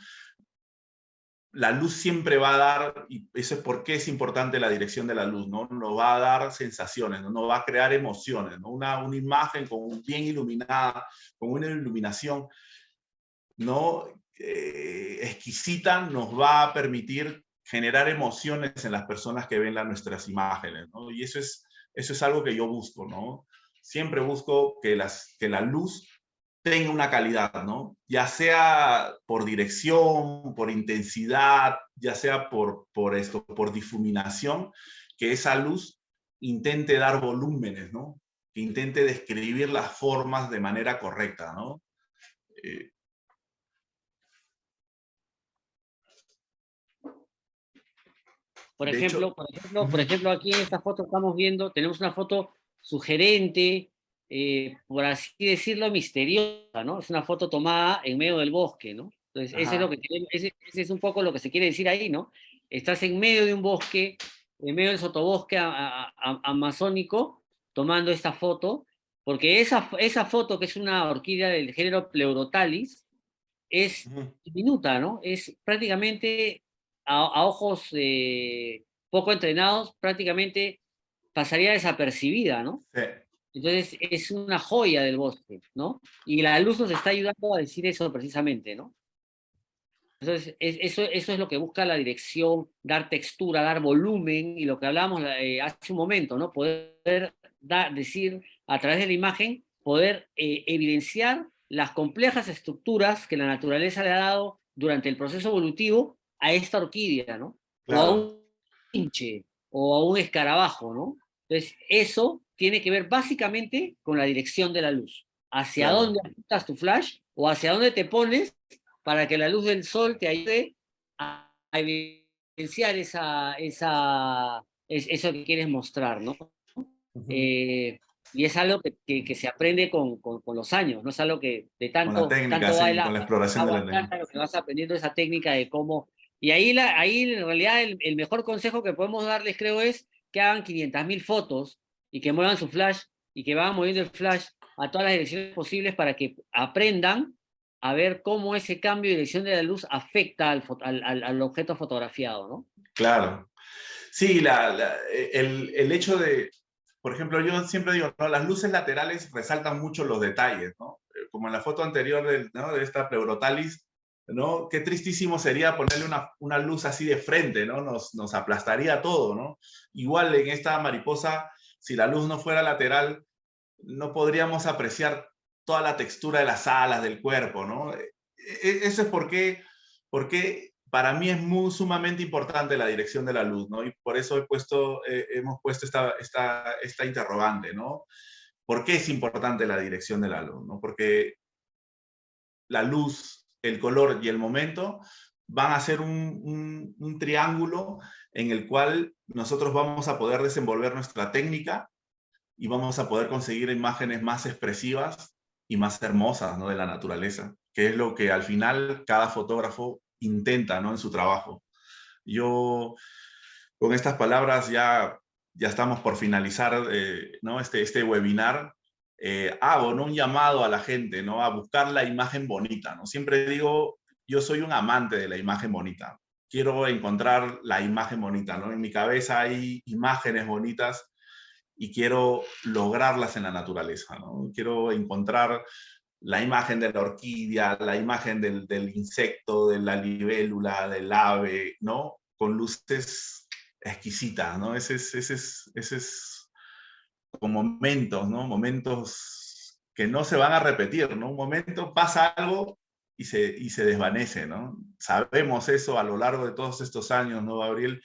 [SPEAKER 2] La luz siempre va a dar, y eso es por qué es importante la dirección de la luz, ¿no? Nos va a dar sensaciones, ¿no? Nos va a crear emociones, ¿no? Una imagen bien iluminada, con una iluminación, ¿no? Exquisita, nos va a permitir generar emociones en las personas que ven nuestras imágenes, ¿no? Y eso es algo que yo busco, ¿no? Siempre busco que la luz tenga una calidad, ¿no? Ya sea por dirección, por intensidad, ya sea por difuminación, que esa luz intente dar volúmenes, ¿no? Que intente describir las formas de manera correcta, ¿no? Eh,
[SPEAKER 3] Por
[SPEAKER 2] de
[SPEAKER 3] ejemplo,
[SPEAKER 2] hecho,
[SPEAKER 3] aquí en esta foto estamos viendo, tenemos una foto sugerente, por así decirlo, misteriosa, ¿no? Es una foto tomada en medio del bosque, ¿no? Entonces, ese es,
[SPEAKER 2] Ajá.
[SPEAKER 3] ese es un poco lo que se quiere decir ahí, ¿no? Estás en medio de un bosque, en medio del sotobosque amazónico, tomando esta foto, porque esa foto, que es una orquídea del género Pleurotalis, es
[SPEAKER 2] Ujú.
[SPEAKER 3] diminuta, ¿no? Es prácticamente, a ojos poco entrenados, prácticamente pasaría desapercibida, ¿no?
[SPEAKER 2] Sí,
[SPEAKER 3] Entonces es una joya del bosque, ¿no? Y la luz nos está ayudando a decir eso precisamente, ¿no? Entonces eso es lo que busca la dirección, dar textura, dar volumen, y lo que hablábamos hace un momento, ¿no? Poder decir a través de la imagen, poder evidenciar las complejas estructuras que la naturaleza le ha dado durante el proceso evolutivo a esta orquídea, ¿no? O a
[SPEAKER 2] claro,
[SPEAKER 3] un pinche, o a un escarabajo, ¿no? Entonces, eso tiene que ver básicamente con la dirección de la luz. Hacia
[SPEAKER 2] claro.
[SPEAKER 3] dónde apuntas tu flash o hacia dónde te pones para que la luz del sol te ayude a evidenciar eso que quieres mostrar, ¿no?
[SPEAKER 2] Ujú.
[SPEAKER 3] Y es algo que se aprende con los años, no es algo que de
[SPEAKER 2] Con la técnica,
[SPEAKER 3] tanto va el
[SPEAKER 2] sí, con la exploración de
[SPEAKER 3] agua
[SPEAKER 2] la
[SPEAKER 3] al
[SPEAKER 2] técnica.
[SPEAKER 3] cántaro, que vas aprendiendo esa técnica de cómo. Y ahí en realidad el mejor consejo que podemos darles, creo, es que hagan 500.000 fotos y que muevan su flash y que vayan moviendo el flash a todas las direcciones posibles para que aprendan a ver cómo ese cambio de dirección de la luz afecta al objeto fotografiado, ¿no?
[SPEAKER 2] Claro. Sí, el hecho de, por ejemplo, yo siempre digo, ¿no? Las luces laterales resaltan mucho los detalles, ¿no? Como en la foto anterior ¿no? de esta Pleurotalis, ¿no? Qué tristísimo sería ponerle una luz así de frente, ¿no? Nos aplastaría todo, ¿no? Igual en esta mariposa, si la luz no fuera lateral, no podríamos apreciar toda la textura de las alas, del cuerpo, ¿no? Eso es porque para mí es sumamente importante la dirección de la luz, ¿no? Y por eso hemos puesto esta interrogante, ¿no? ¿Por qué es importante la dirección de la luz? ¿No? Porque la luz, el color y el momento van a ser un triángulo en el cual nosotros vamos a poder desenvolver nuestra técnica y vamos a poder conseguir imágenes más expresivas y más hermosas, ¿no? De la naturaleza, que es lo que al final cada fotógrafo intenta, ¿no? En su trabajo. Yo, con estas palabras, ya estamos por finalizar, ¿no? Este webinar. Hago, ¿no? Un llamado a la gente, ¿no? A buscar la imagen bonita, ¿no? Siempre digo, yo soy un amante de la imagen bonita. Quiero encontrar la imagen bonita, ¿no? En mi cabeza hay imágenes bonitas y quiero lograrlas en la naturaleza, ¿no? Quiero encontrar la imagen de la orquídea, la imagen del insecto, de la libélula, del ave, ¿no? Con luces exquisitas, ¿no? Ese es con momentos, ¿no? Momentos que no se van a repetir, ¿no? Un momento pasa algo y se desvanece, ¿no? Sabemos eso a lo largo de todos estos años, ¿no, Gabriel?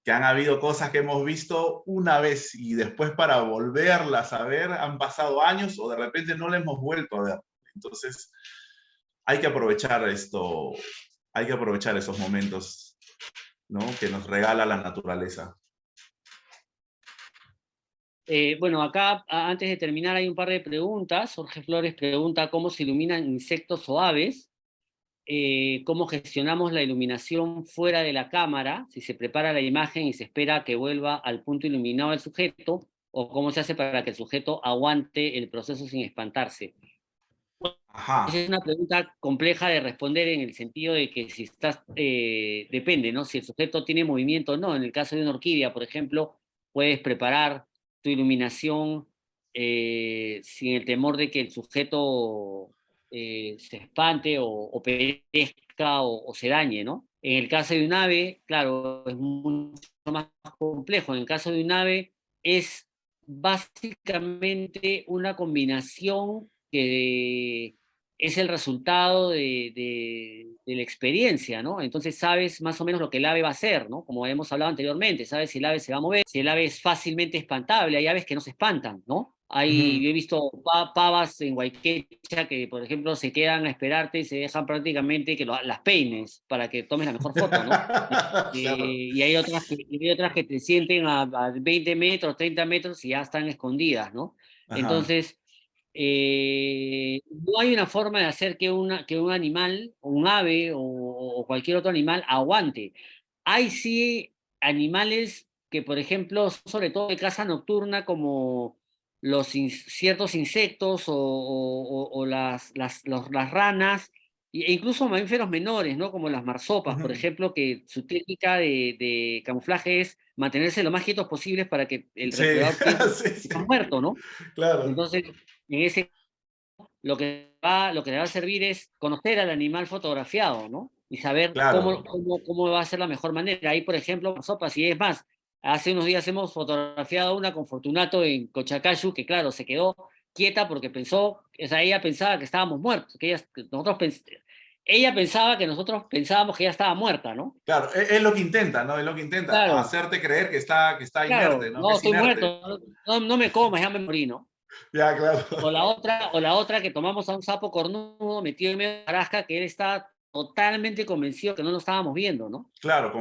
[SPEAKER 2] Que han habido cosas que hemos visto una vez y después para volverlas a ver han pasado años o de repente no las hemos vuelto a ver. Entonces, hay que aprovechar esto, hay que aprovechar esos momentos, ¿no? Que nos regala la naturaleza.
[SPEAKER 3] Bueno, acá antes de terminar hay un par de preguntas. Jorge Flores pregunta cómo se iluminan insectos o aves, cómo gestionamos la iluminación fuera de la cámara, si se prepara la imagen y se espera que vuelva al punto iluminado del sujeto, o cómo se hace para que el sujeto aguante el proceso sin espantarse. Esa
[SPEAKER 2] Ajá.
[SPEAKER 3] es una pregunta compleja de responder en el sentido de que si estás, depende, ¿no? Si el sujeto tiene movimiento o no. En el caso de una orquídea, por ejemplo, puedes preparar tu iluminación sin el temor de que el sujeto se espante o perezca o se dañe, ¿no? En el caso de un ave, claro, es mucho más complejo. En el caso de un ave es básicamente una combinación que es el resultado de la experiencia, ¿no? Entonces sabes más o menos lo que el ave va a hacer, ¿no? Como hemos hablado anteriormente, sabes si el ave se va a mover, si el ave es fácilmente espantable, hay aves que no se espantan, ¿no? Yo he visto pavas en Guayquecha que, por ejemplo, se quedan a esperarte y se dejan prácticamente que las peines para que tomes la mejor foto, ¿no?
[SPEAKER 2] Claro.
[SPEAKER 3] Y hay otras que te sienten a 20 metros, 30 metros y ya están escondidas, ¿no?
[SPEAKER 2] Ajá.
[SPEAKER 3] Entonces, no hay una forma de hacer que un animal, o un ave o cualquier otro animal aguante. Hay sí animales que, por ejemplo, son sobre todo de caza nocturna, como ciertos insectos o las ranas, e incluso mamíferos menores, ¿no? Como las marsopas, por
[SPEAKER 2] Ujú.
[SPEAKER 3] ejemplo, que su técnica de camuflaje es mantenerse lo más quietos posibles para que el
[SPEAKER 2] Sí,
[SPEAKER 3] depredador piense
[SPEAKER 2] sí,
[SPEAKER 3] que está
[SPEAKER 2] sí,
[SPEAKER 3] muerto, ¿no?
[SPEAKER 2] claro,
[SPEAKER 3] Entonces, en ese lo que le va a servir es conocer al animal fotografiado, ¿no? Y saber
[SPEAKER 2] claro.
[SPEAKER 3] cómo va a ser la mejor manera. Ahí, por ejemplo, sopas, y es más, hace unos días hemos fotografiado una con Fortunato en Cochacayu, que claro, se quedó quieta porque pensó, o sea, ella pensaba que estábamos muertos, ella pensaba que nosotros pensábamos que ella estaba muerta, ¿no?
[SPEAKER 2] Claro, es lo que intenta, ¿no? Es lo que intenta,
[SPEAKER 3] Claro,
[SPEAKER 2] hacerte creer que está inerte,
[SPEAKER 3] claro,
[SPEAKER 2] ¿no? Que
[SPEAKER 3] no,
[SPEAKER 2] es
[SPEAKER 3] estoy
[SPEAKER 2] inerte.
[SPEAKER 3] muerto, no me comas, ya me morí, ¿no?
[SPEAKER 2] Ya, claro.
[SPEAKER 3] O la otra que tomamos a un sapo cornudo metido en medio de la tarasca, que él está totalmente convencido que no lo estábamos viendo, ¿no?
[SPEAKER 2] Claro,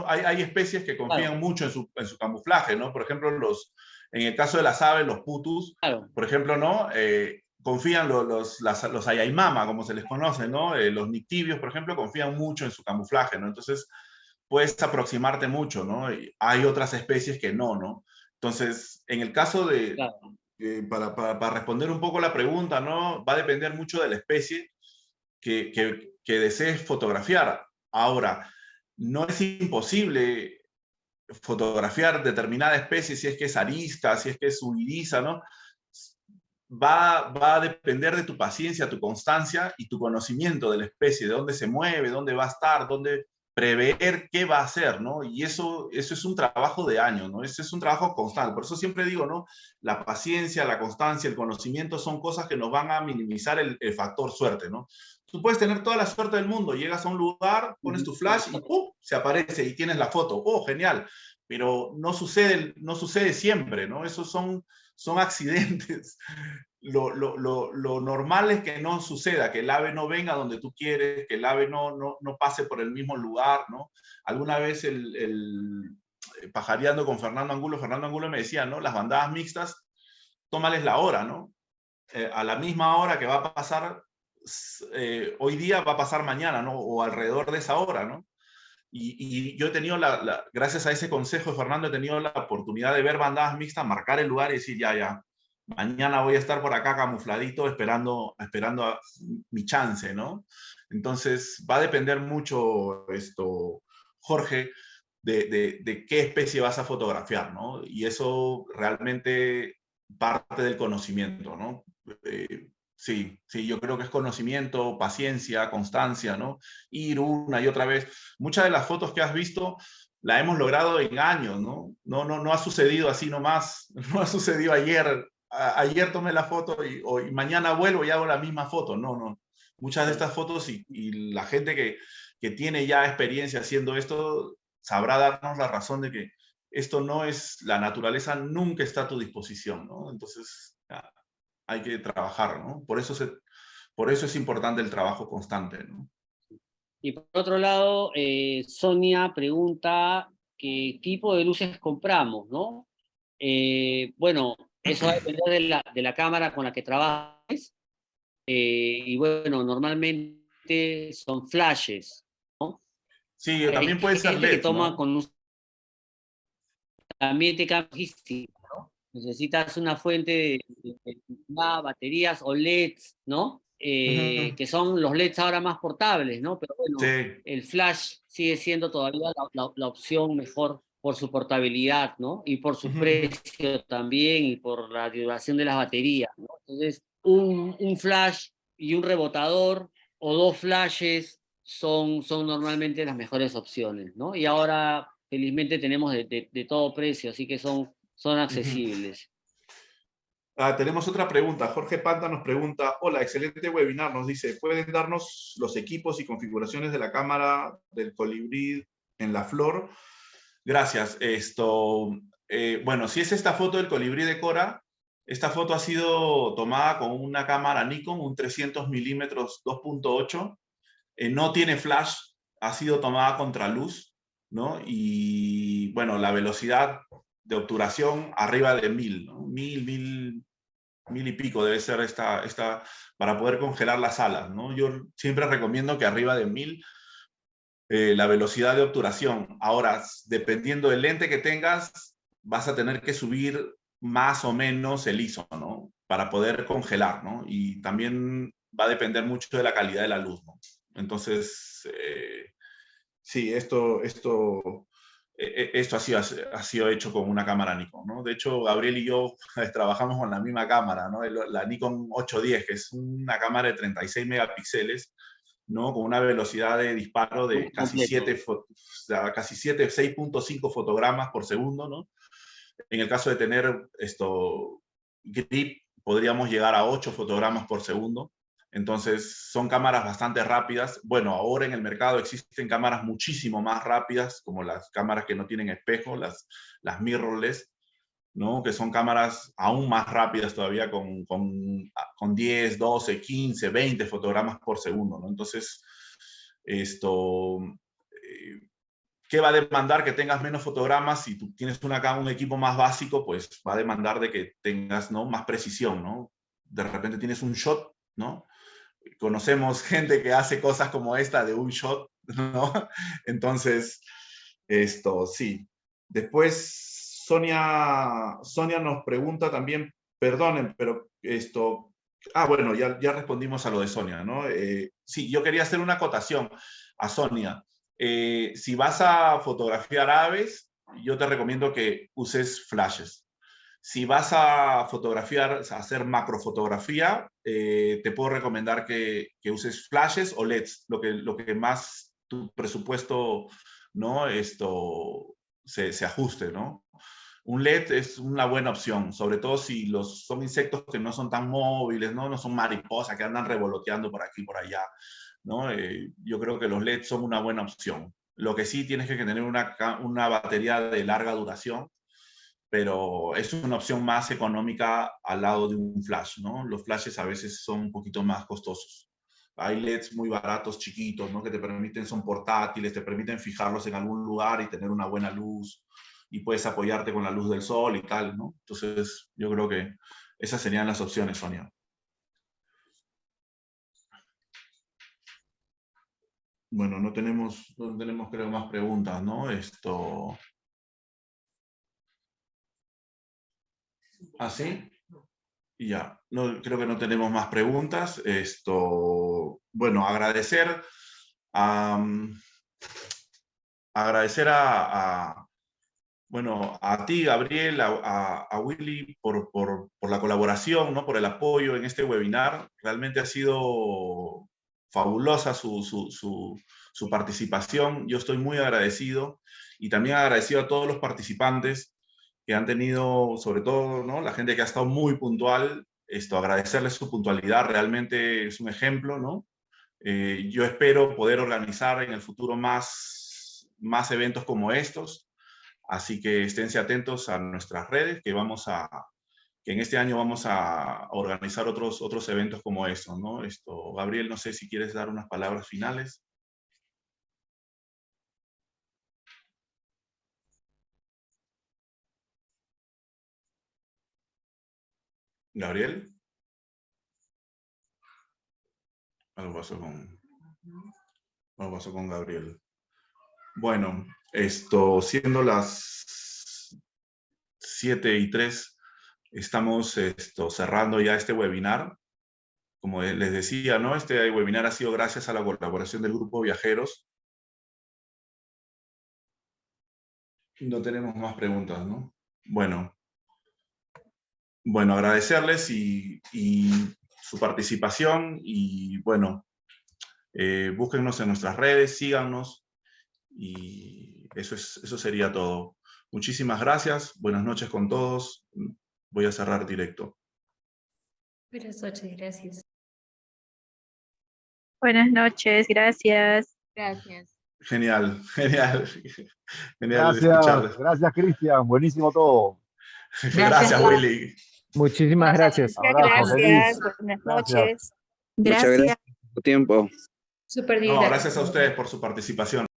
[SPEAKER 2] hay especies que
[SPEAKER 3] Claro,
[SPEAKER 2] confían mucho en su camuflaje, ¿no? Por ejemplo, en el caso de las aves, los putus,
[SPEAKER 3] claro.
[SPEAKER 2] por ejemplo, ¿no? Confían los ayaimama, como se les conoce, ¿no? Los nictibios, por ejemplo, confían mucho en su camuflaje, ¿no? Entonces, puedes aproximarte mucho, ¿no? Y hay otras especies que no, ¿no? Entonces, en el caso
[SPEAKER 3] Claro.
[SPEAKER 2] para responder un poco la pregunta, ¿no? Va a depender mucho de la especie que desees fotografiar. Ahora, no es imposible fotografiar determinada especie si es que es arisca, si es que es huiriza, ¿no? Va a depender de tu paciencia, tu constancia y tu conocimiento de la especie, de dónde se mueve, dónde va a estar, dónde prever qué va a hacer, ¿no? Y eso es un trabajo de años, ¿no? Ese es un trabajo constante. Por eso siempre digo, ¿no? La paciencia, la constancia, el conocimiento son cosas que nos van a minimizar el factor suerte, ¿no? Tú puedes tener toda la suerte del mundo, llegas a un lugar, pones tu flash y ¡pum! Se aparece y tienes la foto. ¡Oh, genial! Pero no sucede siempre, ¿no? Esos son accidentes. Lo normal es que no suceda, que el ave no venga donde tú quieres, que el ave no pase por el mismo lugar, ¿no? Alguna vez pajareando con Fernando Angulo me decía, ¿no? Las bandadas mixtas, tómales la hora, ¿no? A la misma hora que va a pasar, hoy día va a pasar mañana, ¿no? O alrededor de esa hora, ¿no? Y yo he tenido, gracias a ese consejo de Fernando, he tenido la oportunidad de ver bandadas mixtas, marcar el lugar y decir, ya, mañana voy a estar por acá camufladito esperando mi chance, ¿no? Entonces va a depender mucho esto, Jorge, de qué especie vas a fotografiar, ¿no? Y eso realmente parte del conocimiento, ¿no? Sí, sí, yo creo que es conocimiento, paciencia, constancia, ¿no? Ir una y otra vez. Muchas de las fotos que has visto la hemos logrado en años, ¿no? No ha sucedido así nomás, no ha sucedido ayer. Ayer tomé la foto y mañana vuelvo y hago la misma foto. No. Muchas de estas fotos y la gente que tiene ya experiencia haciendo esto sabrá darnos la razón de que esto no es, la naturaleza nunca está a tu disposición, ¿no? Entonces, hay que trabajar, ¿no? Por eso es importante el trabajo constante, ¿no?
[SPEAKER 3] Y por otro lado, Sonia pregunta qué tipo de luces compramos, ¿no? Bueno, eso va a depender de la cámara con la que trabajes. Y bueno, normalmente son flashes, ¿no?
[SPEAKER 2] Sí,
[SPEAKER 3] Hay
[SPEAKER 2] también puede ser
[SPEAKER 3] gente que
[SPEAKER 2] LED,
[SPEAKER 3] toma
[SPEAKER 2] ¿no?
[SPEAKER 3] con luz, también te cambia logística, ¿no? Necesitas una fuente de baterías o LEDs, ¿no?
[SPEAKER 2] Ujú.
[SPEAKER 3] Que son los LEDs ahora más portables, ¿no? Pero bueno,
[SPEAKER 2] Sí.
[SPEAKER 3] el flash sigue siendo todavía la opción mejor por su portabilidad, ¿no? Y por su
[SPEAKER 2] Ujú.
[SPEAKER 3] precio también y por la duración de las baterías, ¿no? Entonces, un flash y un rebotador o dos flashes son normalmente las mejores opciones, ¿no? Y ahora, felizmente, tenemos de todo precio, así que son
[SPEAKER 2] Ujú.
[SPEAKER 3] accesibles.
[SPEAKER 2] Tenemos otra pregunta. Jorge Panta nos pregunta, hola, excelente webinar. Nos dice, ¿pueden darnos los equipos y configuraciones de la cámara del colibrí en la flor? Gracias. Bueno, si es esta foto del colibrí de Cora, esta foto ha sido tomada con una cámara Nikon, un 300 milímetros 2.8. No tiene flash, ha sido tomada contra luz, ¿no? Y bueno, la velocidad de obturación arriba de 1000, ¿no? 1000, 1000 y pico debe ser para poder congelar las alas, ¿no? Yo siempre recomiendo que arriba de 1000 la velocidad de obturación. Ahora, dependiendo del lente que tengas, vas a tener que subir más o menos el ISO, ¿no? Para poder congelar, ¿no? Y también va a depender mucho de la calidad de la luz, ¿no? Entonces, sí, esto ha sido hecho con una cámara Nikon, ¿no? De hecho, Gabriel y yo trabajamos con la misma cámara, ¿no? La Nikon 810, que es una cámara de 36 megapíxeles, ¿no? Con una velocidad de disparo de casi 6.5 fotogramas por segundo, ¿no? En el caso de tener grip, podríamos llegar a 8 fotogramas por segundo. Entonces, son cámaras bastante rápidas. Bueno, ahora en el mercado existen cámaras muchísimo más rápidas, como las cámaras que no tienen espejo, las mirrorless, ¿no? Que son cámaras aún más rápidas todavía, con 10, 12, 15, 20 fotogramas por segundo, ¿no? Entonces, ¿qué va a demandar? Que tengas menos fotogramas. Si tú tienes un equipo más básico, pues va a demandar de que tengas, ¿no? Más precisión, ¿no? De repente tienes un shot, ¿no? Conocemos gente que hace cosas como esta de un shot, ¿no? Entonces, sí. Después, Sonia nos pregunta también, perdonen, pero bueno, ya respondimos a lo de Sonia, ¿no? Sí, yo quería hacer una acotación a Sonia. Si vas a fotografiar aves, yo te recomiendo que uses flashes. Si vas a fotografiar, a hacer macrofotografía, te puedo recomendar que uses flashes o LEDs, lo que más tu presupuesto, ¿no? Se ajuste, ¿no? Un LED es una buena opción, sobre todo si son insectos que no son tan móviles, ¿no? No son mariposas que andan revoloteando por aquí y por allá, ¿no? Yo creo que los LEDs son una buena opción. Lo que sí tienes que tener una batería de larga duración, pero es una opción más económica al lado de un flash, ¿no? Los flashes a veces son un poquito más costosos. Hay LEDs muy baratos, chiquitos, ¿no? Que son portátiles, te permiten fijarlos en algún lugar y tener una buena luz, y puedes apoyarte con la luz del sol y tal, ¿no? Entonces, yo creo que esas serían las opciones, Sonia. Bueno, no tenemos creo más preguntas, ¿no? ¿Ah, sí? Ya, no, creo que no tenemos más preguntas. Bueno, agradecer bueno, a ti, Gabriel, a Willy, por la colaboración, ¿no? Por el apoyo en este webinar. Realmente ha sido fabulosa su participación. Yo estoy muy agradecido, y también agradecido a todos los participantes que han tenido, sobre todo, ¿no? La gente que ha estado muy puntual. Agradecerles su puntualidad, realmente es un ejemplo, ¿no? Yo espero poder organizar en el futuro más eventos como estos. Así que esténse atentos a nuestras redes, que en este año vamos a organizar otros eventos como estos, ¿no? Gabriel, no sé si quieres dar unas palabras finales. Gabriel. Algo pasó con Gabriel. Bueno, siendo las 7:03, estamos cerrando ya este webinar. Como les decía, ¿no? Este webinar ha sido gracias a la colaboración del Grupo Viajeros. No tenemos más preguntas, ¿no? Bueno, agradecerles y su participación, y bueno, búsquennos en nuestras redes, síganos, y eso sería todo. Muchísimas gracias, buenas noches con todos. Voy a cerrar directo.
[SPEAKER 4] Buenas noches, gracias.
[SPEAKER 5] Buenas noches, gracias.
[SPEAKER 4] Gracias.
[SPEAKER 2] Genial
[SPEAKER 6] Gracias,
[SPEAKER 2] escucharles.
[SPEAKER 6] gracias Cristian, buenísimo todo.
[SPEAKER 2] Gracias, Willy.
[SPEAKER 7] Muchísimas gracias.
[SPEAKER 6] Abrazo,
[SPEAKER 5] Gracias,
[SPEAKER 6] feliz.
[SPEAKER 5] buenas
[SPEAKER 6] Gracias.
[SPEAKER 5] noches.
[SPEAKER 8] Muchas gracias por tu tiempo.
[SPEAKER 4] Súper bien.
[SPEAKER 2] No, gracias a ustedes por su participación.